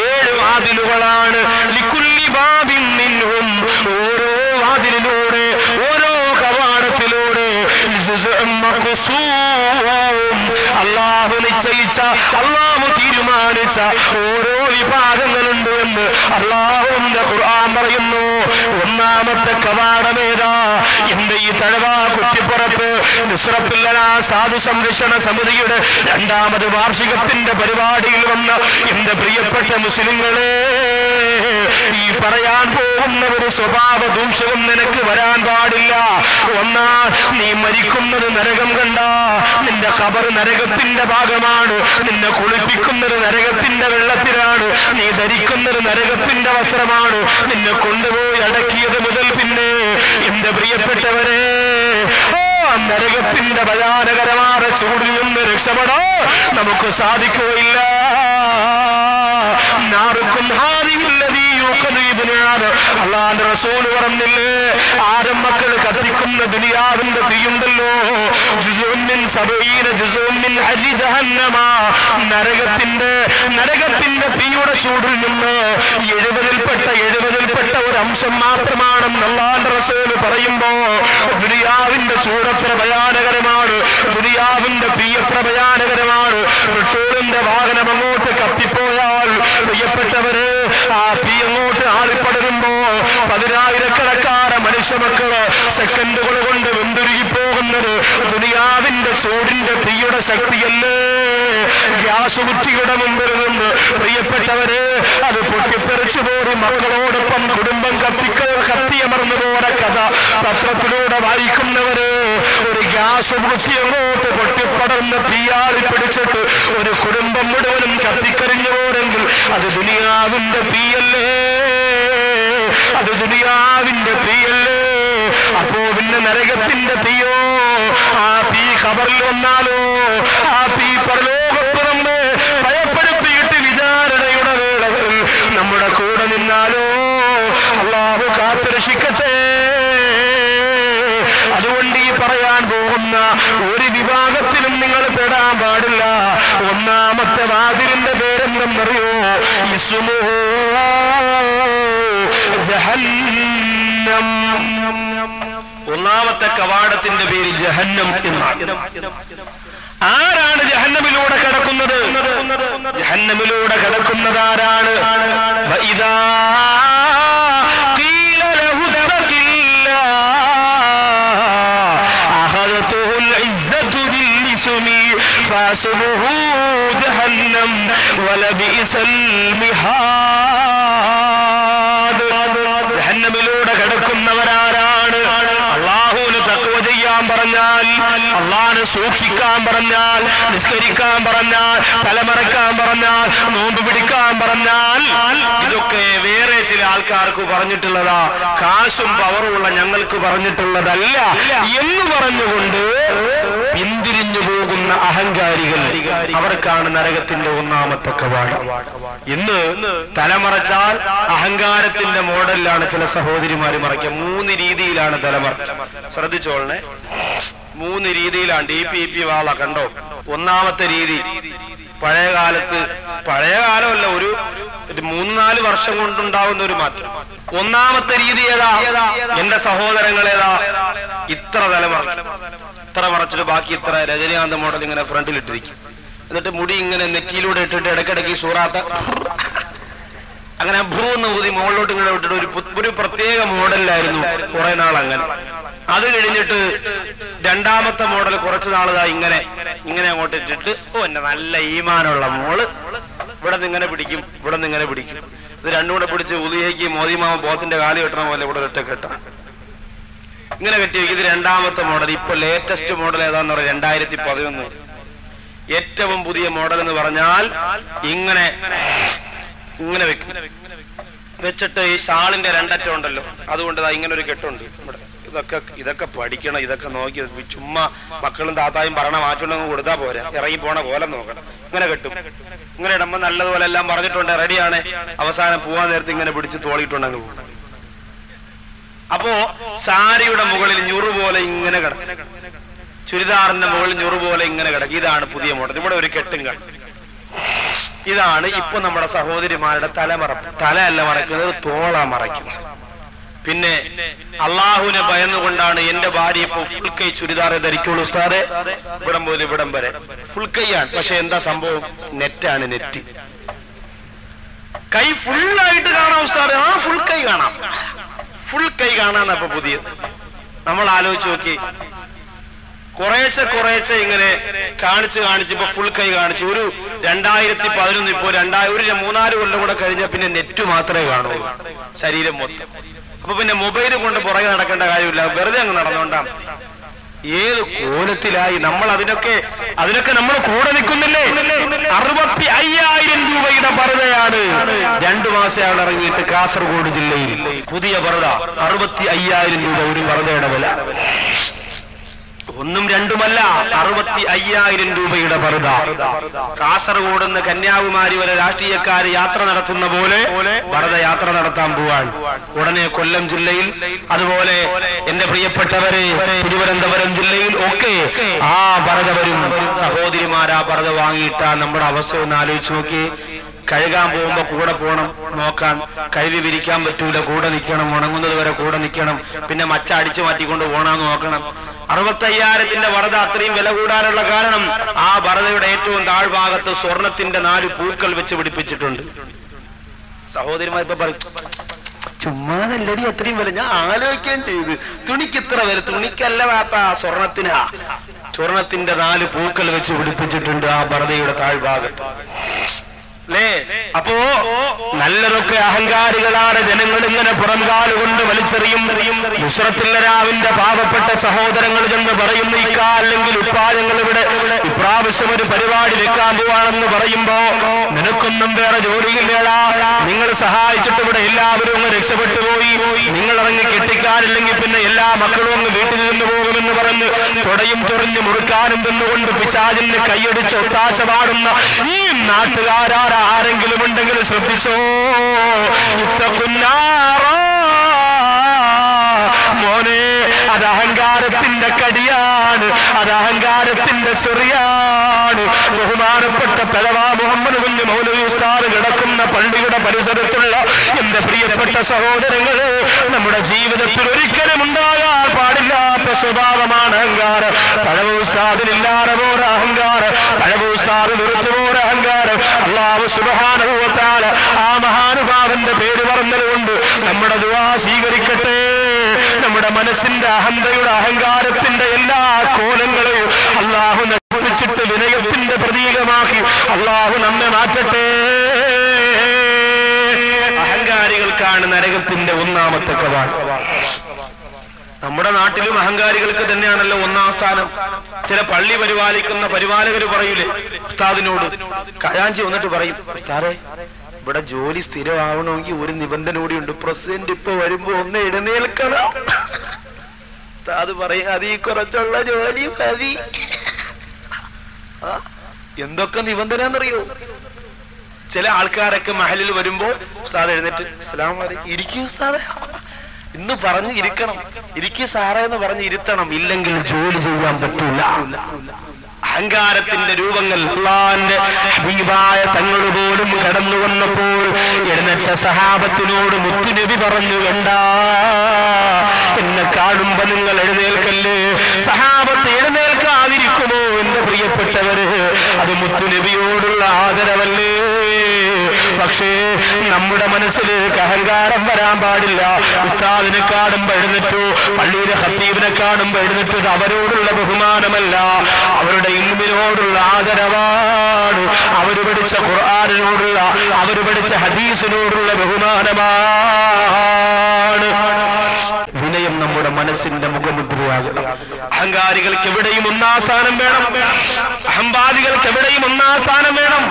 7 വാതിലുകളാണ്. ലികുല്ലി ബാബിൻ മിൻഹും, ഓരോ വാതിലിലൂടെ, ഓരോ കവാടത്തിലൂടെ ജുസ്ഉം മഖ്സൂം, അല്ലാഹു നിശ്ചയിച്ച, അല്ലാഹു തീരുമാനിച്ച ഓരോ വിഭാഗങ്ങളുണ്ട് എന്ന് അല്ലാഹുവിന്റെ ഖുർആൻ പറയുന്നു. ഒന്നാമത്തെ കവാടമേതാ? എന്റെ ഈ തഴവ കുറ്റിപ്പുറത്ത് നുസ്രത്തുൽ സാധു സംരക്ഷണ സമിതിയുടെ 2ാമത് വാർഷികത്തിന്റെ പരിപാടിയിൽ വന്ന എന്റെ പ്രിയപ്പെട്ട മുസ്ലിങ്ങളെ, ഈ പറയാൻ പോകുന്ന ഒരു സ്വഭാവ ദൂഷ്യവും നിനക്ക് വരാൻ പാടില്ല. ഒന്നാ, നീ മരിക്കുന്നത് നരകം കണ്ട, നിന്റെ ഖബർ നരകത്തിന്റെ ഭാഗമാണ്, നിന്നെ കുളിപ്പിക്കുന്നത് നരകത്തിന്റെ വെള്ളത്തിലാണ്, നീ ധരിക്കുന്നത് നരകത്തിന്റെ വസ്ത്രമാണ്, നിന്നെ കൊണ്ടുപോയി അടക്കിയത് മുതൽ പിന്നെ എന്റെ പ്രിയപ്പെട്ടവരെ, നരകത്തിന്റെ ഭയാനകരമായ ചൂടിൽ നിന്ന് രക്ഷപ്പെടാൻ നമുക്ക് സാധിക്കുകയില്ല. അല്ലാഹുവിന്റെ റസൂൽ പറഞ്ഞില്ലേ, ആദം മക്കൾ കത്തിക്കുന്ന ദുനിയാവിന്റെ തീയുണ്ടല്ലോ, നരകത്തിന്റെ തീയുടെ ചൂടിൽ നിന്ന് 70ൽപ്പെട്ട ഒരു അംശം മാത്രമാണെന്ന് അല്ലാഹുവിന്റെ റസൂൽ പറയുമ്പോ, ദുനിയാവിന്റെ ചൂടത്ര ഭയാനകരമാണ്, ദുനിയാവിന്റെ തീയത്ര ഭയാനകരമാണ്. പെട്രോളിന്റെ വാഹനം അങ്ങോട്ട് കത്തിപ്പോയാൽ പ്രിയപ്പെട്ടവര്, ആ തീ അങ്ങോട്ട് ആളിപ്പടരുമ്പോ 10,000-കണക്കാര മനുഷ്യമക്കള് സെക്കൻഡുകൾ കൊണ്ട് വെന്തുരുകി പോകുന്നത് ദുനിയാവിന്റെ ചൂടിന്റെ തീയുടെ ശക്തിയല്ലേ. ഗ്യാസ് കുറ്റിയുടെ മുമ്പിൽ നിന്ന് പ്രിയപ്പെട്ടവര്, അത് പൊട്ടിത്തെറിച്ചു പോയി മക്കളോടൊപ്പം കുടുംബം കത്തിയമർന്നു പോയ കഥ പത്രത്തിലൂടെ വായിക്കുന്നവര്, ഒരു ഗ്യാസ് കുറ്റി അങ്ങോട്ട് പൊട്ടിപ്പടർന്ന് തീയാളി പിടിച്ചിട്ട് ഒരു കുടുംബം മുഴുവനും കത്തിക്കരിഞ്ഞു പോരെങ്കിൽ അത് ദുനിയാവിന്റെ തീയല്ലേ, അത് ദുനിയാവിന്റെ തീയല്ലേ. അപ്പോ പിന്നെ നരകത്തിന്റെ തീയോ? ആ തീ ഖബറിൽ വന്നാലോ? ആ തീ പരലോകത്ത് നമ്മെ ഭയപ്പെടുത്തിയിട്ട് വിചാരണയുടെ വേളകളിൽ നമ്മുടെ കൂടെ നിന്നാലോ? അല്ലാഹു കാത്തുരക്ഷിക്കട്ടെ. അതുകൊണ്ട് ഈ പറയാൻ പോകുന്ന ഒരു വിഭാഗത്തിലും നിങ്ങൾ പെടാൻ പാടില്ല. ഒന്നാമത്തെ വാതിലിന്റെ പേരെന്തെന്നറിയോ? ഇസ്മുഹു ജഹന്നം. ഒന്നാമത്തെ കവാടത്തിന്റെ പേര് ജഹന്നം എന്നാണ്. ആരാണ് ജഹന്നമിലൂടെ കടക്കുന്നത്? ജഹന്നമിലൂടെ കടക്കുന്നത് ആരാണ്? വഇദാ ഖീല ലഹു തഖില്ലാഹ് അഖദതുൽ ഇസ്സതു ബിൽ ഇസ്മി ഫഅസ്മുഹു ജഹന്നം വലബിഅസൽ മിഹാദ്. ജഹന്നമിലൂടെ കടക്കുന്നവരാരാണ്? അല്ലാഹുവിന് തഖ്വ ചെയ്യാൻ പറഞ്ഞാൽ, അല്ലാഹുവിനെ സൂക്ഷിക്കാൻ പറഞ്ഞാൽ, നിസ്കരിക്കാൻ പറഞ്ഞാൽ, തലമറക്കാൻ പറഞ്ഞാൽ, നോമ്പ് പിടിക്കാൻ പറഞ്ഞാൽ, ഇതൊക്കെ വേറെ ചില ആൾക്കാർക്ക് പറഞ്ഞിട്ടുള്ളതാ, കാശും പവറുമുള്ള ഞങ്ങൾക്ക് പറഞ്ഞിട്ടുള്ളതല്ല എന്ന് പറഞ്ഞുകൊണ്ട് പിന്തിരിഞ്ഞു പോകുന്ന അഹങ്കാരികൾ, അവർക്കാണ് നരകത്തിന്റെ ഒന്നാമത്തെ കവാടം. ഇന്ന് തലമറച്ചാൽ അഹങ്കാരത്തിന്റെ മോഡലിലാണ് ചില സഹോദരിമാര് മറയ്ക്കുക. 3 രീതിയിലാണ് തലമറ. ശ്രദ്ധിച്ചോളണേ. 3 രീതിയിലാണ് DPP വാള കണ്ടോ. ഒന്നാമത്തെ രീതി പഴയ കാലമല്ല, ഒരു 3-4 വർഷം കൊണ്ടുണ്ടാവുന്ന ഒരു മാറ്റം. ഒന്നാമത്തെ രീതി ഏതാ എന്റെ സഹോദരങ്ങളേതാ? ഇത്ര മറച്ചിട്ട് ബാക്കി ഇത്ര രജനീകാന്ത് മോഡൽ ഇങ്ങനെ ഫ്രണ്ടിലിട്ടിരിക്കും. എന്നിട്ട് മുടി ഇങ്ങനെ നെറ്റിയിലൂടെ ഇട്ടിട്ട് ഇടയ്ക്കിടയ്ക്ക് സൂറാത്ത അങ്ങനെ ഭൂന്ന് ഊതി മുകളിലോട്ട് ഇങ്ങനെ വിട്ടിട്ട് ഒരു പ്രത്യേക മോഡലിലായിരുന്നു കുറെ നാൾ അങ്ങനെ. അത് കഴിഞ്ഞിട്ട് രണ്ടാമത്തെ മോഡൽ കുറച്ചു നാളതാ ഇങ്ങനെ അങ്ങോട്ട് ഇട്ടിട്ട് എന്നെ നല്ല ഈമാനുള്ള മോള് ഇവിടെ നിങ്ങനെ പിടിക്കും. ഇത് രണ്ടും കൂടെ പിടിച്ച് ഉദിയേക്ക് മോദിമാമ ബോത്തിന്റെ കാലി കെട്ടണ പോലെ ഇവിടെ ഒറ്റ കെട്ട ഇങ്ങനെ കെട്ടിയേക്ക്. ഇത് രണ്ടാമത്തെ മോഡൽ. ഇപ്പൊ ലേറ്റസ്റ്റ് മോഡൽ ഏതാന്ന് പറയാം 2011. ഏറ്റവും പുതിയ മോഡൽ എന്ന് പറഞ്ഞാൽ ഇങ്ങനെ വെച്ചിട്ട് ഈ ഷാളിന്റെ 2 അറ്റം ഉണ്ടല്ലോ, അതുകൊണ്ട് ഇങ്ങനെ ഒരു കെട്ടുണ്ട് ഇവിടെ. ഇതൊക്കെ പഠിക്കണം, ഇതൊക്കെ നോക്കി ചുമ്മാ മക്കളും താത്തായും പറയണ മാറ്റുണ്ടെങ്കിൽ കൊടുത്താൽ പോരാ, ഇറങ്ങി പോണ പോലെ നോക്കണം. ഇങ്ങനെ കെട്ടും. ഇങ്ങനെ ഇടുമ്പോ നല്ലതുപോലെ എല്ലാം പറഞ്ഞിട്ടുണ്ട്, റെഡിയാണ്. അവസാനം പോവാൻ നേരത്തെ ഇങ്ങനെ പിടിച്ച് തോളിയിട്ടുണ്ടെങ്കിൽ പോകും. അപ്പോ സാരിയുടെ മുകളിൽ ഞുറു പോലെ ഇങ്ങനെ കിടക്കും, ചുരിദാറിന്റെ മുകളിൽ ഞുറു പോലെ ഇങ്ങനെ കിടക്കും. ഇതാണ് പുതിയ മോഡൽ. ഇവിടെ ഒരു കെട്ടും കാണും. ഇതാണ് ഇപ്പൊ നമ്മുടെ സഹോദരിമാരുടെ തലയല്ല മറയ്ക്കുന്നത്, തോള മറയ്ക്കുന്നത്. പിന്നെ അള്ളാഹുവിനെ ഭയന്നുകൊണ്ടാണ് എന്റെ ഭാര്യ ഇപ്പൊ ഫുൾ കൈ ചുരിദാറെ ധരിക്കുള്ളൂ ഉസ്താദെ. ഇവിടം പോലെ ഇവിടം വരെ ഫുൾ കൈയാണ്. പക്ഷെ എന്താ സംഭവം? നെറ്റാണ്, നെറ്റ്. കൈ ഫുള്ളായിട്ട് കാണാം ഉസ്താദെ. ഫുൾ കൈ കാണാം. ഫുൾ കൈ കാണാന്ന് അപ്പൊ പുതിയത്. നമ്മൾ ആലോചിച്ച് നോക്കി, കുറേശ്ശെ ഇങ്ങനെ കാണിച്ച് ഇപ്പൊ ഫുൾ കൈ കാണിച്ചു. ഒരു 2011 ഇപ്പൊ 3-4 കൊല്ലം കൂടെ കഴിഞ്ഞാൽ പിന്നെ നെറ്റ് മാത്രമേ കാണൂ ശരീരം മൊത്തം. അപ്പൊ പിന്നെ മൊബൈൽ കൊണ്ട് പുറകെ നടക്കേണ്ട കാര്യമില്ല, വെറുതെ അങ്ങ് നടന്നുകൊണ്ടാ. ഏത് കോലത്തിലായി നമ്മൾ അതിനൊക്കെ നമ്മൾ കൂടെ നിൽക്കുന്നില്ലേ? 65,000 രൂപയുടെ പർദ്ദയാണ് 2 മാസം ഇറങ്ങിയിട്ട് കാസർഗോഡ് ജില്ലയിൽ പുതിയ പർദ്ദ. 65,000 രൂപ ഒരു പർദ്ദയുടെ വില. ഒന്നും രണ്ടുമല്ല, 65,000 രൂപയുടെ പർദ്ദ. കാസർഗോഡ് നിന്ന് കന്യാകുമാരി വരെ രാഷ്ട്രീയക്കാര് യാത്ര നടത്തുന്ന പോലെ പർദ്ദ യാത്ര നടത്താൻ പോവാൻ. ഉടനെ കൊല്ലം ജില്ലയിൽ, അതുപോലെ എന്റെ പ്രിയപ്പെട്ടവരെ തിരുവനന്തപുരം ജില്ലയിൽ ഒക്കെ ആ പർദ്ദ വരും. സഹോദരിമാരാ പർദ്ദ വാങ്ങിയിട്ടാ നമ്മുടെ അവസ്ഥ ഒന്ന് ആലോചിച്ച് നോക്കി. കഴുകാൻ പോകുമ്പോ കൂടെ പോകണം നോക്കാൻ, കഴുകി വിരിക്കാൻ പറ്റൂല, കൂടെ നിൽക്കണം, ഉണങ്ങുന്നത് വരെ കൂടെ നിൽക്കണം, പിന്നെ മച്ച അടിച്ചു മാറ്റിക്കൊണ്ട് പോകണമെന്ന് നോക്കണം. 65,000 പർദ്ദ അത്രയും വില കൂടാനുള്ള കാരണം ആ പർദ്ദയുടെ ഏറ്റവും താഴ്ഭാഗത്ത് സ്വർണത്തിന്റെ 4 പൂക്കൾ വെച്ച് പിടിപ്പിച്ചിട്ടുണ്ട്. സഹോദരിമാർ ഇപ്പൊ പറയും, ചുമ്മാതല്ലടി അത്രയും വില. ഞാൻ ആലോചിക്കുകയും ചെയ്തു, തുണിക്ക് ഇത്ര വില. തുണിക്കല്ല വാപ്പ, സ്വർണത്തിന്റെ 4 പൂക്കൾ വെച്ച് പിടിപ്പിച്ചിട്ടുണ്ട് ആ പർദ്ദയുടെ താഴ്ഭാഗത്ത്. അപ്പോ നല്ലതൊക്കെ അഹങ്കാരികളാണ്. ജനങ്ങൾ ഇങ്ങനെ പുറംകാലുകൊണ്ട് വലിച്ചെറിയും. നുസ്രത്തുല്ലരാവിന്റെ പാവപ്പെട്ട സഹോദരങ്ങൾ ചെന്ന് പറയുന്നു, അല്ലെങ്കിൽ ഉപ്പാദങ്ങൾ ഇവിടെ ഇപ്രാവശ്യം ഒരു പരിപാടി വെക്കാൻ പോവാണെന്ന് പറയുമ്പോ നിനക്കൊന്നും വേറെ ജോലിയില്ലേടാ, നിങ്ങൾ സഹായിച്ചിട്ട് ഇവിടെ എല്ലാവരും അങ്ങ് രക്ഷപ്പെട്ടു പോയി, നിങ്ങൾ ഇറങ്ങി കെട്ടിക്കാനില്ലെങ്കിൽ പിന്നെ എല്ലാ മക്കളും അങ്ങ് വീട്ടിൽ നിന്ന് പോകുമെന്ന് പറഞ്ഞ് തുടയും ചൊറിഞ്ഞ് മുറുക്കാനും തിന്നുകൊണ്ട് പിശാചിന് കൈയടിച്ച് ഒത്താശ പാടുന്ന ഈ നാട്ടുകാരാരെങ്കിലും ഉണ്ടെങ്കിൽ ശ്രദ്ധിച്ചോ. മോനെ, അത് അഹങ്കാരത്തിന്റെ കടിയാണ്, അത് അഹങ്കാരത്തിന്റെ ചെറിയാണ്. ബഹുമാനപ്പെട്ട തലവാ മുഹമ്മദ് കുഞ്ഞ് മൗലവി ഉസ്താദ് കിടക്കുന്ന പള്ളിയുടെ പരിസരത്തുള്ള എന്റെ പ്രിയപ്പെട്ട സഹോദരങ്ങളെ, നമ്മുടെ ജീവിതത്തിൽ ഒരിക്കലും ഉണ്ടാകാൻ പാടില്ലാത്ത സ്വഭാവമാണ് അഹങ്കാരം. പഴവ ഉസ്താദിനില്ലാതെ പോര അഹങ്കാരം, പഴവ ഉസ്താദ് നിർത്തുപോര അഹങ്കാരം. അല്ലാഹു സുബ്ഹാനഹു വ തആല ആ മഹാനുഭാവന്റെ പേര് പറഞ്ഞതുകൊണ്ട് നമ്മുടെ ദുആ സ്വീകരിക്കട്ടെ. നമ്മുടെ മനസ്സിന്റെ അഹന്തയുടെ അഹങ്കാരത്തിന്റെ എല്ലാ കോലങ്ങളെയും അല്ലാഹു നശിപ്പിച്ചിട്ട് വിനയത്തിന്റെ പ്രതീകമാക്കി അല്ലാഹു നമ്മെ മാറ്റട്ടെ. അഹങ്കാരികൾക്കാണ് നരകത്തിന്റെ ഒന്നാമത്തെ കവാടം. നമ്മുടെ നാട്ടിലും അഹങ്കാരികൾക്ക് തന്നെയാണല്ലോ 1-ാം സ്ഥാനം. ചില പള്ളി പരിപാലിക്കുന്ന പരിപാലകർ പറയൂലേ ഉസ്താദിനോട്, ഖജാൻജി വന്നിട്ട് പറയും, ഉസ്താദേ ഇവിടെ ജോലി സ്ഥിരമാവണമെങ്കിൽ ഒരു നിബന്ധന കൂടിയുണ്ട്, പ്രസിഡന്റ് ഇപ്പൊ വരുമ്പോ ഒന്ന് എഴുന്നേൽക്കണം. ഉസ്താദ് പറയും, അതീ കുറച്ചുള്ള ജോലി മതി. എന്തൊക്കെ നിബന്ധന എന്നറിയോ? ചില ആൾക്കാരൊക്കെ മഹലിൽ വരുമ്പോ ഉസ്താദ് എഴുന്നേറ്റ് അസ്സലാമു അലൈക്കും ഇരിക്കും ഉസ്താദേ, ഇന്ന് പറഞ്ഞ് ഇരിക്കണം, ഇരിക്കു സാറേ എന്ന് പറഞ്ഞ് ഇരുത്തണം, ഇല്ലെങ്കിൽ ജോലി ചെയ്യാൻ പറ്റൂല. അഹങ്കാരത്തിന്റെ രൂപങ്ങൾ അല്ലാഹുവിന്റെ ഹബീബായ തങ്ങൾ പോലും കടന്നു വന്നപ്പോൾ എഴുന്നേറ്റ സഹാബത്തിനോട് മുത്തുനബി പറഞ്ഞു, വേണ്ട, എന്നെ കാണുമ്പോ നിങ്ങൾ എഴുന്നേൽക്കല്ലേ. സഹാബത്ത് എഴുന്നേൽക്കാതിരിക്കുമോ എന്റെ പ്രിയപ്പെട്ടവര്? അത് മുത്തുനബിയോടുള്ള ആദരവല്ലേ? പക്ഷേ നമ്മുടെ മനസ്സിലേക്ക് അഹങ്കാരം വരാൻ പാടില്ല. ഉസ്താദിനെ കാണുമ്പോ എഴുന്നേറ്റു, പള്ളിയിലെ ഖത്തീബിനെ കാണുമ്പോ എഴുന്നേറ്റു, അവരോടുള്ള ബഹുമാനമല്ല, അവരുടെ ഇൽമിനോടുള്ള ആദരവാണ്. അവര് പഠിച്ച ഖുർആനിനോടുള്ള, അവര് പഠിച്ച ഹദീസിനോടുള്ള ബഹുമാനമാണ്. വിനയം നമ്മുടെ മനസ്സിന്റെ മുഖമുദ്രയാകണം. അഹങ്കാരികൾക്ക് എവിടെയും ഒന്നാം സ്ഥാനം വേണം, അഹംവാദികൾക്ക് എവിടെയും ഒന്നാം സ്ഥാനം വേണം.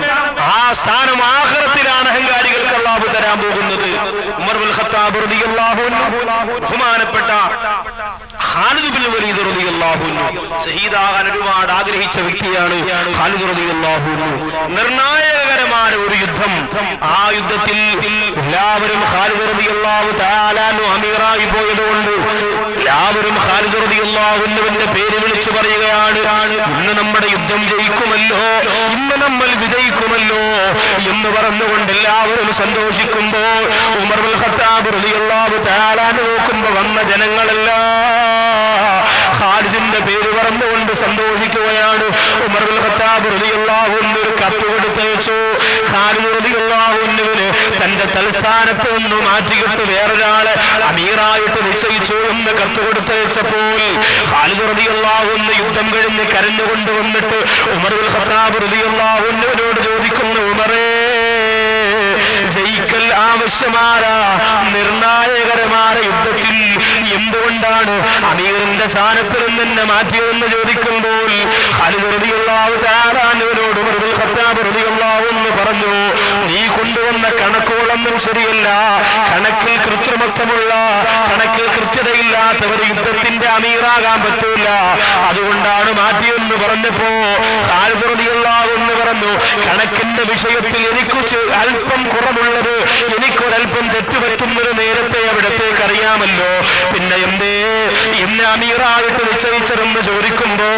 ആ സ്ഥാനം ആഖിറത്തിലാണ് അഹങ്കാരികൾക്ക് അല്ലാഹു തരാൻ പോകുന്നത്. ഉമർ ഇബ്നുൽ ഖത്താബ് റളിയല്ലാഹു അൻഹു, ബഹുമാനപ്പെട്ട ഖാലിദ് ഇബ്നുൽ വലീദ് റളിയല്ലാഹു അൻഹു, ഷഹീദാകാൻ ഒരുപാട് ആഗ്രഹിച്ച വ്യക്തിയാണ് ഖാലിദ് റളിയല്ലാഹു അൻഹു. നിർണായകരമായ ഒരു യുദ്ധം, ആ യുദ്ധത്തിൽ എല്ലാവരും ഖാലിദ് റളിയല്ലാഹു തആല അൻഹു അമീറായി പോയതുകൊണ്ട് എല്ലാവരും ഖാലിദ് റളിയല്ലാഹു അൻഹുവിന്റെ പേര് വിളിച്ചു പറയുകയാണ്, ഇന്ന് നമ്മുടെ യുദ്ധം ജയിക്കുമല്ലോ, ഇന്ന് നമ്മൾ വിജയിക്കുമല്ലോ എന്ന് പറഞ്ഞുകൊണ്ട് എല്ലാവരും സന്തോഷിക്കുമ്പോൾ ഉമർ ഇബ്നുൽ ഖത്താബ് റളിയല്ലാഹു തആല അൻഹു നോക്കുമ്പോ വന്ന ജനങ്ങളെല്ലാം ഖാലിദിന്റെ പേര് പറഞ്ഞുകൊണ്ട് സന്തോഷിക്കുകയാണ്. ഉമർ ഇബ്നുൽ ഖത്താബ് റളിയല്ലാഹു അൻഹു ഒരു കത്ത് കൊടുത്തയച്ചു. ഖാലിദ് റളിയല്ലാഹു അൻഹുവിന് തന്റെ തലസ്ഥാനത്ത് നിന്ന് മാറ്റിയിട്ട് വേറൊരാളെ അമീറായിട്ട് നിശ്ചയിച്ചു എന്ന് കത്ത് കൊടുത്തയച്ചപ്പോൾ ഖാലിദ് റളിയല്ലാഹു അൻഹു യുദ്ധം കഴിഞ്ഞ് കരഞ്ഞുകൊണ്ട് വന്നിട്ട് ഉമർ ഇബ്നുൽ ഖത്താബ് റളിയല്ലാഹു അൻഹുവിനോട് ചോദിക്കുന്നു, ഉമറേ, ജയിക്കൽ ആവശ്യമായ നിർണായകരമായ യുദ്ധത്തിൽ എന്തുകൊണ്ടാണ് അമീറിന്റെ സ്ഥാനത്ത് നിന്ന് എന്നെ മാറ്റിയതെന്ന് ചോദിക്കുമ്പോൾ ഖാലിദ് റളിയല്ലാഹു തആല അൻഹുവിനോട് ഉമർ ഇബ്നുൽ ഖത്താബ് റളിയല്ലാഹു അൻഹു പറഞ്ഞു, നീ കൊണ്ടുവന്ന കണക്കുകളൊന്നും ശരിയല്ല, കണക്കിൽ കൃത്രിമത്വമുള്ള, കണക്കിൽ കൃത്യതയില്ലാത്തവർ യുദ്ധത്തിന്റെ അമീറാകാൻ പറ്റൂല, അതുകൊണ്ടാണ് മാറ്റിയെന്ന് പറഞ്ഞപ്പോ ഖാലിദ് റളിയല്ലാഹു അൻഹു പറഞ്ഞു, കണക്കിന്റെ വിഷയത്തിൽ എനിക്ക് അല്പം കുറവുള്ളത്, എനിക്കൊരൽപ്പം തെറ്റുപറ്റുന്നത് നേരത്തെ അവിടത്തേക്ക് അറിയാമല്ലോ, പിന്നെ എന്തേ എന്നെ അമീറായിട്ട് നിശ്ചയിച്ചതെന്ന് ചോദിക്കുമ്പോ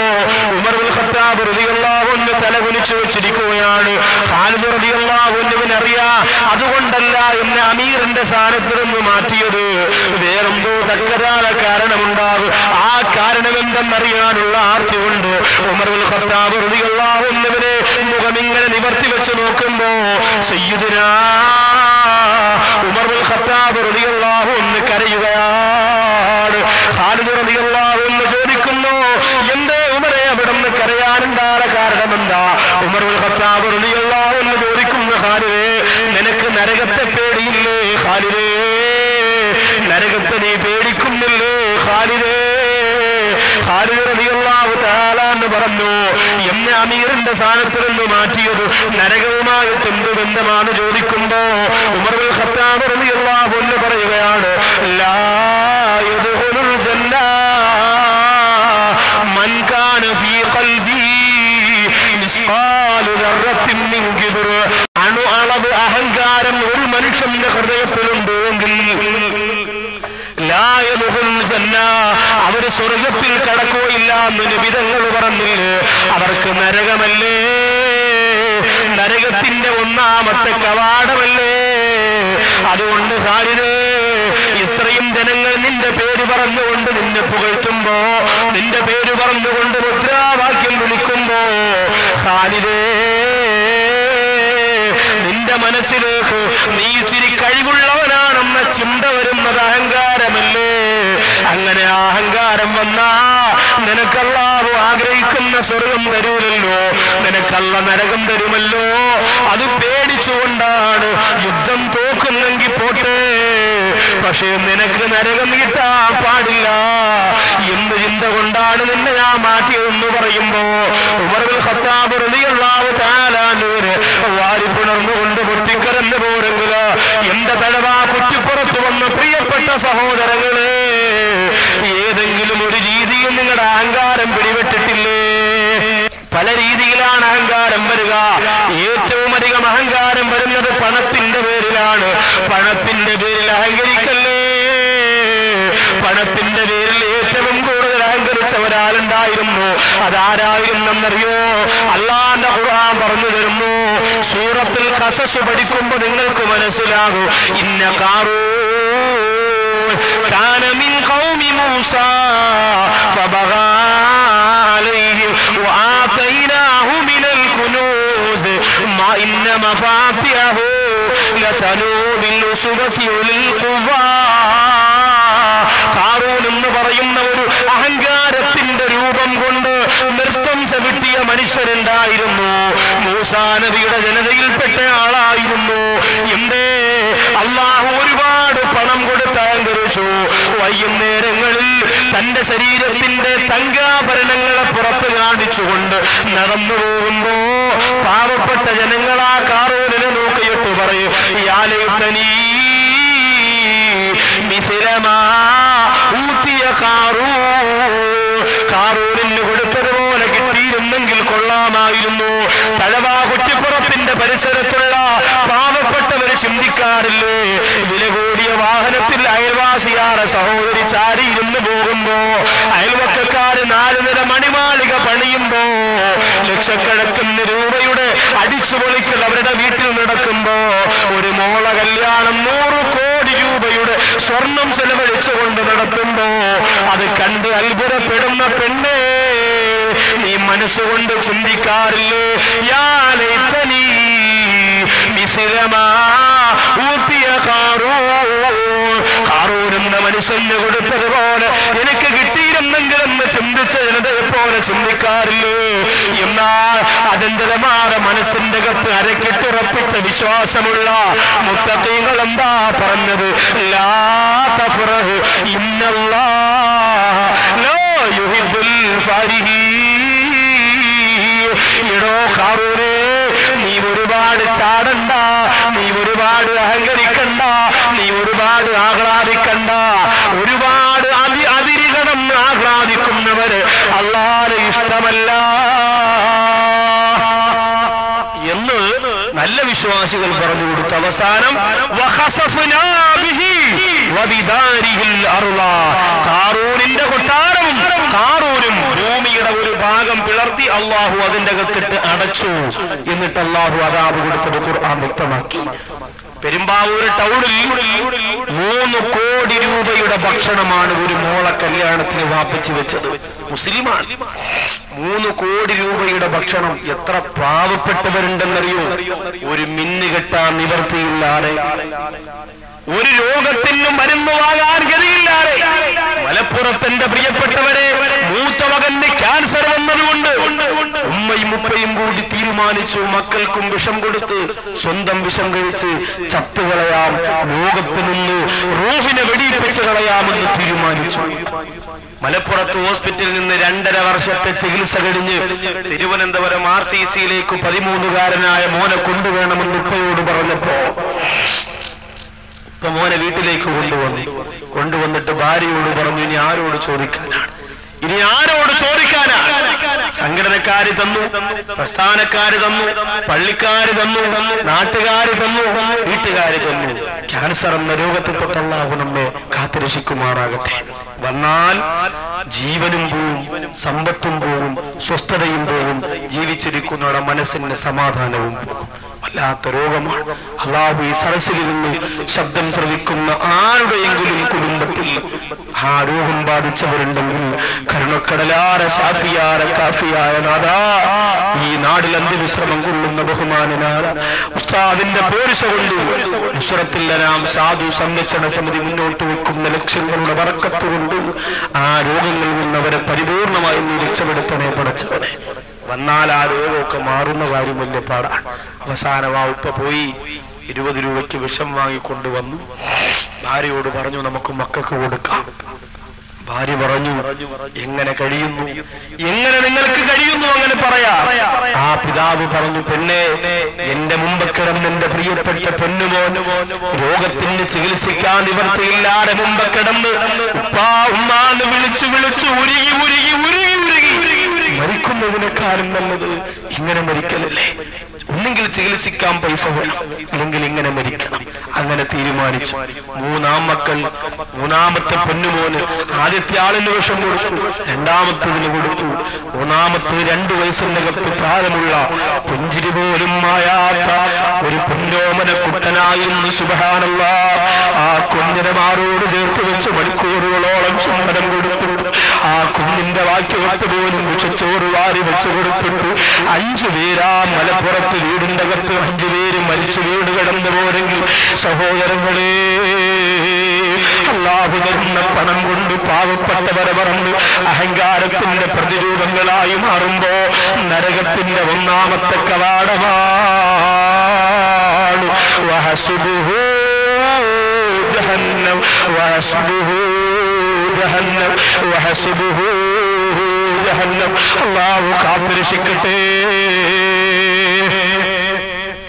ഉമർ ഇബ്നുൽ ഖത്താബ് റളിയല്ലാഹു അൻഹു തല കുനിച്ചു വെച്ചിരിക്കുകയാണ്. ഖാലിദ് റളിയല്ലാഹു അൻഹുവിന് അറിയാം, അതുകൊണ്ടല്ല എന്നെ അമീറിന്റെ സ്ഥാനത്ത് നിന്ന് മാറ്റിയത്, വേറെന്തോ തക്കതായ കാരണമുണ്ടാകും. ആ കാരണം എന്തെന്നറിയാനുള്ള ആർത്തി കൊണ്ട് ഉമർ ഇബ്നുൽ ഖത്താബ് റളിയല്ലാഹു അൻഹുവിനെ മുഖം ഇങ്ങനെ നിവർത്തി വെച്ച് നോക്കുമ്പോ സയ്യിദുനാ ഉമർ ഇബ്നുൽ ഖത്താബ് റളിയല്ലാഹു അൻഹു കരയുകയാണ്. ഖാലിദ് റളിയല്ലാഹു അൻഹു ചോദിക്കുന്നു, എന്തേ ഉമറെ അവിടുന്ന് കരയാനുണ്ടായ കാരണമെന്താ? ഉമർ ഇബ്നുൽ ഖത്താബ് റളിയല്ലാഹു അൻഹു ചോദിക്കുന്നു, ഖാലിദേ, നിനക്ക് നരകത്തെ പേടിയില്ലേ? ഖാലിദേ, നരകത്തെ നീ പേടിക്കുന്നില്ലേ? ഖാലിദേ. ഖാലിദ് റളിയല്ലാഹു തആല എന്ന് പറഞ്ഞു, എന്നെ അമീറിന്റെ സ്ഥാനത്ത് നിന്ന് മാറ്റിയത് നരകവുമായിട്ട് എന്ത് ബന്ധമാണ് ചോദിക്കുമ്പോ ഉമർ ഇബ്നുൽ ഖത്താബ് റളിയല്ലാഹു അൻഹു പറയുകയാണ്, ലാ യദ്ഖുലുൽ ജന്ന മൻ കാന ഫീ ഖൽബി മിസ്ഖാലു ദർറത്തിൻ മിൻ കിബ്ർ. അണു അളവ് അഹങ്കാരം ഒരു മനുഷ്യന്റെ ഹൃദയത്തിലുണ്ടെങ്കിൽ അവര് സ്വർഗത്തിൽ കടക്കുകയില്ല എന്ന് നബി തങ്ങൾ പറഞ്ഞില്ലേ? അവർക്ക് നരകമല്ലേ, നരകത്തിന്റെ ഒന്നാമത്തെ കവാടമല്ലേ? അതുകൊണ്ട് ഖാലിദേ, ഇത്രയും ജനങ്ങൾ നിന്റെ പേര് പറഞ്ഞുകൊണ്ട് നിന്നെ പുകഴ്ത്തുമ്പോ, നിന്റെ പേര് പറഞ്ഞുകൊണ്ട് മുദ്രാവാക്യം വിളിക്കുമ്പോ ഖാലിദേ, നിന്റെ മനസ്സിലേക്ക് നീ ഇച്ചിരി കഴിവുള്ളവനാണെന്ന ചിന്ത വരുന്നത് അഹങ്കാരമല്ലേ? അങ്ങനെ അഹങ്കാരം വന്നാ നിനക്ക് അല്ലാഹു ആഗ്രഹിക്കുന്ന സ്വർഗം തരൂലല്ലോ, നിനക്കല്ല നരകം തരുമല്ലോ. അത് പേടിച്ചുകൊണ്ടാണ് യുദ്ധം തോക്കുന്നെങ്കിൽ പോട്ടെ, പക്ഷേ നിനക്ക് നരകം കിട്ടാൻ പാടില്ല എന്ത് ചിന്ത കൊണ്ടാണ് നിന്നെ ഞാൻ മാറ്റിയതെന്ന് പറയുമ്പോ ഉമർ ഇബ്നുൽ ഖത്താബ് റളിയല്ലാഹു തആല അൻഹു വാരിപ്പുണർന്നുകൊണ്ട് പൊട്ടിക്കരഞ്ഞു പോരെങ്കില് എന്റെ തലവാ കുറ്റിപ്പുറത്ത് വന്ന പ്രിയപ്പെട്ട സഹോദരങ്ങളെ, ഏതെങ്കിലും ഒരു രീതിയിൽ നിങ്ങളുടെ അഹങ്കാരം പിടിപെട്ടിട്ടില്ലേ? പല രീതിയിലാണ് അഹങ്കാരം വരിക. ഏറ്റവും അധികം അഹങ്കാരം വരുന്നത് പണത്തിന്റെ പേരിലാണ്. പണത്തിന്റെ പേരിൽ അഹങ്കരിക്കല്ലേ. പണത്തിന്റെ പേരിൽ ഏറ്റവും കൂടുതൽ അഹങ്കരിച്ച ഒരാളുണ്ടായിരുന്നു. അതാരായിരുന്നെന്നറിയോ? അല്ലാഹുവിന്റെ ഖുർആൻ പറഞ്ഞു തരുന്നു. സൂറത്തുൽ ഖസസ് പഠിക്കുമ്പോൾ നിങ്ങൾക്ക് മനസ്സിലാകും. ഇന്ന ഖാറൂൻ കാന മിൻ ഖൗമി മൂസാ ഫബഗാ അലൈഹിം വആതൈനാഹു മിനൽ കുനൂസ് മാ ഇന്ന മഫാത്തിഹു ലതനൂ ബിൽ ഉസ്ബതി ഉലിൽ ഖുവാ. ഖാറൂൻ എന്ന് പറയുന്ന ഒരു അഹങ്കാരത്തിന്റെ രൂപം കൊണ്ട് നൃത്തം ചവിട്ടിയ മനുഷ്യരുണ്ടായിരുന്നു. മൂസാ നബിയുടെ ജനതയിൽപ്പെട്ട ആളായിരുന്നു. എന്തേ? അല്ലാഹു ഒരുപാട് പണം കൊടുത്ത് അഹങ്കരിച്ചു. വൈകുന്നേരങ്ങളിൽ തന്റെ ശരീരത്തിന്റെ തങ്കാഭരണങ്ങളെ പുറത്ത് കാണിച്ചുകൊണ്ട് നടന്നു പോകുമ്പോ പാവപ്പെട്ട ജനങ്ങളാ ഖാറൂനിനെ നോക്കിയിട്ട് പറയും, യാ ലൈതനീ മിസ്ലമാ ഊതിയ ഖാറൂൻ. ഖാറൂനിന് കൊടുത്തതുപോലെ കിട്ടിയിരുന്നെങ്കിൽ കൊള്ളാമായിരുന്നു. തഴവാ കുറ്റിപ്പുറത്തിന്റെ പരിസരത്തുള്ള പാവപ്പെട്ടവര് ചിന്തിക്കാറില്ലേ? വില കൂടിയ വാഹനത്തിൽ അയൽവാസിയാറെ സഹോദരി ചാരി ഇരുന്ന് പോകുമ്പോ, അയൽവക്കക്കാര് 4 നില മണിമാളിക പണിയുമ്പോ, ലക്ഷക്കണക്കിന് രൂപയുടെ അടിച്ചുപൊളിക്കൽ അവരുടെ വീട്ടിൽ നടക്കുമ്പോ, ഒരു മോള കല്യാണം 100 കോടി രൂപയുടെ സ്വർണം ചെലവഴിച്ചുകൊണ്ട് നടത്തുമ്പോ അത് കണ്ട് അത്ഭുതപ്പെടുന്ന പെണ്ണേ, നീ മനസ്സുകൊണ്ട് ചിന്തിക്കാറില്ലേ? യാ ലൈതനീ മിസ്ലമാ ഊതിയ ഖാറൂൻ. ഖാറൂൻ എന്ന മനുഷ്യന് കൊടുത്തതുപോലെ എനിക്ക് കിട്ടിയിരുന്നെങ്കിലെന്ന് ചിന്തിച്ച ജനതയെ പോലെ ചിന്തിക്കാറില്ലേ? എന്നാൽ അചഞ്ചലമായ മനസ്സിന്റെ അകത്ത് അരക്കിട്ടുറപ്പിച്ച വിശ്വാസമുള്ള മുത്തഖീങ്ങൾ എന്താ പറഞ്ഞത്? ലാ തഫ്റഹ് ഇന്നല്ലാഹ ലാ യുഹിബ്ബുൽ ഫരിഹീൻ. എടോ ഖാറൂനേ, നീ ഒരുപാട് ചാടണ്ട, നീ ഒരുപാട് അഹങ്കരിക്കണ്ട, നീ ഒരുപാട് ആഹ്ലാദിക്കണ്ട. ഒരുപാട് അതിരികണം ആഹ്ലാദിക്കുന്നവര് അല്ലാഹുവിന് ഇഷ്ടമല്ല എന്ന് നല്ല വിശ്വാസികൾ പറഞ്ഞു കൊടുത്തു. അവസാനം ഖാറൂനിന്റെ കൊട്ടാരവും ഖാറൂനും ഭൂമിയുടെ ഒരു ഭാഗം പിളർത്തി അള്ളാഹു അതിന്റെ അകത്തിട്ട് അടച്ചു. എന്നിട്ട് അള്ളാഹു അദാബ് കൊടുത്തത് ഖുർആൻ വ്യക്തമാക്കി. പെരുമ്പാവൂർ ടൗണിൽ 3 കോടി രൂപയുടെ ഭക്ഷണമാണ് ഒരു മോളെ കല്യാണത്തിന് വാപ്പിച്ചു വെച്ചത്. മുസ്ലിമാണ്. 3 കോടി രൂപയുടെ ഭക്ഷണം. എത്ര പാവപ്പെട്ടവരുണ്ടെന്നറിയോ? ഒരു മിന്നു കെട്ടാൻ നിവർത്തിയില്ലാതെ, ഒരു രോഗത്തിന് മരുന്ന് വാങ്ങാൻ ഗതിയില്ലാതെ, മലപ്പുറത്തിന്റെ പ്രിയപ്പെട്ടവരെ, മൂത്ത മകന് ക്യാൻസർ വന്നതുകൊണ്ട് ഉമ്മയും ഉപ്പയും കൂടി തീരുമാനിച്ചു മക്കൾക്കും വിഷം കൊടുത്ത് സ്വന്തം വിഷം കഴിച്ച് ചത്തുകളയാം, ലോകത്ത് നിന്ന് റൂഹിനെ വെടിയിപ്പിച്ച് കളയാമെന്ന് തീരുമാനിച്ചു. മലപ്പുറത്ത് ഹോസ്പിറ്റലിൽ നിന്ന് 2.5 വർഷത്തെ ചികിത്സ കഴിഞ്ഞ് തിരുവനന്തപുരം RCCയിലേക്ക് 13കാരനായ മോനെ കൊണ്ടുവേണമെന്ന് ഉപ്പയോട് പറഞ്ഞപ്പോ ഇപ്പൊ മോനെ വീട്ടിലേക്ക് കൊണ്ടുവന്നിട്ട് ഭാര്യയോട് പറഞ്ഞു, ഇനി ആരോട് ചോദിക്കാനാണ്? സംഘടനക്കാര് തന്നു, പ്രസ്ഥാനക്കാര് തന്നു, പള്ളിക്കാര് തന്നു, നാട്ടുകാര് തന്നു, വീട്ടുകാര് തന്നു. ക്യാൻസർ എന്ന രോഗത്തെ തൊട്ട് അല്ലാഹു നമ്മെ കാത്തുരക്ഷിക്കുമാറാകട്ടെ. വന്നാൽ ജീവനും പോവും, സമ്പത്തും പോവും, സ്വസ്ഥതയും പോവും, ജീവിച്ചിരിക്കുന്നവരുടെ മനസ്സിന് സമാധാനവും പോകും. വല്ലാത്ത രോഗമാണ്. അല്ലാഹു ഈ സരസിൽ നിന്ന് ശബ്ദം ശ്രവിക്കുന്ന ആരുടെയെങ്കിലും കുടുംബത്തിൽ ആ രോഗം ബാധിച്ചവരുണ്ടെങ്കിൽ കരുണക്കടലാര ശാഫിയാര കാഫിയായ നാദാ, ഈ നാടിൽ അന്ത്യവിശ്രമം കൊള്ളുന്ന ബഹുമാനനായ ഉസ്താദിന്റെ പോരിശ കൊണ്ട് നുസ്രത്തുൽ അനാം സാധു സംരക്ഷണ സമിതി മുന്നോട്ട് വെക്കുന്ന ലക്ഷ്യങ്ങളുടെ ബർക്കത്ത് കൊണ്ട് ആ രോഗങ്ങളിൽ നിന്ന് അവരെ പരിപൂർണമായി നീ രക്ഷപ്പെടുത്തണേ പടച്ചവനെ. വന്നാൽ ആ രോഗമൊക്കെ മാറുന്ന കാര്യം വലിയ പാടാണ്. അവസാനം ആ ഉപ്പ പോയി 20 രൂപയ്ക്ക് വിഷം വാങ്ങിക്കൊണ്ടുവന്നു. ഭാര്യയോട് പറഞ്ഞു, നമുക്ക് മക്കൾക്ക് കൊടുക്കാം. ഭാര്യ പറഞ്ഞു, എങ്ങനെ കഴിയുന്നു, എങ്ങനെ നിങ്ങൾക്ക് കഴിയുന്നു അങ്ങനെ പറയാ. ആ പിതാവ് പറഞ്ഞു, പെണ്ണെ, എന്റെ മുമ്പ് കിടന്ന് എന്റെ പ്രിയപ്പെട്ട പൊന്നുമോൻ രോഗത്തിന് ചികിത്സിക്കാൻ നിവർത്തിയില്ലാതെ മുമ്പ് കിടന്ന് ഉപ്പാ ഉമ്മാന്ന് വിളിച്ചു ഉരുകി മരിക്കുന്നതിനേക്കാളും നല്ലത് ഇങ്ങനെ മരിക്കലല്ലേ. ഒന്നെങ്കിൽ ചികിത്സിക്കാൻ പൈസ വേണം, അല്ലെങ്കിൽ ഇങ്ങനെ മരിക്കണം. അങ്ങനെ തീരുമാനിച്ചു. മൂന്നാമത്തെ പൊന്നുമോന് ആദ്യത്തെ ആളിന് വിഷം കൊടുത്തു, രണ്ടാമത്തതിന് കൊടുത്തു. മൂന്നാമത്തത് 2 വയസ്സിനകത്ത് പ്രായമുള്ള പുഞ്ചിരി പോലും മായാത്ത ഒരു പൊന്നോമന കുട്ടനായിരുന്നു. സുബ്ഹാനല്ലാഹ്. ആ കുഞ്ഞിനെ മാറോട് ചേർത്ത് വെച്ച് മണിക്കൂറുകളോളം ചുംബനം കൊടുത്തിട്ട് ആ കുഞ്ഞിന്റെ വാക്യവത്ത് പോലും വിഷച്ചോറ് വാരി വെച്ച് കൊടുത്തിട്ട് 5 പേരാ മലപ്പുറത്ത് വീടിന്റെ അകത്ത് 5 പേര് മരിച്ചു വീട് കിടന്നു പോരെങ്കിൽ സഹോദരങ്ങളെ, അല്ലാഹു തരുന്ന പണം കൊണ്ട് പാവപ്പെട്ടവരെ മറന്ന് അഹങ്കാരത്തിന്റെ പ്രതിരൂപങ്ങളായി മാറുമ്പോ നരകത്തിന്റെ 1ാമത്തെ കവാടമാണ്. വഹസുബുഹു ജഹന്നം വഹസുബുഹു ജഹന്നം വഹസുബുഹു ജഹന്നം. അല്ലാഹു കാത്തുരക്ഷിക്കട്ടെ.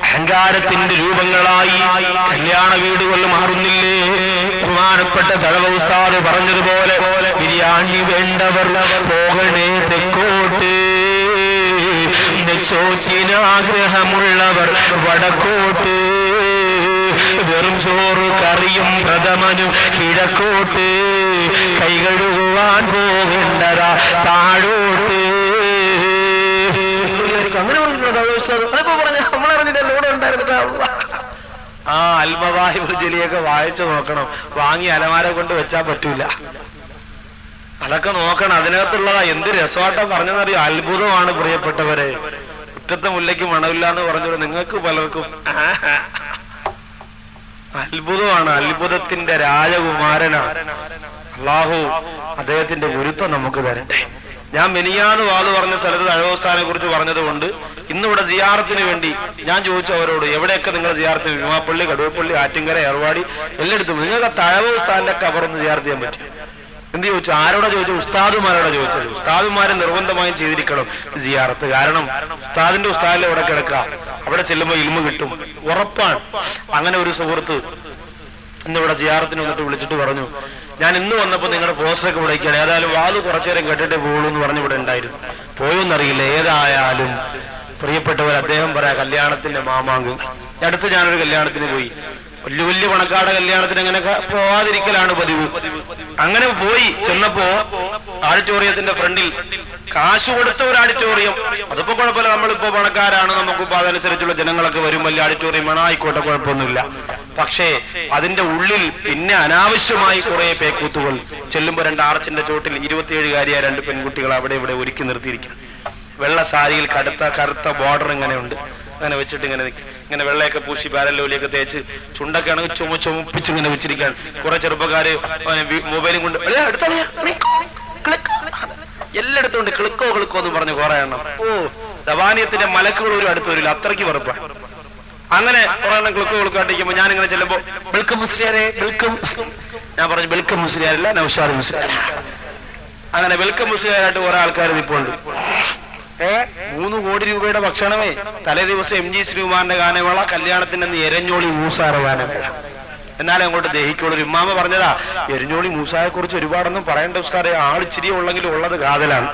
അഹങ്കാരത്തിന്റെ രൂപങ്ങളായി കല്യാണ വീടുകൾ മാറുന്നില്ലേ? ബഹുമാനപ്പെട്ട തഴവ ഉസ്താദ് പറഞ്ഞതുപോലെ ബിരിയാണി വേണ്ടവർ പോകണേ തെക്കോട്ട്, നെച്ചോറ്റിനാഗ്രഹമുള്ളവർ വടക്കോട്ട്, വെറും ചോറ് കറിയും പ്രഥമനും കിഴക്കോട്ട്, കൈ കഴുകുവാൻ പോകേണ്ടതാ താഴോട്ട്. അങ്ങനെ പറഞ്ഞ നമ്മളറിഞ്ഞിട്ടല്ലോ ഇവിടെ ഉണ്ടായിരുന്നില്ല. ആ അൽമവാഹിബുൽ ജലിയൊക്കെ വായിച്ചു നോക്കണം. വാങ്ങി അലമാര കൊണ്ട് വെച്ചാൽ പറ്റൂല. അതൊക്കെ നോക്കണം. അതിനകത്തുള്ളതാ എന്ത് രസമായിട്ടാ പറഞ്ഞെന്നറിയോ? അത്ഭുതമാണ് പ്രിയപ്പെട്ടവരെ. മുറ്റത്തെ മുല്ലയ്ക്ക് മണമില്ല എന്ന് പറഞ്ഞത് നിങ്ങൾക്ക് പലർക്കും അത്ഭുതമാണ്. അത്ഭുതത്തിന്റെ രാജകുമാരനാണ് അല്ലാഹു. അദ്ദേഹത്തിന്റെ ഗുരുത്വം നമുക്ക് തരട്ടെ. ഞാൻ മെനിയാന്ന് വാത് പറഞ്ഞ സ്ഥലത്ത് തഴവസ്ഥാനെ കുറിച്ച് പറഞ്ഞതുകൊണ്ട് ഇന്നിവിടെ സിയാറത്തിന് വേണ്ടി ഞാൻ ചോദിച്ചു അവരോട്, എവിടെയൊക്കെ നിങ്ങൾ സിയാറത്തിന്, ഭീമാപ്പള്ളി, കടുവപ്പള്ളി, ആറ്റിങ്കര, ഏർവാടി എല്ലായിടത്തും നിങ്ങൾക്ക് തഴവസ്ഥാന്റെ കബറൊന്ന് സിയാറത്ത് ചെയ്യാൻ പറ്റും? എന്ത് ചോദിച്ചു? ആരോടെ ചോദിച്ചു? ഉസ്താദുമാരോടെ ചോദിച്ചത്. ഉസ്താദുമാരെ നിർബന്ധമായും ചെയ്തിരിക്കണം സിയാറത്ത്. കാരണം ഉസ്താദിന്റെ ഉസ്താദിലെ ഇവിടെ കിടക്കാം, അവിടെ ചെല്ലുമ്പോൾ ഇൽമ കിട്ടും, ഉറപ്പാണ്. അങ്ങനെ ഒരു സുഹൃത്ത് ഇന്നിവിടെ സിയാറത്തിന് വന്നിട്ട് വിളിച്ചിട്ട് പറഞ്ഞു, ഞാൻ ഇന്ന് വന്നപ്പോൾ നിങ്ങളുടെ പോസ്റ്ററൊക്കെ വിളിക്കുകയാണ്, ഏതായാലും വാത് കുറച്ചു നേരം കേട്ടിട്ടേ പോകുള്ളൂ എന്ന് പറഞ്ഞ് ഇവിടെ ഉണ്ടായിരുന്നു. പോയോന്നറിയില്ല. ഏതായാലും പ്രിയപ്പെട്ടവർ, അദ്ദേഹം പറയാ കല്യാണത്തിന്റെ മാമാങ്കം. അടുത്ത് ഞാനൊരു കല്യാണത്തിന് പോയി. വലിയ പണക്കാരുടെ കല്യാണത്തിന് അങ്ങനെ പോവാതിരിക്കലാണ് പതിവ്. അങ്ങനെ പോയി ചെന്നപ്പോ ഓഡിറ്റോറിയത്തിന്റെ ഫ്രണ്ടിൽ കാശ് കൊടുത്ത ഒരു ഓഡിറ്റോറിയം. അതിപ്പോ കുഴപ്പമില്ല, നമ്മളിപ്പോ പണക്കാരാണ്, നമുക്കിപ്പോ അതനുസരിച്ചുള്ള ജനങ്ങളൊക്കെ വരും, വലിയ ഓഡിറ്റോറിയം വേണം, ആയിക്കോട്ടെ, കുഴപ്പമൊന്നുമില്ല. പക്ഷേ അതിന്റെ ഉള്ളിൽ പിന്നെ അനാവശ്യമായി കുറെ പേക്കൂത്തുകൾ. ചെല്ലുമ്പോ 2 ആർച്ചിന്റെ ചോട്ടിൽ 27കാരിയായ 2 പെൺകുട്ടികൾ അവിടെ ഇവിടെ ഒരുക്കി നിർത്തിയിരിക്കും. വെള്ള സാരിയിൽ കറുത്ത ബോർഡർ ഇങ്ങനെ ഉണ്ട്. അങ്ങനെ വെച്ചിട്ട് ഇങ്ങനെ വെള്ളയൊക്കെ പൂശി പാരലോലിയൊക്കെ തേച്ച് ചുണ്ടൊക്കെ ആണെങ്കിൽ ചുമപ്പിച്ച് ഇങ്ങനെ വെച്ചിരിക്കുകയാണ്. കുറെ ചെറുപ്പക്കാര് മൊബൈലും കൊണ്ട് എല്ലായിടത്തും ഉണ്ട്. ക്ലിക്കോ എന്ന് പറഞ്ഞ് കുറെ എണ്ണം. ഓ, ദവാനിയത്തിന്റെ മലക്കുകൾ ഒരു അടുത്ത് വരില്ല, അത്രയ്ക്ക് വെറുപ്പാണ്. അങ്ങനെ കുറെ എണ്ണം ക്ലിക്കോ അടിക്കുമ്പോ ഞാൻ ഇങ്ങനെ ചെല്ലുമ്പോ വെൽക്കം മുസ്ലിയാരെ, വെൽക്കം. ഞാൻ പറഞ്ഞു വെൽക്കം മുസ്ലിയാരല്ല, നൗഷാദ് മുസ്ലിയാർ. അങ്ങനെ വെൽക്കം മുസ്ലിയാരായിട്ട് കുറെ ആൾക്കാർ നിൽപ്പുണ്ട്. 3 കോടി രൂപയുടെ ഭക്ഷണമേ. തലേ ദിവസം MG ശ്രീകുമാറിന്റെ ഗാനമേള, കല്യാണത്തിന്റെ എരഞ്ഞോളി മൂസാറ ഗാനമേള. എന്നാലും അങ്ങോട്ട് ദഹിക്കുള്ളൂ. ഉമ്മാമ പറഞ്ഞതാ, എരഞ്ഞോളി മൂസായെ കുറിച്ച് ഒരുപാടൊന്നും പറയേണ്ട ഉസ്താദേ, ആളിച്ചിരി ഉള്ളെങ്കിലും ഉള്ളത് കാതലാണ്.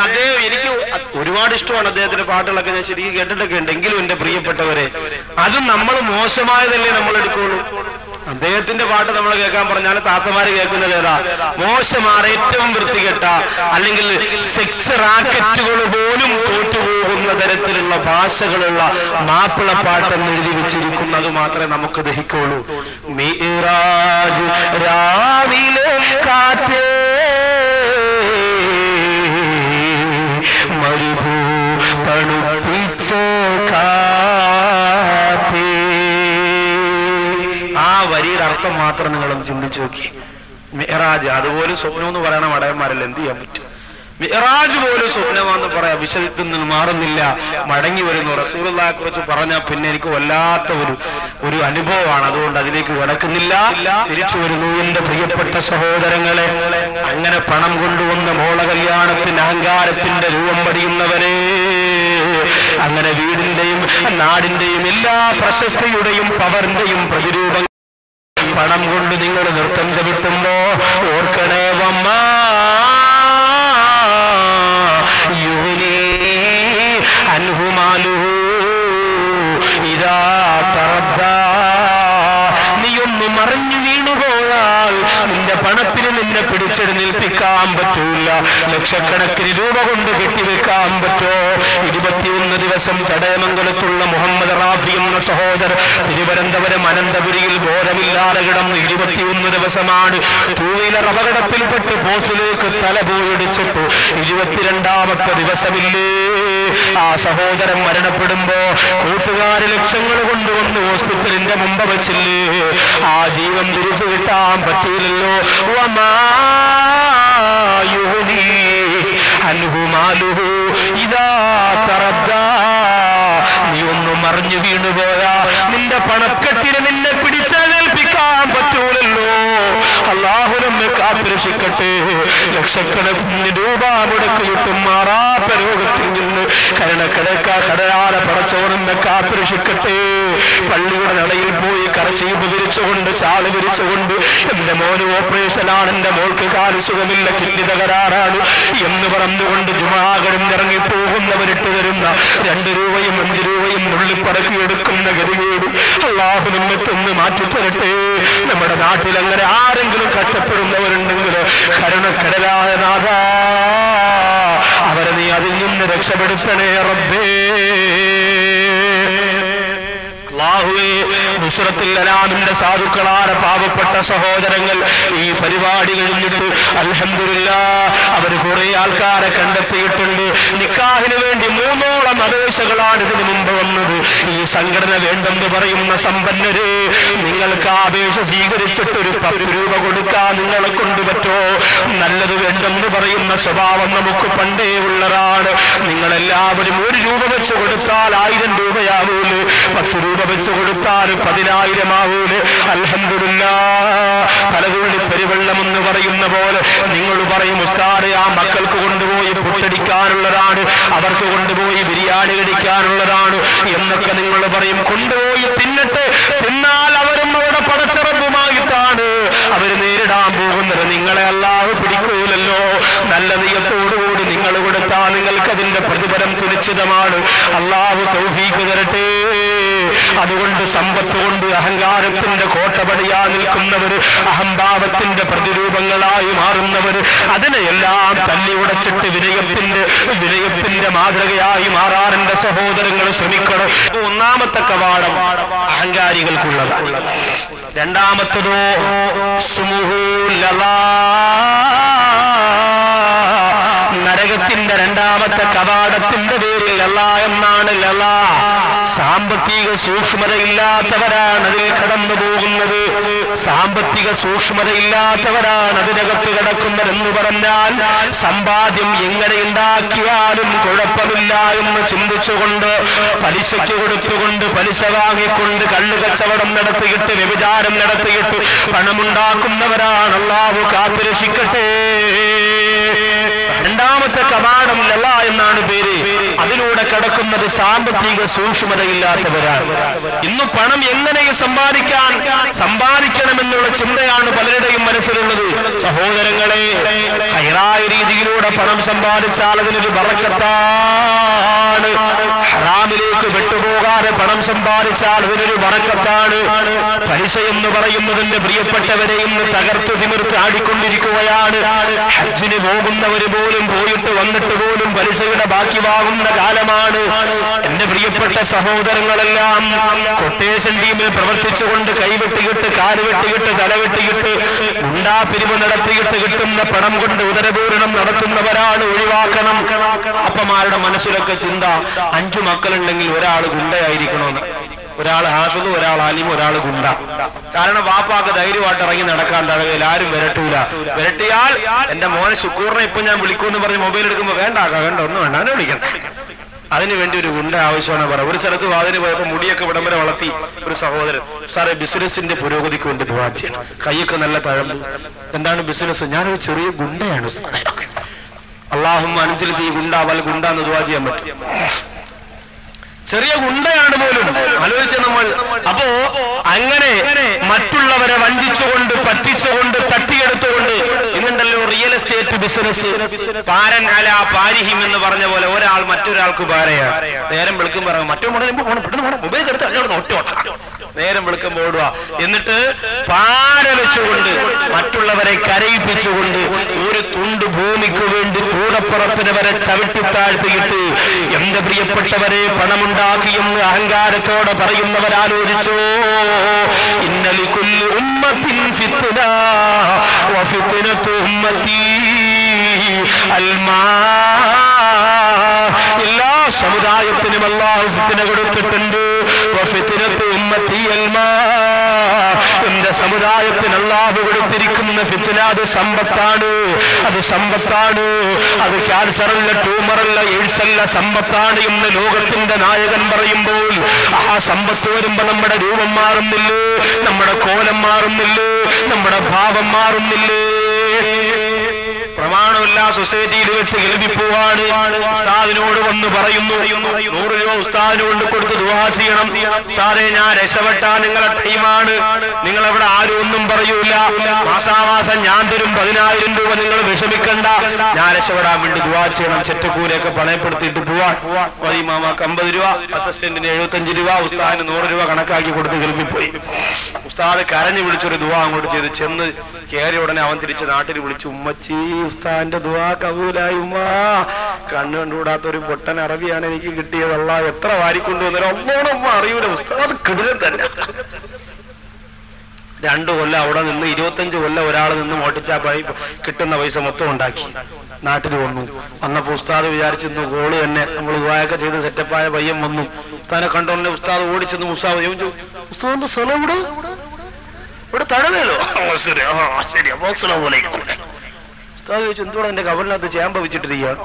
അദ്ദേഹം എനിക്ക് ഒരുപാട് ഇഷ്ടമാണ് അദ്ദേഹത്തിന്റെ പാട്ടുകളൊക്കെ. ഞാൻ ശരിക്കും കേട്ടിട്ടൊക്കെ ഉണ്ട്. എങ്കിലും എന്റെ പ്രിയപ്പെട്ടവരെ, അതും നമ്മൾ മോശമായതല്ലേ നമ്മൾ എടുക്കുള്ളൂ. അദ്ദേഹത്തിന്റെ പാട്ട് നമ്മൾ കേൾക്കാൻ പറഞ്ഞാൽ താത്തമാര് കേൾക്കുന്നത് ഏതാ? മോശമാണ്, ഏറ്റവും വൃത്തികെട്ട, അല്ലെങ്കിൽ സെക്സ് റാക്കറ്റുകൾ പോലും തോറ്റുപോകുന്ന തരത്തിലുള്ള ഭാഷകളുള്ള മാപ്പിളപ്പാട്ടെന്ന് എഴുതി വെച്ചിരിക്കുന്നത് മാത്രമേ നമുക്ക് ദഹിക്കുള്ളൂ. മിഅ്റാജ് രാവിലെ കാറ്റേ മരുഭൂ തണുപ്പിച്ച കാറ്റേ. ആ വരിയുടെ അർത്ഥം മാത്രം നിങ്ങളൊന്ന് ചിന്തിച്ചു നോക്കി. മിഅ്റാജ്, അതുപോലും സ്വപ്നം എന്ന് പറയണ മടയന്മാരല്ല, എന്ത് ചെയ്യാൻ പറ്റും? മിഅ്റാജ് പോലും സ്വപ്നമാണെന്ന് പറയാം. വിഷയത്തിൽ നിന്ന് മാറുന്നില്ല, മടങ്ങി വരുന്നു. റസൂലുള്ളാഹിയെ കുറിച്ച് പറഞ്ഞാൽ പിന്നെ എനിക്ക് വല്ലാത്ത ഒരു അനുഭവമാണ്. അതുകൊണ്ട് അതിലേക്ക് കടക്കുന്നില്ല, തിരിച്ചു വരുന്നു. എന്റെ പ്രിയപ്പെട്ട സഹോദരങ്ങളെ, അങ്ങനെ പണം കൊണ്ടുവന്ന മോള കല്യാണത്തിന് അഹങ്കാരത്തിന്റെ രൂപം പടിയുന്നവരെ, അങ്ങനെ വീടിന്റെയും നാടിന്റെയും എല്ലാ പ്രശസ്തിയുടെയും പവറിന്റെയും പ്രതിരൂപം പണം കൊണ്ട് നിങ്ങൾ നൃത്തം ചവിട്ടുമ്പോ ഓർക്കണേ വമ്മാ യുഗ്നി അൻഹു മാലുഹു ഇദാ തറദ്ദാ. നീയൊന്ന് മറിഞ്ഞു വീണുപോയാൽ നിന്റെ പണത്തിന് നിന്നെ പിടിച്ചെഴുന്നേൽപ്പിക്കാൻ പറ്റൂല. ലക്ഷക്കണക്കിന് രൂപ കൊണ്ട് കെട്ടിവെക്കാൻ പറ്റോ? 21 ദിവസം ചടയമംഗലത്തുള്ള മുഹമ്മദ് റാഫി എന്ന സഹോദരൻ തിരുവനന്തപുരം അനന്തപുരിയിൽ ബോധമില്ലാതെ കിടന്ന് 21 ദിവസമാണ്. ടൂ വീലർ അപകടത്തിൽപ്പെട്ട് പോസ്റ്റിലേക്ക് തല പോയിടിച്ചിട്ടു. 22ാമത്തെ ദിവസമില്ലേ ആ സഹോദരൻ മരണപ്പെടുമ്പോ കൂട്ടുകാര് ലക്ഷങ്ങൾ കൊണ്ടുവന്ന് ഹോസ്പിറ്റലിന്റെ മുമ്പ് വെച്ചില്ലേ? ആ ജീവൻ തിരിച്ചു കിട്ടാൻ പറ്റിയില്ലല്ലോ. വമാ യുഗ്നി അൻഹു മാലുഹു ഇദാ തറദ്ദാ. നീ ഒന്ന് മറിഞ്ഞു വീണുപോയാ നിന്റെ പണക്കെട്ടിന് നിന്നെ പിടിച്ചേൽപ്പിക്കാൻ പറ്റൂലല്ലോ. അല്ലാഹു നമ്മെ കാത്തുരക്ഷിക്കട്ടെ. ലക്ഷക്കണക്കിന് രൂപ മുടക്കിയിട്ടും മാറാത്ത രോഗത്തിൽ നിന്ന് കടയാതെ പടച്ചോനെന്നെ കാത്തുരക്ഷിക്കട്ടെ. പള്ളിയുടെ നടയിൽ പോയി കരച്ചീപ്പ് വിരിച്ചുകൊണ്ട് ശാള് വിരിച്ചുകൊണ്ട് എന്റെ മോന് ഓപ്പറേഷനാണ്, എന്റെ മോൾക്ക് കാല് സുഖമില്ല, കിഡ്നി തകരാറാണ് എന്ന് പറഞ്ഞുകൊണ്ട് ജുമാകളിൽ ഇറങ്ങിപ്പോകുന്നവരിട്ട് തരുന്ന 2 രൂപയും 5 രൂപയും നുള്ളിപ്പറക്കിയെടുക്കുന്ന ഗതികേട് അല്ലാഹു നമ്മെ തന്ന് മാറ്റിത്തരട്ടെ. നമ്മുടെ നാട്ടിൽ അങ്ങനെ ആരെങ്കിലും കഷ്ടപ്പെടുന്നവരുണ്ടെങ്കിൽ കരുണക്കടലായ നാഥ അവരെ നീ അതിൽ നിന്ന് രക്ഷപ്പെടുത്തണേ റബ്ബേ. അല്ലാഹുവേ, നുസ്രത്തുൽ അനാമിന്റെ സാധുക്കളായ പാവപ്പെട്ട സഹോദരങ്ങൾ ഈ പരിപാടി കഴിഞ്ഞിട്ട് അൽഹംദുലില്ലാഹ് അവർ കുറെ ആൾക്കാരെ കണ്ടെത്തിയിട്ടുണ്ട്. നിക്കാഹിന് വേണ്ടി 3ഓളം അപേക്ഷകളാണ് ഇതിനു മുമ്പ് വന്നത്. ഈ സംഘടന വേണ്ടെന്ന് പറയുന്ന സമ്പന്നര്, നിങ്ങൾക്ക് ആ അപേക്ഷ സ്വീകരിച്ചിട്ട് ഒരു 10 രൂപ കൊടുക്കാൻ നിങ്ങളെ കൊണ്ട് പറ്റോ? നല്ലത് വേണ്ടെന്ന് പറയുന്ന സ്വഭാവം നമുക്ക് പണ്ടേ ഉള്ളതാണ്. നിങ്ങളെല്ലാവരും 1 രൂപ വെച്ച് കൊടുത്താൽ 1000 രൂപയാവൂല്, 10 രൂപ വെച്ച് കൊടുത്താൽ 10,000 ആവൂല്. അൽഹംദുലില്ലാഹ്, പലതുള്ളി പെരുവെള്ളം എന്ന് പറയുന്ന പോലെ നിങ്ങൾ പറയും ഉസ്താദേ ആ മക്കൾക്ക് കൊണ്ടുപോയി പുട്ടടിക്കാനുള്ളതാണ്, അവർക്ക് കൊണ്ടുപോയി ബിരിയാണി കഴിക്കാനുള്ളതാണ് എന്നൊക്കെ നിങ്ങൾ പറയും. കൊണ്ടുപോയി തിന്നിട്ട് തിന്നാൽ അവരും അവിടെ പടച്ചറബുമായിട്ടാണ് അവർ നേരിടാൻ പോകുന്നത്. നിങ്ങളെ അല്ലാഹു പിടിക്കൂലല്ലോ. നല്ല നിയത്തോടുകൂടി നിങ്ങൾ കൊടുത്താൽ നിങ്ങൾക്ക് അതിന്റെ പ്രതിഫലം സുനിശ്ചിതമാണ്. അല്ലാഹു തൗഫീഖ് തരട്ടെ. അതുകൊണ്ട് സമ്പത്ത് കൊണ്ട് അഹങ്കാരത്തിന്റെ കോട്ടപടിയാ നിൽക്കുന്നവര്, അഹംഭാവത്തിന്റെ പ്രതിരൂപങ്ങളായി മാറുന്നവര്, അതിനെയെല്ലാം തല്ലി ഉടച്ചിട്ട് വിനയത്തിന്റെ മാതൃകയായി മാറാൻ എന്റെ സഹോദരങ്ങൾ ശ്രമിക്കണം. 1ാമത്തെ കവാടം അഹങ്കാരികൾക്കുള്ളതാണ്. 2ാമത്തതോ നരകത്തിന്റെ 2ാമത്തെ കവാടത്തിന്റെ പേര് ലലാ എന്നാണ്. ലലാ സാമ്പത്തിക സൂക്ഷ്മതയില്ലാത്തവരാണ് അതിൽ കടന്നു പോകുന്നത്. സാമ്പത്തിക സൂക്ഷ്മതയില്ലാത്തവരാണ് അതിനകത്ത് കിടക്കുന്നതെന്ന് പറഞ്ഞാൽ സമ്പാദ്യം എങ്ങനെ ഉണ്ടാക്കിയാലും കുഴപ്പമില്ല എന്ന് ചിന്തിച്ചുകൊണ്ട് പലിശയ്ക്ക് കൊടുത്തുകൊണ്ട് പലിശ വാങ്ങിക്കൊണ്ട് കള്ളു കച്ചവടം നടത്തിയിട്ട് വ്യഭിചാരം നടത്തിയിട്ട് പണമുണ്ടാക്കുന്നവരാണ്. അല്ലാഹു കാത്തുരക്ഷിക്കട്ടെ. 2ാമത്തെ കവാടം ലലാ എന്നാണ് പേര്. അതിലൂടെ കടക്കുന്നത് സാമ്പത്തിക സൂക്ഷ്മതയില്ലാത്തവരാണ്. ഇന്ന് പണം എങ്ങനെ സമ്പാദിക്കണമെന്നുള്ള ചിന്തയാണ് പലരുടെയും മനസ്സിലുള്ളത്. സഹോദരങ്ങളെ, ഹൈറായ രീതിയിലൂടെ പണം സമ്പാദിച്ചാൽ അതിനൊരു ബറക്കത്താണ്. ഹറാമിലേക്ക് വിട്ടുപോകാതെ പണം സമ്പാദിച്ചാൽ അതിനൊരു ബറക്കത്താണ്. പലിശ എന്ന് പറയുന്നതിന്റെ പ്രിയപ്പെട്ടവരെ ഇന്ന് തകർത്ത് തിമിർത്ത് ആടിക്കൊണ്ടിരിക്കുകയാണ്. ഹജ്ജിന് പോകുന്നവര് പോലും പോയിട്ട് വന്നിട്ട് പോലും പലിശയുടെ ബാക്കി വാങ്ങുന്ന കാലമാണ്. എന്റെ പ്രിയപ്പെട്ട സഹോദരങ്ങളെല്ലാം കൊട്ടേഷൻ ടീമിൽ പ്രവർത്തിച്ചുകൊണ്ട് കൈവെട്ടിയിട്ട് കാല് വെട്ടിയിട്ട് തല വെട്ടിയിട്ട് ഗുണ്ടാപിരിവ് നടത്തിയിട്ട് കിട്ടുന്ന പണം കൊണ്ട് ഉദരപൂരണം നടത്തുന്നവരാണ് ഒഴിവാക്കണം. അപ്പമാരുടെ മനസ്സിലൊക്കെ ചിന്ത 5 മക്കളുണ്ടെങ്കിൽ ഒരാൾ ഗുണ്ടയായിരിക്കണമെന്ന്. ഒരാൾ ഹാഫിദ്, ഒരാൾ ആലിം, ഒരാൾ ഗുണ്ട. കാരണം വാപ്പാക്ക് ധൈര്യമായിട്ട് ഇറങ്ങി നടക്കാൻ തടകയിൽ ആരും വിരട്ടൂല. വിരട്ടിയാൽ എന്റെ മോനെ ശുക്കൂറിനെ ഇപ്പൊ ഞാൻ വിളിക്കുമെന്ന് പറഞ്ഞ് മൊബൈൽ എടുക്കുമ്പോ വേണ്ട ഒന്നും വേണ്ട, അവനെ വിളിക്കണ്ട. അതിനുവേണ്ടി ഒരു ഗുണ്ട ആവശ്യമാണ് പറയാം. ഒരു സ്ഥലത്ത് വാതിന് പോയപ്പോ മുടിയൊക്കെ വിടം വരെ വളർത്തി ഒരു സഹോദരൻ, സാറേ ബിസിനസിന്റെ പുരോഗതിക്ക് വേണ്ടി ദുആ ചെയ്യണം, കൈയൊക്കെ നല്ല തഴമ്പ്. എന്താണ് ബിസിനസ്? ഞാനൊരു ചെറിയ ഗുണ്ടയാണ്. അല്ലാഹുമ്മ അൻസിൽ ഫീ ഗുണ്ട വൽ ഗുണ്ട എന്ന് ദുആ ചെയ്യാൻ പറ്റും. ചെറിയ ഗുണ്ടയാണ് പോലും ആലോചിച്ച നമ്മൾ. അപ്പോ അങ്ങനെ മറ്റുള്ളവരെ വഞ്ചിച്ചുകൊണ്ട് പറ്റിച്ചുകൊണ്ട് തട്ടിയെടുത്തുകൊണ്ട് ഇന്നുണ്ടല്ലോ റിയൽ എസ്റ്റേറ്റ് ബിസിനസ്. പാരൻ അല പാരിഹിം എന്ന് പറഞ്ഞ പോലെ ഒരാൾ മറ്റൊരാൾക്ക് പാരയാണ്. നേരം വെളുക്കും പറയാം മറ്റോ മൊബൈൽ എടുത്ത് അല്ലോട് ഒറ്റോട്ടാ നേരം വെളുക്കുമ്പോൾ ഓടുക. എന്നിട്ട് പാര വെച്ചുകൊണ്ട് മറ്റുള്ളവരെ കരയിപ്പിച്ചുകൊണ്ട് ഒരു തുണ്ട് ഭൂമിക്ക് വേണ്ടി കൂടപ്പുറപ്പിനെ വരെ ചവിട്ടിത്താഴ്ത്തിയിട്ട് എന്റെ പ്രിയപ്പെട്ടവരെ പണമുണ്ടാക്കിയെന്ന് അഹങ്കാരത്തോടെ പറയുന്നവരാലോചിച്ചോ. ഇന്നലികുല്ലി ഉമ്മത്തിൻ ഫിത്ന വഫിത്നതു ഉമ്മത്തി അൽമാ. എല്ലാ സമുദായത്തിനും അല്ലാഹു ഫിത്ന കൊടുത്തിട്ടുണ്ട്. വഫിത്നതു ഉമ്മത്തി അൽമാ. എന്റെ സമുദായത്തിന് അല്ലാഹു കൊടുത്തിരിക്കുന്ന ഫിത്ന അത് സമ്പത്താണ്. അത് സമ്പത്താണ്. അത് ക്യാൻസറല്ല, ട്യൂമറല്ല, എയ്ഡ്സ് അല്ല, സമ്പത്താണ് എന്ന് ലോകത്തിന്റെ നായകൻ പറയുമ്പോൾ ആ സമ്പത്ത് വരുമ്പോ നമ്മുടെ രൂപം മാറുന്നില്ലേ, നമ്മുടെ കോലം മാറുന്നില്ലേ, നമ്മുടെ ഭാവം മാറുന്നില്ലേ? പ്രമാണമില്ല സൊസൈറ്റിയിൽ വെച്ച് കേൾവിപ്പോവാണ്. ഉസ്താദിനോട് വന്ന് പറയുന്നു 100 രൂപ ഉസ്താദിന് കൊണ്ട് കൊടുത്ത് ദുആ ചെയ്യണം. സാറേ ഞാൻ രക്ഷപ്പെട്ടാ നിങ്ങളെ ടൈമാണ്, നിങ്ങളെവിടെ ആരും ഒന്നും പറയൂല, മാസാമാസം ഞാൻ തരും 10,000 രൂപ, നിങ്ങൾ വിഷമിക്കണ്ട, ഞാൻ രക്ഷപ്പെടാൻ വേണ്ടി ദുആ ചെയ്യണം. ചെറ്റക്കൂലൊക്കെ പണയപ്പെടുത്തിയിട്ട് പോവാൻ. മാമാക്ക് 50 രൂപ, അസിസ്റ്റന്റിന് 75 രൂപ, ഉസ്താദിന് 100 രൂപ കണക്കാക്കി കൊടുത്ത് കേൾവിപ്പോയി. ഉസ്താദ് കരഞ്ഞു വിളിച്ചൊരു ദുആ അങ്ങോട്ട് ചെയ്ത് ചെന്ന് കയറി ഉടനെ അവൻ തിരിച്ച് നാട്ടിൽ വിളിച്ചു, ഉമ്മച്ചി ഉസ്താദിന്റെ ദുആ കബൂലായി ഉമ്മ. കണ്ണു കണ്ടുകൂടാത്തൊരു പൊട്ടൻ അറബിയാണ് എനിക്ക് കിട്ടിയതല്ല, എത്ര വാരിക്കൊണ്ടുവന്നേരം ഒന്നോണം അറിയൂല ഉസ്താദ് കിടിലൻ തന്നെ. 2 കൊല്ലം അവിടെ നിന്ന് 25 കൊല്ലം ഒരാൾ നിന്ന് മോട്ടിച്ചാ കിട്ടുന്ന പൈസ മൊത്തം ഉണ്ടാക്കി നാട്ടിൽ വന്നു. വന്നപ്പോ ഉസ്താദ് വിചാരിച്ചിരുന്നു ഗോള് തന്നെ നമ്മൾ ദുആയൊക്കെ ചെയ്ത് സെറ്റപ്പായ പയ്യൻ വന്നു. ഉസ്താദിനെ കണ്ടോന്നെ ഉസ്താദ് ഓടിച്ചെന്ന് ഉസ്താദ് ചോദിച്ചു, ഉസ്താദിന്റെ സ്ഥലം ഇവിടെ തഴവേലോ? ശരി ഉസ്താദ് ചോദിച്ചു, എന്തുകൂടെ എന്റെ കവലിനകത്ത് ചേമ്പ വെച്ചിട്ടിരിക്കുകയാണ്,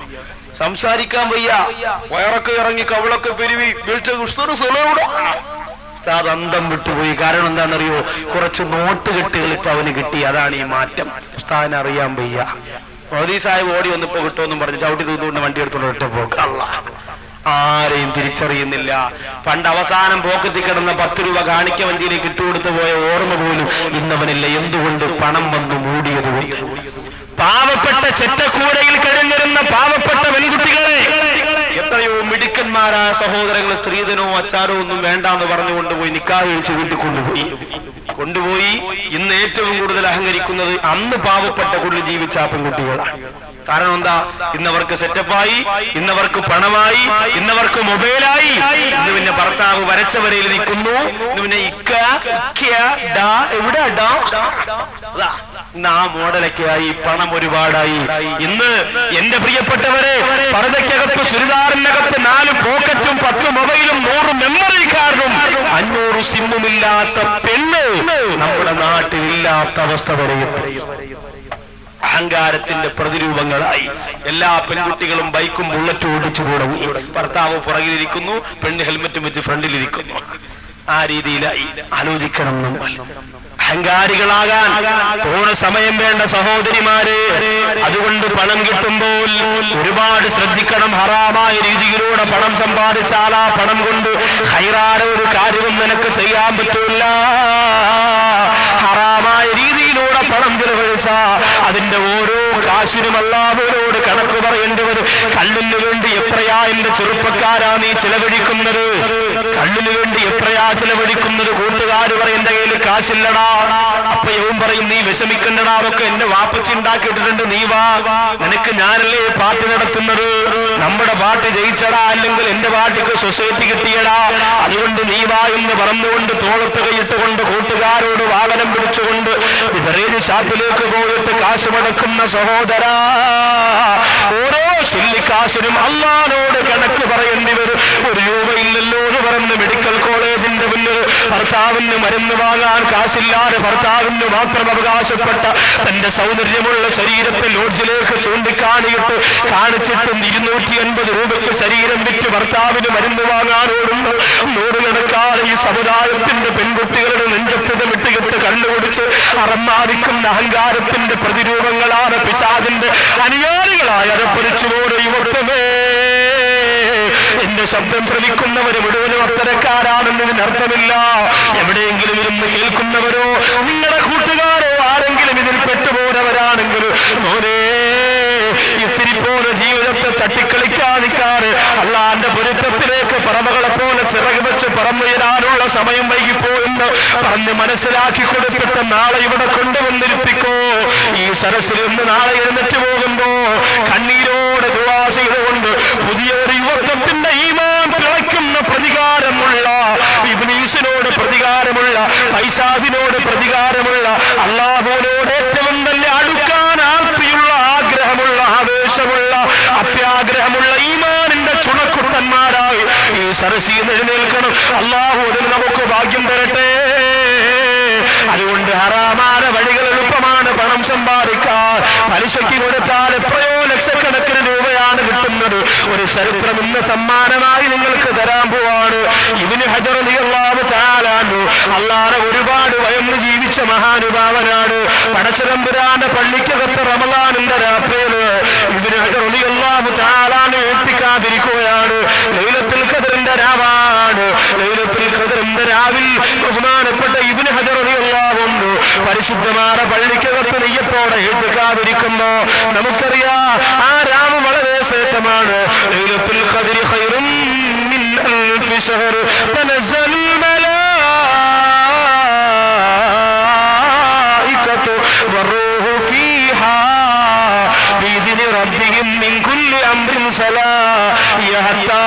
സംസാരിക്കാൻ വയ്യ, വയറൊക്കെ ഇറങ്ങി കവളൊക്കെ പെരുവി ഉസ്താദ് സ്ഥലം ഉസ്താദ് അന്തം വിട്ടുപോയി. കാരണം എന്താണെന്നറിയോ? കുറച്ച് നോട്ട് കെട്ടുകൾ ഇപ്പൊ അവന് കിട്ടി, അതാണ് ഈ മാറ്റം. ഉസ്താദിനെ അറിയാൻ വയ്യ. മോദി സാഹിബ് ഓടി വന്നിപ്പോ കിട്ടുമെന്നും പറഞ്ഞു ചവിട്ടി തൂത്തുകൊണ്ട് വണ്ടി എടുത്തോണ്ട് ഒറ്റ പോക്ക്. ആരെയും തിരിച്ചറിയുന്നില്ല. പണ്ട് അവസാനം പോക്കത്തി കിടന്ന 10 രൂപ കാണിക്ക വണ്ടിയിലേക്ക് ഇട്ടുകൊടുത്തു പോയ ഓർമ്മ പോലും ഇന്നവനില്ല. എന്തുകൊണ്ട്? പണം വന്നു മൂടിയതുകൊണ്ട്. പാവപ്പെട്ട ചെറ്റക്കൂരയിൽ കഴിഞ്ഞിരുന്ന പാവപ്പെട്ട പെൺകുട്ടികളെ എത്രയോ മിടുക്കന്മാരായ സഹോദരങ്ങൾ സ്ത്രീധനോ അച്ചാരോ ഒന്നും വേണ്ടാന്ന് പറഞ്ഞു കൊണ്ടുപോയി നിക്കാഹ് കഴിച്ച് വീട്ടിൽ കൊണ്ടുപോയി. ഇന്ന് ഏറ്റവും കൂടുതൽ അഹങ്കരിക്കുന്നത് അന്ന് പാവപ്പെട്ട കുള്ളി ജീവിച്ച പെൺകുട്ടികളാണ്. കാരണം എന്താ? ഇന്നവർക്ക് സെറ്റപ്പായി, ഇന്നവർക്ക് പണമായി, ഇന്നവർക്ക് മൊബൈലായി. ഇന്ന് പിന്നെ ഭർത്താവ് വരച്ച വരയിൽ നിൽക്കുന്നു. ഇന്ന് പിന്നെ എവിടെ ആ മോഡലൊക്കെ ആയി, പണം ഒരുപാടായി. ഇന്ന് എന്റെ പ്രിയപ്പെട്ടവരെ, പർദ്ദയ്ക്കകത്ത് ചുരിദാറിനകത്ത് 4 പോക്കറ്റും 10 മൊബൈലും 100 മെമ്മറി കാർഡും 500 സിമ്മുമില്ലാത്ത പെണ്ണ് നമ്മുടെ നാട്ടിലില്ലാത്ത അവസ്ഥ വരെയും. അഹങ്കാരത്തിന്റെ പ്രതിരൂപങ്ങളായി എല്ലാ പെൺകുട്ടികളും ബൈക്കും ബുള്ളറ്റും ഓടിച്ചു തുടങ്ങി. ഭർത്താവ് പുറകിലിരിക്കുന്നു, പെണ്ണ് ഹെൽമറ്റും വെച്ച് ഫ്രണ്ടിലിരിക്കുന്നു. ആ രീതിയിലായി. ആലോചിക്കണം നമ്മൾ. അഹങ്കാരികളാകാൻ തോന്നെ സമയം വേണ്ട സഹോദരിമാരെ. അതുകൊണ്ട് പണം കിട്ടുമ്പോൾ ഒരുപാട് ശ്രദ്ധിക്കണം. ഹറാമായ രീതിയിലൂടെ പണം സമ്പാദിച്ചാൽ ആ പണം കൊണ്ട് ഹൈറായ ഒരു കാര്യവും നിനക്ക് ചെയ്യാൻ പറ്റില്ല. ഹറാമായ രീതിയിലൂടെ പണം ചെലവഴിച്ച അതിന്റെ ഓരോ കാശിനും അല്ലാഹുവിനോട് കണക്ക് പറയേണ്ടി വരും. കള്ളിന് വേണ്ടി എത്രയാ എന്റെ ചെറുപ്പക്കാരാ നീ ചെലവഴിക്കുന്നത്? കള്ളിന് വേണ്ടി എത്രയാ ചെലവഴിക്കുന്നത്? കൂട്ടുകാർ പറയും എന്റെ കയ്യിൽ കാശില്ലടാ. അപ്പയവും പറയും നീ വിഷമിക്കണ്ടടാ, അതൊക്കെ എന്റെ വാപ്പച്ചി ഉണ്ടാക്കിയിട്ടുണ്ട്, നീ വാ, നിനക്ക് ഞാനല്ലേ പാർട്ടി നടത്തുന്നത്, നമ്മുടെ പാർട്ടി ജയിച്ചടാ, അല്ലെങ്കിൽ എന്റെ പാർട്ടിക്ക് സൊസൈറ്റി കിട്ടിയടാ, അതുകൊണ്ട് നീ വാ എന്ന് പറഞ്ഞുകൊണ്ട് തോളത്ത് കൈയിട്ടുകൊണ്ട് കൂട്ടുകാരോട് വാഹനം പിടിച്ചുകൊണ്ട് വിതറേജ് ഷാപ്പിലേക്ക് പോയിട്ട് കാശ് മടക്കുന്ന സഹോദരാ, ഓരോ ശില്ലിക്കാശിനും അള്ളാനോട് കണക്ക് പറയേണ്ടി വരും. 1 രൂപയില്ലല്ലോ എന്ന് പറഞ്ഞ് മെഡിക്കൽ കോളേജിന്റെ മുന്നിൽ ഭർത്താവിന് മരുന്ന് വാങ്ങാൻ കാശില്ലാതെ ഭർത്താവിന് മാത്രം അവകാശപ്പെട്ട തന്റെ സൗന്ദര്യമുള്ള ശരീരത്തെ ലോഡ്ജിലേക്ക് ചൂണ്ടിക്കാണിയിട്ട് കാണിച്ചിട്ടും 250 രൂപയ്ക്ക് ശരീരം വിറ്റ് ഭർത്താവിന് മരുന്ന് വാങ്ങാനോടും നൂറുകണക്കാതെ ഈ സമുദായത്തിന്റെ പെൺകുട്ടികളുടെ നെഞ്ചത്ത് വിട്ടുകെട്ട് കണ്ണുപിടിച്ച് അറമ്മാദിക്കുന്ന അഹങ്കാരത്തിന്റെ പ്രതിരൂപങ്ങളാണ് പിശാചിന്റെ അനുയായികളായ അരപ്പൊരിച്ചുകൂടെ യുവത്വമേ. എന്റെ ശബ്ദം ശ്രമിക്കുന്നവര് മുഴുവനും അത്തരക്കാരാണെന്നതിന് അർത്ഥമില്ല. എവിടെയെങ്കിലും ഇരുന്ന് കേൾക്കുന്നവരോ അള്ളാന്റെ പൊരുത്തത്തിലേക്ക് പറവകളെ പോലെ ചിറക് വെച്ച് പറന്നുയരാനുള്ള സമയം വൈകിപ്പോയെന്ന് പറഞ്ഞ് മനസ്സിലാക്കി കൊടുത്തിട്ട് നാളെ ഇവിടെ കൊണ്ടുവന്നിരിപ്പിക്കോ. ഈ സരസിൽ നിന്ന് നാളെ എഴുന്നേറ്റ് പോകുമ്പോ കണ്ണീരോടെ ദുആ ചെയ്തുകൊണ്ട് പുതിയൊരു യുവത്വത്തിന്റെ ഈമാൻ തിളയ്ക്കുന്ന പ്രതികാരമുള്ള ഇബ്ലീസിനോട് പ്രതികാരമുള്ള പൈശാചിനോട് പ്രതികാരമുള്ള അല്ലാഹുവിനോട് ഏറ്റവും നല്ല അടുക്കാൻ ആർത്തിയുള്ള ആഗ്രഹമുള്ള ആവേശമുള്ള അത്യാഗ്രഹമുള്ള ഈമാനിന്റെ ചുണക്കുട്ടന്മാരായി ഈ സരസിൽ എഴുന്നേൽക്കണം. അല്ലാഹു അതിന് നമുക്ക് ഭാഗ്യം തരട്ടെ. അതുകൊണ്ട് ഹറാമായ വഴികൾ എളുപ്പമാണ് പണം സമ്പാദിക്കാൻ. പലിശയ്ക്ക് കൊടുത്താൽ എത്രയോ ലക്ഷക്കണക്കിന് രൂപയാണ് കിട്ടുന്നത്. ഒരു ചരിത്രം ഇന്ന് സമ്മാനമായി നിങ്ങൾക്ക് തരാൻ പോവാണ്. ഇബ്നു ഹജർ റളിയല്ലാഹു തആല അൻഹു അല്ലാഹുവിനെ ഒരുപാട് വയന്ന് ജീവിച്ച മഹാനുഭാവനാണ്. പടച്ചതമ്പുരാന്റെ പള്ളിക്കകത്ത് റമളാനിന്റെ രാത്രിയിൽ ഇബ്നു ഹജർ റളിയല്ലാഹു തആല അൻഹു എത്തിക്കാതിരിക്കുകയാണ്. ലൈലത്തുൽ ഖദറിന്റെ രാവാണ്. ലൈലത്തുൽ ഖദറിന്റെ രാവിൽ ബഹുമാനപ്പെട്ട ഇബ്നു ഹജർ റളിയല്ലാഹു അൻഹു പരിശുദ്ധമായ പള്ളിക്കകത്ത് നെയ്യത്തോടെ എത്തിക്കാതിരിക്കുമ്പോ നമുക്കറിയാം ആ രാവ് വളരെ ശ്രേഷ്ഠമാണ്. ലൈലത്തുൽ ഖദരി ഖൈറും മിൻ അൽഫി ശഹർ തനസ്സലുൽ മലായികതു വറൂഹു ഫീഹാ ബിഇذن റബ്ബിഹിം മിൻ കുല്ലി അംറിൻ സലാഹ് ഹത്താ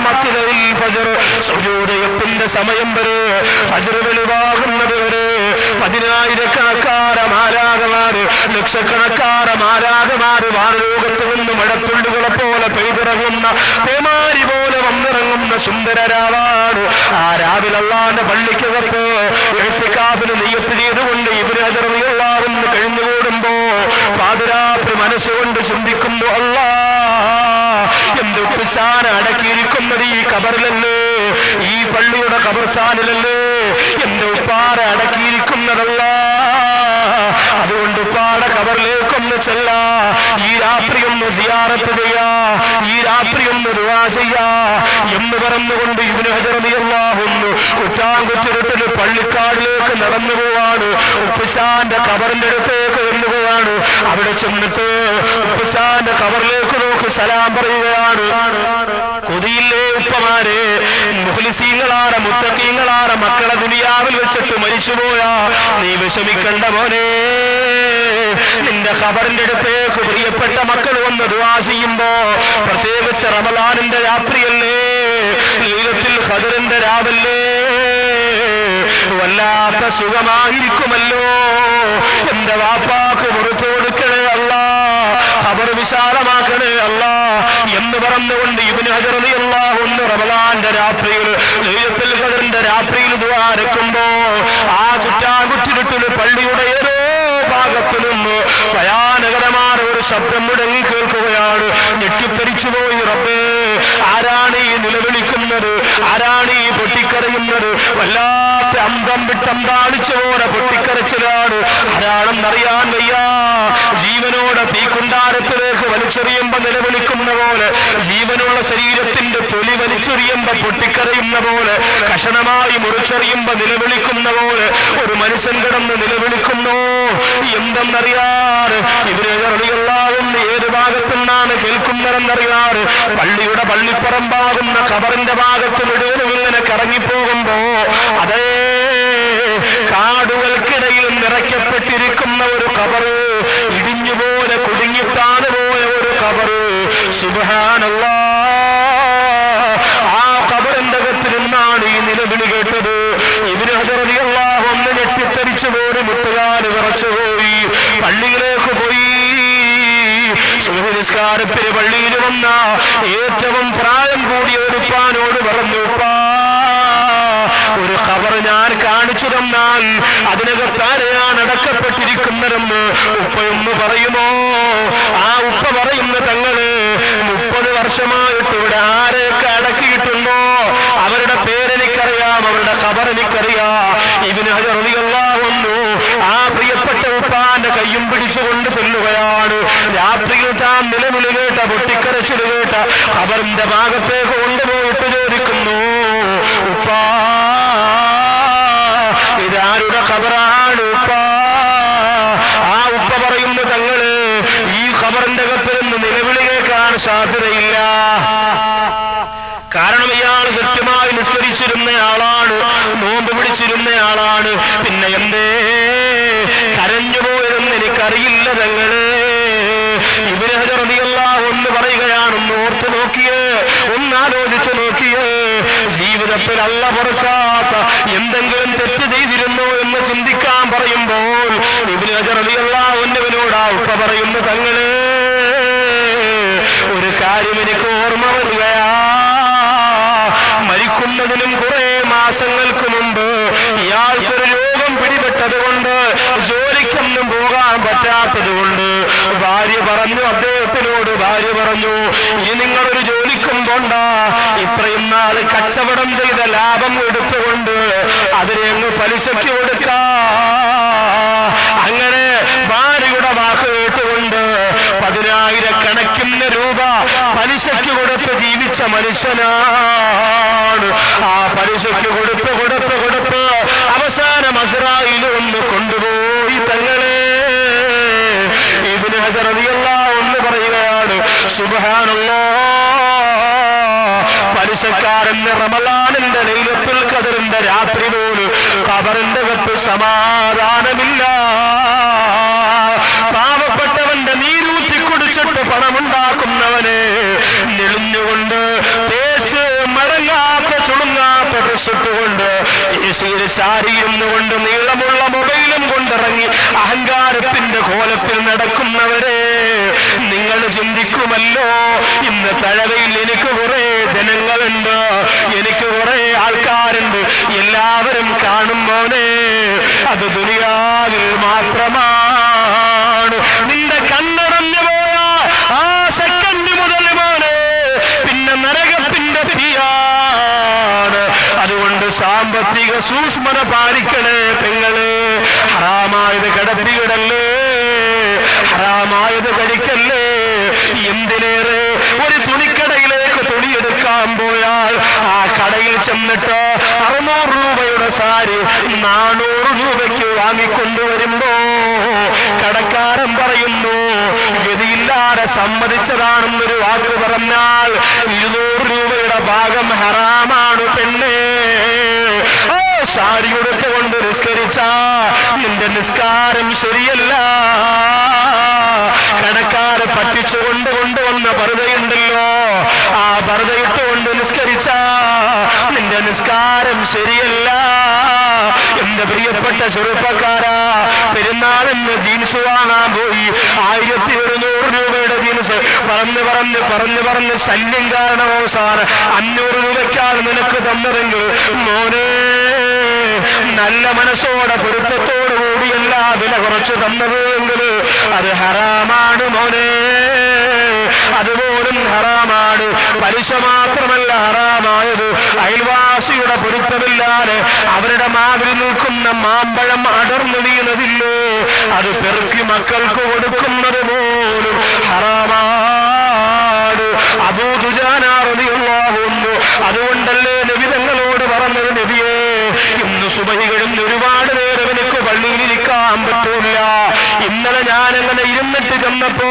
മത്ലഇൽ ഫജ്ർ. സൂര്യോദയത്തിന്റെ സമയം വരെ ഫജ്ർ വെളിവാകുന്നത് വരെ 10,000 മാലാഖമാര് ലക്ഷക്കണക്കാറ് മാലാഖമാര് വാനലോകത്ത് നിന്ന് മഴത്തുള്ളികളെ പോലെ പെയ്തിറങ്ങുന്ന പേമാരി പോലെ വന്നിറങ്ങുന്ന സുന്ദരരാവാണ്. ആ രാവിലെ അല്ലാഹുവിന്റെ പള്ളിക്കകത്ത് ഇഅ്തികാഫിന് നിയ്യത്ത് ചെയ്തുകൊണ്ട് ഇബ്നു ഹജർ റളിയല്ലാഹു അൻഹു കഴിഞ്ഞുകൂടുമ്പോ പാതിരാത്രി മനസ്സുകൊണ്ട് ചിന്തിക്കുന്നു, അല്ലാഹ് എന്ത് ഉപ്പിച്ചാന അടക്കിയിരിക്കുന്നത് ഈ ഖബറിലല്ലേ, ഈ പള്ളിയുടെ ഖബർസ്ഥാനിലല്ലേ എന്റെ ഉപ്പാറ അടക്കിയിരിക്കുന്നതല്ല. അതുകൊണ്ട് ഉപ്പാടെ ഖബറിലേക്കൊന്ന് ചെല്ലാ, ഈ രാത്രി ഒന്ന് സിയാറത്ത് ചെയ്യാ, ഈ രാത്രി ഒന്ന് ദുആ ചെയ്യാ എന്ന് പറഞ്ഞുകൊണ്ട് ഇബ്നു ഹജർ റളിയല്ലാഹു അൻഹു കുറ്റാങ്കുറ്റിരുട്ടിൽ പള്ളിക്കാടിലേക്ക് നടന്നു പോവാണ്. ഉപ്പച്ചാന്റെ ഖബറിന്റെ അടുത്തേക്ക് ചെല്ലുകയാണ്. അവിടെ ചെന്നിട്ട് ഉപ്പച്ചാന്റെ ഖബറിലേക്ക് നോക്കി സലാം പറയുകയാണ്. കൊതിയില്ലേ ഉപ്പമാരെ, മുഖ്ലിസീങ്ങളാണ് മുത്തഖീങ്ങളാണ് മക്കളെ ദുനിയാവിൽ വെച്ചിട്ട് മരിച്ചുപോയാ നീ വിഷമിക്കണ്ട മോനെ. നിന്റെ ഖബറിന്റെ അടുത്തേക്ക് പ്രിയപ്പെട്ട മക്കൾ വന്ന് ദുആ ചെയ്യുമ്പോ, പ്രത്യേകിച്ച് റമളാനിന്റെ രാത്രിയല്ലേ, ലൈലത്തുൽ ഖദറിന്റെ രാവല്ലേ, വല്ലാത്ത സുഖമായിരിക്കുമല്ലോ. എന്റെ വാപ്പാക്ക് പുറത്തു കൊടുക്കണേ അല്ലാ, ഖബർ വിശാലമാക്കണേ അല്ലാ എന്ന് പറഞ്ഞുകൊണ്ട് ഇബ്നു ഹജർ റളിയല്ലാഹു അൻഹു റമളാന്റെ രാത്രിയിൽ ലൈലത്തുൽ ഖദറിന്റെ രാത്രിയിൽ ദുആ അരക്കുമ്പോ ആ കുറ്റാകുറ്റിരുട്ടിൽ പള്ളിയുടെ ഏതോ ഭാഗത്തു നിന്ന് ഭയാനകരമായ ഒരു ശബ്ദം മുടങ്ങി കേൾക്കുകയാണ്. ഞെട്ടിത്തരിച്ചുപോയി, റബ്ബേ ആരാണ് ഈ നിലവിളിക്കുന്നത്, ആരാണ് ഈ പൊട്ടിക്കരയുന്നത്? വല്ലാത്ത അന്തം വിട്ടന്താളിച്ച പോലെ പൊട്ടിക്കരച്ചിലാണ്. ആരാണെന്നറിയാൻ വയ്യ. ജീവനോടെ തീക്കുണ്ടാരത്തിലേക്ക് വലിച്ചെറിയുമ്പോ നിലവിളിക്കുന്ന പോലെ, ജീവനുള്ള ശരീരത്തിന്റെ തൊലി വലിച്ചെറിയുമ്പോ പൊട്ടിക്കരയുന്ന പോലെ, കഷണമായി മുറിച്ചെറിയുമ്പോ നിലവിളിക്കുന്ന പോലെ ഒരു മനുഷ്യൻ കിടന്ന് നിലവിളിക്കുന്നു. എന്തെന്നറിയാറ് ഇബ്നു ഹജർ റളിയല്ലാഹു അൻഹു ഏത് ഭാഗത്തു നിന്നാണ് കേൾക്കുന്നതെന്നറിയാറ്. പള്ളിയുടെ പള്ളിപ്പറമ്പാകുന്ന ഖബറിന്റെ ഭാഗത്ത് മുഴുവനും ഇങ്ങനെ കറങ്ങിപ്പോകുമ്പോ അതേ കാടുകൾക്കിടയിൽ നിറയ്ക്കപ്പെട്ടിരിക്കുന്ന ഒരു ഖബറ്, ഇടിഞ്ഞുപോലെ കുടുങ്ങിത്താണു പോയ ഒരു ഖബറ്. സുബ്ഹാനല്ലാഹ്, ആ ഖബറിന്റെ അകത്ത് നിന്നാണ് ഈ നിലവിളി കേട്ടത്. ഇബ്നു ഹജർ റളിയല്ലാഹു അൻഹു ഞെട്ടിത്തരിച്ചു പോയി, മുട്ടുകാല് വിറച്ചുപോയി, പള്ളിയിലേക്ക് പോയി. സുബ്ഹ് നിസ്കാരത്തിന് പള്ളിയിൽ വന്ന ഏറ്റവും പ്രായം കൂടിയ ഒരു ഉപ്പാനോട് പറഞ്ഞു, ഉപ്പാ ഒരു ഖബർ ഞാൻ കാണിച്ചു തന്നാൽ അതിനകത്ത് ആരെയാണ് അടക്കപ്പെട്ടിരിക്കുന്നതെന്ന് ഉപ്പയൊന്ന് പറയുമോ? ആ ഉപ്പ പറയുന്ന തങ്ങള് 30 വർഷമായിട്ട് ഇവിടെ ആരെയൊക്കെ അടക്കിയിട്ടുണ്ടോ അവരുടെ പേരെനിക്കറിയാം, അവരുടെ ഖബർ എനിക്കറിയാം. ഇബ്നു ഹജർ റളിയല്ലാഹു അൻഹു ആ പ്രിയപ്പെട്ട ഉപ്പാന്റെ കയ്യും പിടിച്ചുകൊണ്ട് ചെല്ലുകയാണ്. രാത്രിയിൽ താൻ നിലവിളി കേട്ട പൊട്ടിക്കരച്ചിൽ കേട്ട ഖബറിന്റെ ഭാഗത്തേക്ക് കൊണ്ടുപോയിട്ട് ചോദിക്കുന്നു, ഉപ്പാ ഇതാരുടെ ഖബറാണ് ഉപ്പാ? ആ ഉപ്പ പറയുന്നു, തങ്ങള് ഈ ഖബറിന്റെ അകത്ത് നിന്ന് നിലവിളി കേൾക്കാൻ സാധ്യതയില്ല. പിടിച്ചിരുന്നയാളാണ്. പിന്നെ എന്തേ കരഞ്ഞുപോയതെന്ന് എനിക്കറിയില്ല തങ്ങളെ. ഇബ്നു ഹജർ റളിയല്ലാഹു അൻഹു പറയുകയാണ്, ഒന്ന് ഓർത്തു നോക്കിയേ, ഒന്നാലോചിച്ചു നോക്കിയേ, ജീവിതത്തിൽ അല്ല പൊറുക്കാത്ത എന്തെങ്കിലും തെറ്റ് ചെയ്തിരുന്നോ എന്ന് ചിന്തിക്കാൻ പറയുമ്പോൾ ഇബ്നു ഹജർ റളിയല്ലാഹു അൻഹുവിനോട് ആ ഉപ്പ പറയുന്നു, തങ്ങളെ ഒരു കാര്യം എനിക്ക് ഓർമ്മ വരികയാ. മരിക്കുന്നതിനും കുറെ മാസങ്ങൾക്ക് മുമ്പ് ഇയാൾക്കൊരു രോഗം പിടിപെട്ടത് കൊണ്ട് ജോലിക്കൊന്നും പോകാൻ പറ്റാത്തത് കൊണ്ട് ഭാര്യ പറഞ്ഞു, അദ്ദേഹത്തിനോട് ഭാര്യ പറഞ്ഞു, ഇനി നിങ്ങളൊരു ജോലിക്കും പോണ്ട, ഇത്രയും നാൾ കച്ചവടം ചെയ്ത ലാഭം എടുത്തുകൊണ്ട് അതിനെ അങ്ങ് പലിശയ്ക്ക് കൊടുക്കാ. അങ്ങനെ ഭാര്യയുടെ വാക്ക് കേട്ടുകൊണ്ട് 10,000 രൂപ പലിശയ്ക്ക് കൊടുത്ത് ജീവിച്ച മനുഷ്യനാണ്. ആ പലിശയ്ക്ക് കൊടുത്ത് അവസാനം അസ്രായീൽ ഒന്ന് കൊണ്ടുപോയി തങ്ങളെ. ഇബ്നു ഹജർ റളിയല്ലാഹു അൻഹു പറയുകയാണ്, സുബ്ഹാനല്ലാഹ്, പലിശക്കാരന് റമളാനിന്റെ ലൈലത്തുൽ ഖദറിന്റെ രാത്രി പോലും ഖബറിന്റെ അകത്ത് സമാധാനമില്ല. പാവപ്പെട്ടവന്റെ നീരൂറ്റി കുടിച്ചിട്ട് പണമുണ്ടാക്കുന്നവന് നെളിഞ്ഞുകൊണ്ട് തേച്ച് മടങ്ങാത്ത ചുളുങ്ങാത്ത ഡ്രസ്സിട്ടുകൊണ്ട് ഈശയിൽ ചാരിയിരുന്നുകൊണ്ട് നീളമുള്ള മൊബൈലും കൊണ്ടിറങ്ങി അഹങ്കാരത്തിന്റെ കോലത്തിൽ നടക്കുന്നവരെ നിങ്ങൾ ചിന്തിക്കുമല്ലോ, ഇന്ന് തഴവയിൽ എനിക്ക് കുറെ ജനങ്ങളുണ്ട്, എനിക്ക് കുറെ ആൾക്കാരുണ്ട്, എല്ലാവരും കാണും മോനെ അത് ദുനിയാവിൽ മാത്രമാണ്. നിന്റെ കണ്ണടഞ്ഞു പോയ ആ സെക്കൻഡ് മുതൽ മോനെ പിന്നെ നരകത്തിന്റെ തീയാണ്. അതുകൊണ്ട് സാമ്പത്തിക സൂക്ഷ്മത പാലിക്കണേ പെങ്ങളെ. ഹറാമായത് കടത്തിയിടല്ലേ, ഹറാമായത് കഴിക്കല്ലേ. എന്തിനേറെ ഒരു തുണിക്കടയിലേക്ക് തുണിയെടുക്കാൻ പോയാൽ ആ കടയിൽ ചെന്നിട്ട് 600 രൂപയുടെ സാരി 400 രൂപയ്ക്ക് വാങ്ങിക്കൊണ്ടുവരുമ്പോ കടക്കാരൻ പറയുന്നു, ഗതിയില്ലാതെ സമ്മതിച്ചതാണെന്നൊരു വാക്ക് പറഞ്ഞാൽ 200 രൂപയുടെ ഭാഗം ഹറാമാണ് പെണ്ണേ. സാരി കൊടുത്തുകൊണ്ട് നിസ്കരിച്ച നിന്റെ നിസ്കാരം ശരിയല്ല. കടക്കാരെ പറ്റിച്ചു കൊണ്ടുവന്ന പർദ്ദയുണ്ടല്ലോ, ആ പർദ്ദയിട്ടുകൊണ്ട് നിസ്കരിച്ച നിന്റെ നിസ്കാരം ശരിയല്ല. എന്റെ പ്രിയപ്പെട്ട ചെറുപ്പക്കാരാ, പെരുന്നാളിന് ജീൻസ് വാങ്ങാൻ പോയി 1100 രൂപയുടെ ജീൻസ് പറഞ്ഞ് ശല്യം കാരണം അവസാനം 500 രൂപയ്ക്കാണ് നിനക്ക് തന്നതെങ്കിൽ മോനെ നല്ല മനസ്സോടെ പൊരുത്തത്തോടു കൂടിയല്ല വില കുറച്ച് തന്നതെങ്കിൽ അത് ഹറാമാണ് മോനെ, അതുപോലും ഹറാമാണ്. പലിശ മാത്രമല്ല ഹറാമായത്, അയൽവാസിയുടെ പൊരുത്തമില്ലാതെ അവരുടെ മാവിൽ നിൽക്കുന്ന മാമ്പഴം അടർന്നു വീണതില്ലേ, അത് പെറുക്കി മക്കൾക്ക് കൊടുക്കുന്നത് പോലും ഹറാമാണ്. അബൂ ദുജാന റളിയല്ലാഹു അൻഹു അതുകൊണ്ടല്ലേ നബി തങ്ങളോട് പറഞ്ഞത്, നബിയേ ഇന്ന് സുബഹി കഴിഞ്ഞ് ഒരുപാട് നേരം എനിക്ക് പള്ളിയിലിരിക്കാൻ പറ്റൂല. ഇന്നലെ ഞാനങ്ങനെ ഇരുന്നിട്ട് ചെന്നപ്പോ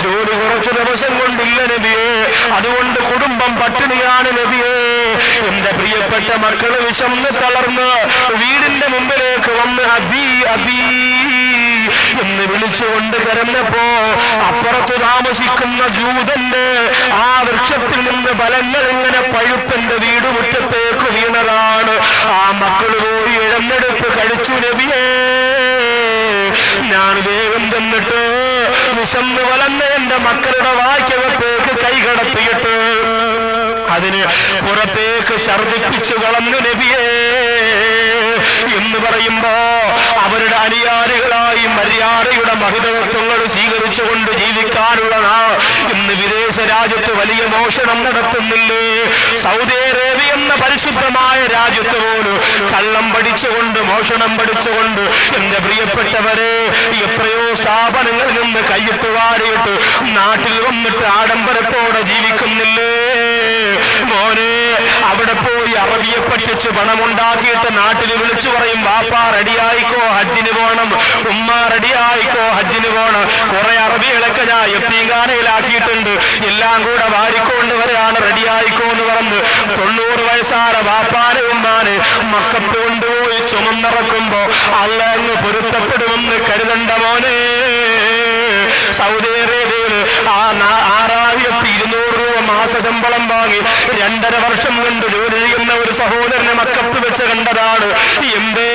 ജോലി കുറച്ച് ദിവസം കൊണ്ടില്ല നബിയേ, അതുകൊണ്ട് കുടുംബം പട്ടിണിയാണ് നബിയേ. എന്റെ പ്രിയപ്പെട്ട മക്കള് വിശന്ന് തളർന്ന് വീടിന്റെ മുമ്പിലേക്ക് വന്ന് അബീ അബീ എന്ന് വിളിച്ചുകൊണ്ട് കരഞ്ഞപ്പോ അപ്പുറത്ത് താമസിക്കുന്ന ജൂതന്റെ ആ വൃക്ഷത്തിൽ നിന്ന് ഫലങ്ങൾ ഇങ്ങനെ പഴുപ്പന്റെ വീട് മുറ്റത്തേക്ക് വീണതാണ്. ആ മക്കള് പോയി ഇഴന്നെടുത്ത് കഴിച്ചു നബിയേ. ഞാൻ വേഗം ചെന്നിട്ട് വിശന്ന് വലന്ന എന്റെ മക്കളുടെ വായ്ക്കകത്തേക്ക് കൈ കടത്തിയിട്ട് അതിന് പുറത്തേക്ക് ഛർദിപ്പിച്ചു കളഞ്ഞു നബിയേ എന്ന് പറയുമ്പോ അവരുടെ അനുയായികളായി മര്യാദയുടെ മഹിതത്വങ്ങൾ സ്വീകരിച്ചുകൊണ്ട് ജീവിക്കാനുള്ള ഇന്ന് വിദേശ രാജ്യത്ത് വലിയ മോഷണം നടത്തുന്നില്ലേ? സൗദി അറേബ്യ എന്ന പരിശുദ്ധമായ രാജ്യത്ത് പോലും കള്ളം പഠിച്ചുകൊണ്ട് മോഷണം പഠിച്ചുകൊണ്ട് എന്റെ പ്രിയപ്പെട്ടവരെ എത്രയോ സ്ഥാപനങ്ങളിൽ നിന്ന് കൈയിട്ട് വാരിയിട്ട് നാട്ടിൽ വന്നിട്ട് ആഡംബരത്തോടെ ജീവിക്കുന്നില്ലേ? മോനെ അവിടെ പോയി അറബിയെ പറ്റിച്ച് പണമുണ്ടാക്കിയിട്ട് നാട്ടിൽ വിളിച്ചു പറയും, വാപ്പാ റെഡിയായിക്കോ ഹജ്ജിന് പോകണം, ഉമ്മ റെഡിയായിക്കോ ഹജ്ജിന് പോണം. കുറെ അറബികളൊക്കെ ഞാൻ യത്തീംഖാനയിലാക്കിയിട്ടുണ്ട്, എല്ലാം കൂടെ വാരിക്കൊണ്ട് വരെയാണ് റെഡിയായിക്കോ എന്ന് പറഞ്ഞ് 90 വയസ്സായ വാപ്പാനെ ഉമ്മാനെ മക്കത്ത് കൊണ്ടുപോയി ചുമന്നിറക്കുമ്പോ അള്ളാഹ് അങ്ങ് പൊരുത്തപ്പെടുമെന്ന് കരുതണ്ട മോനെ. സൗദി അറേബ്യയിൽ 6200 രൂപ മാസശമ്പളം വാങ്ങി 2.5 വർഷം കൊണ്ട് ജോലി ചെയ്യുന്ന ഒരു സഹോദരനെ മക്കത്ത് വെച്ച് കണ്ടതാണ്. എന്തേ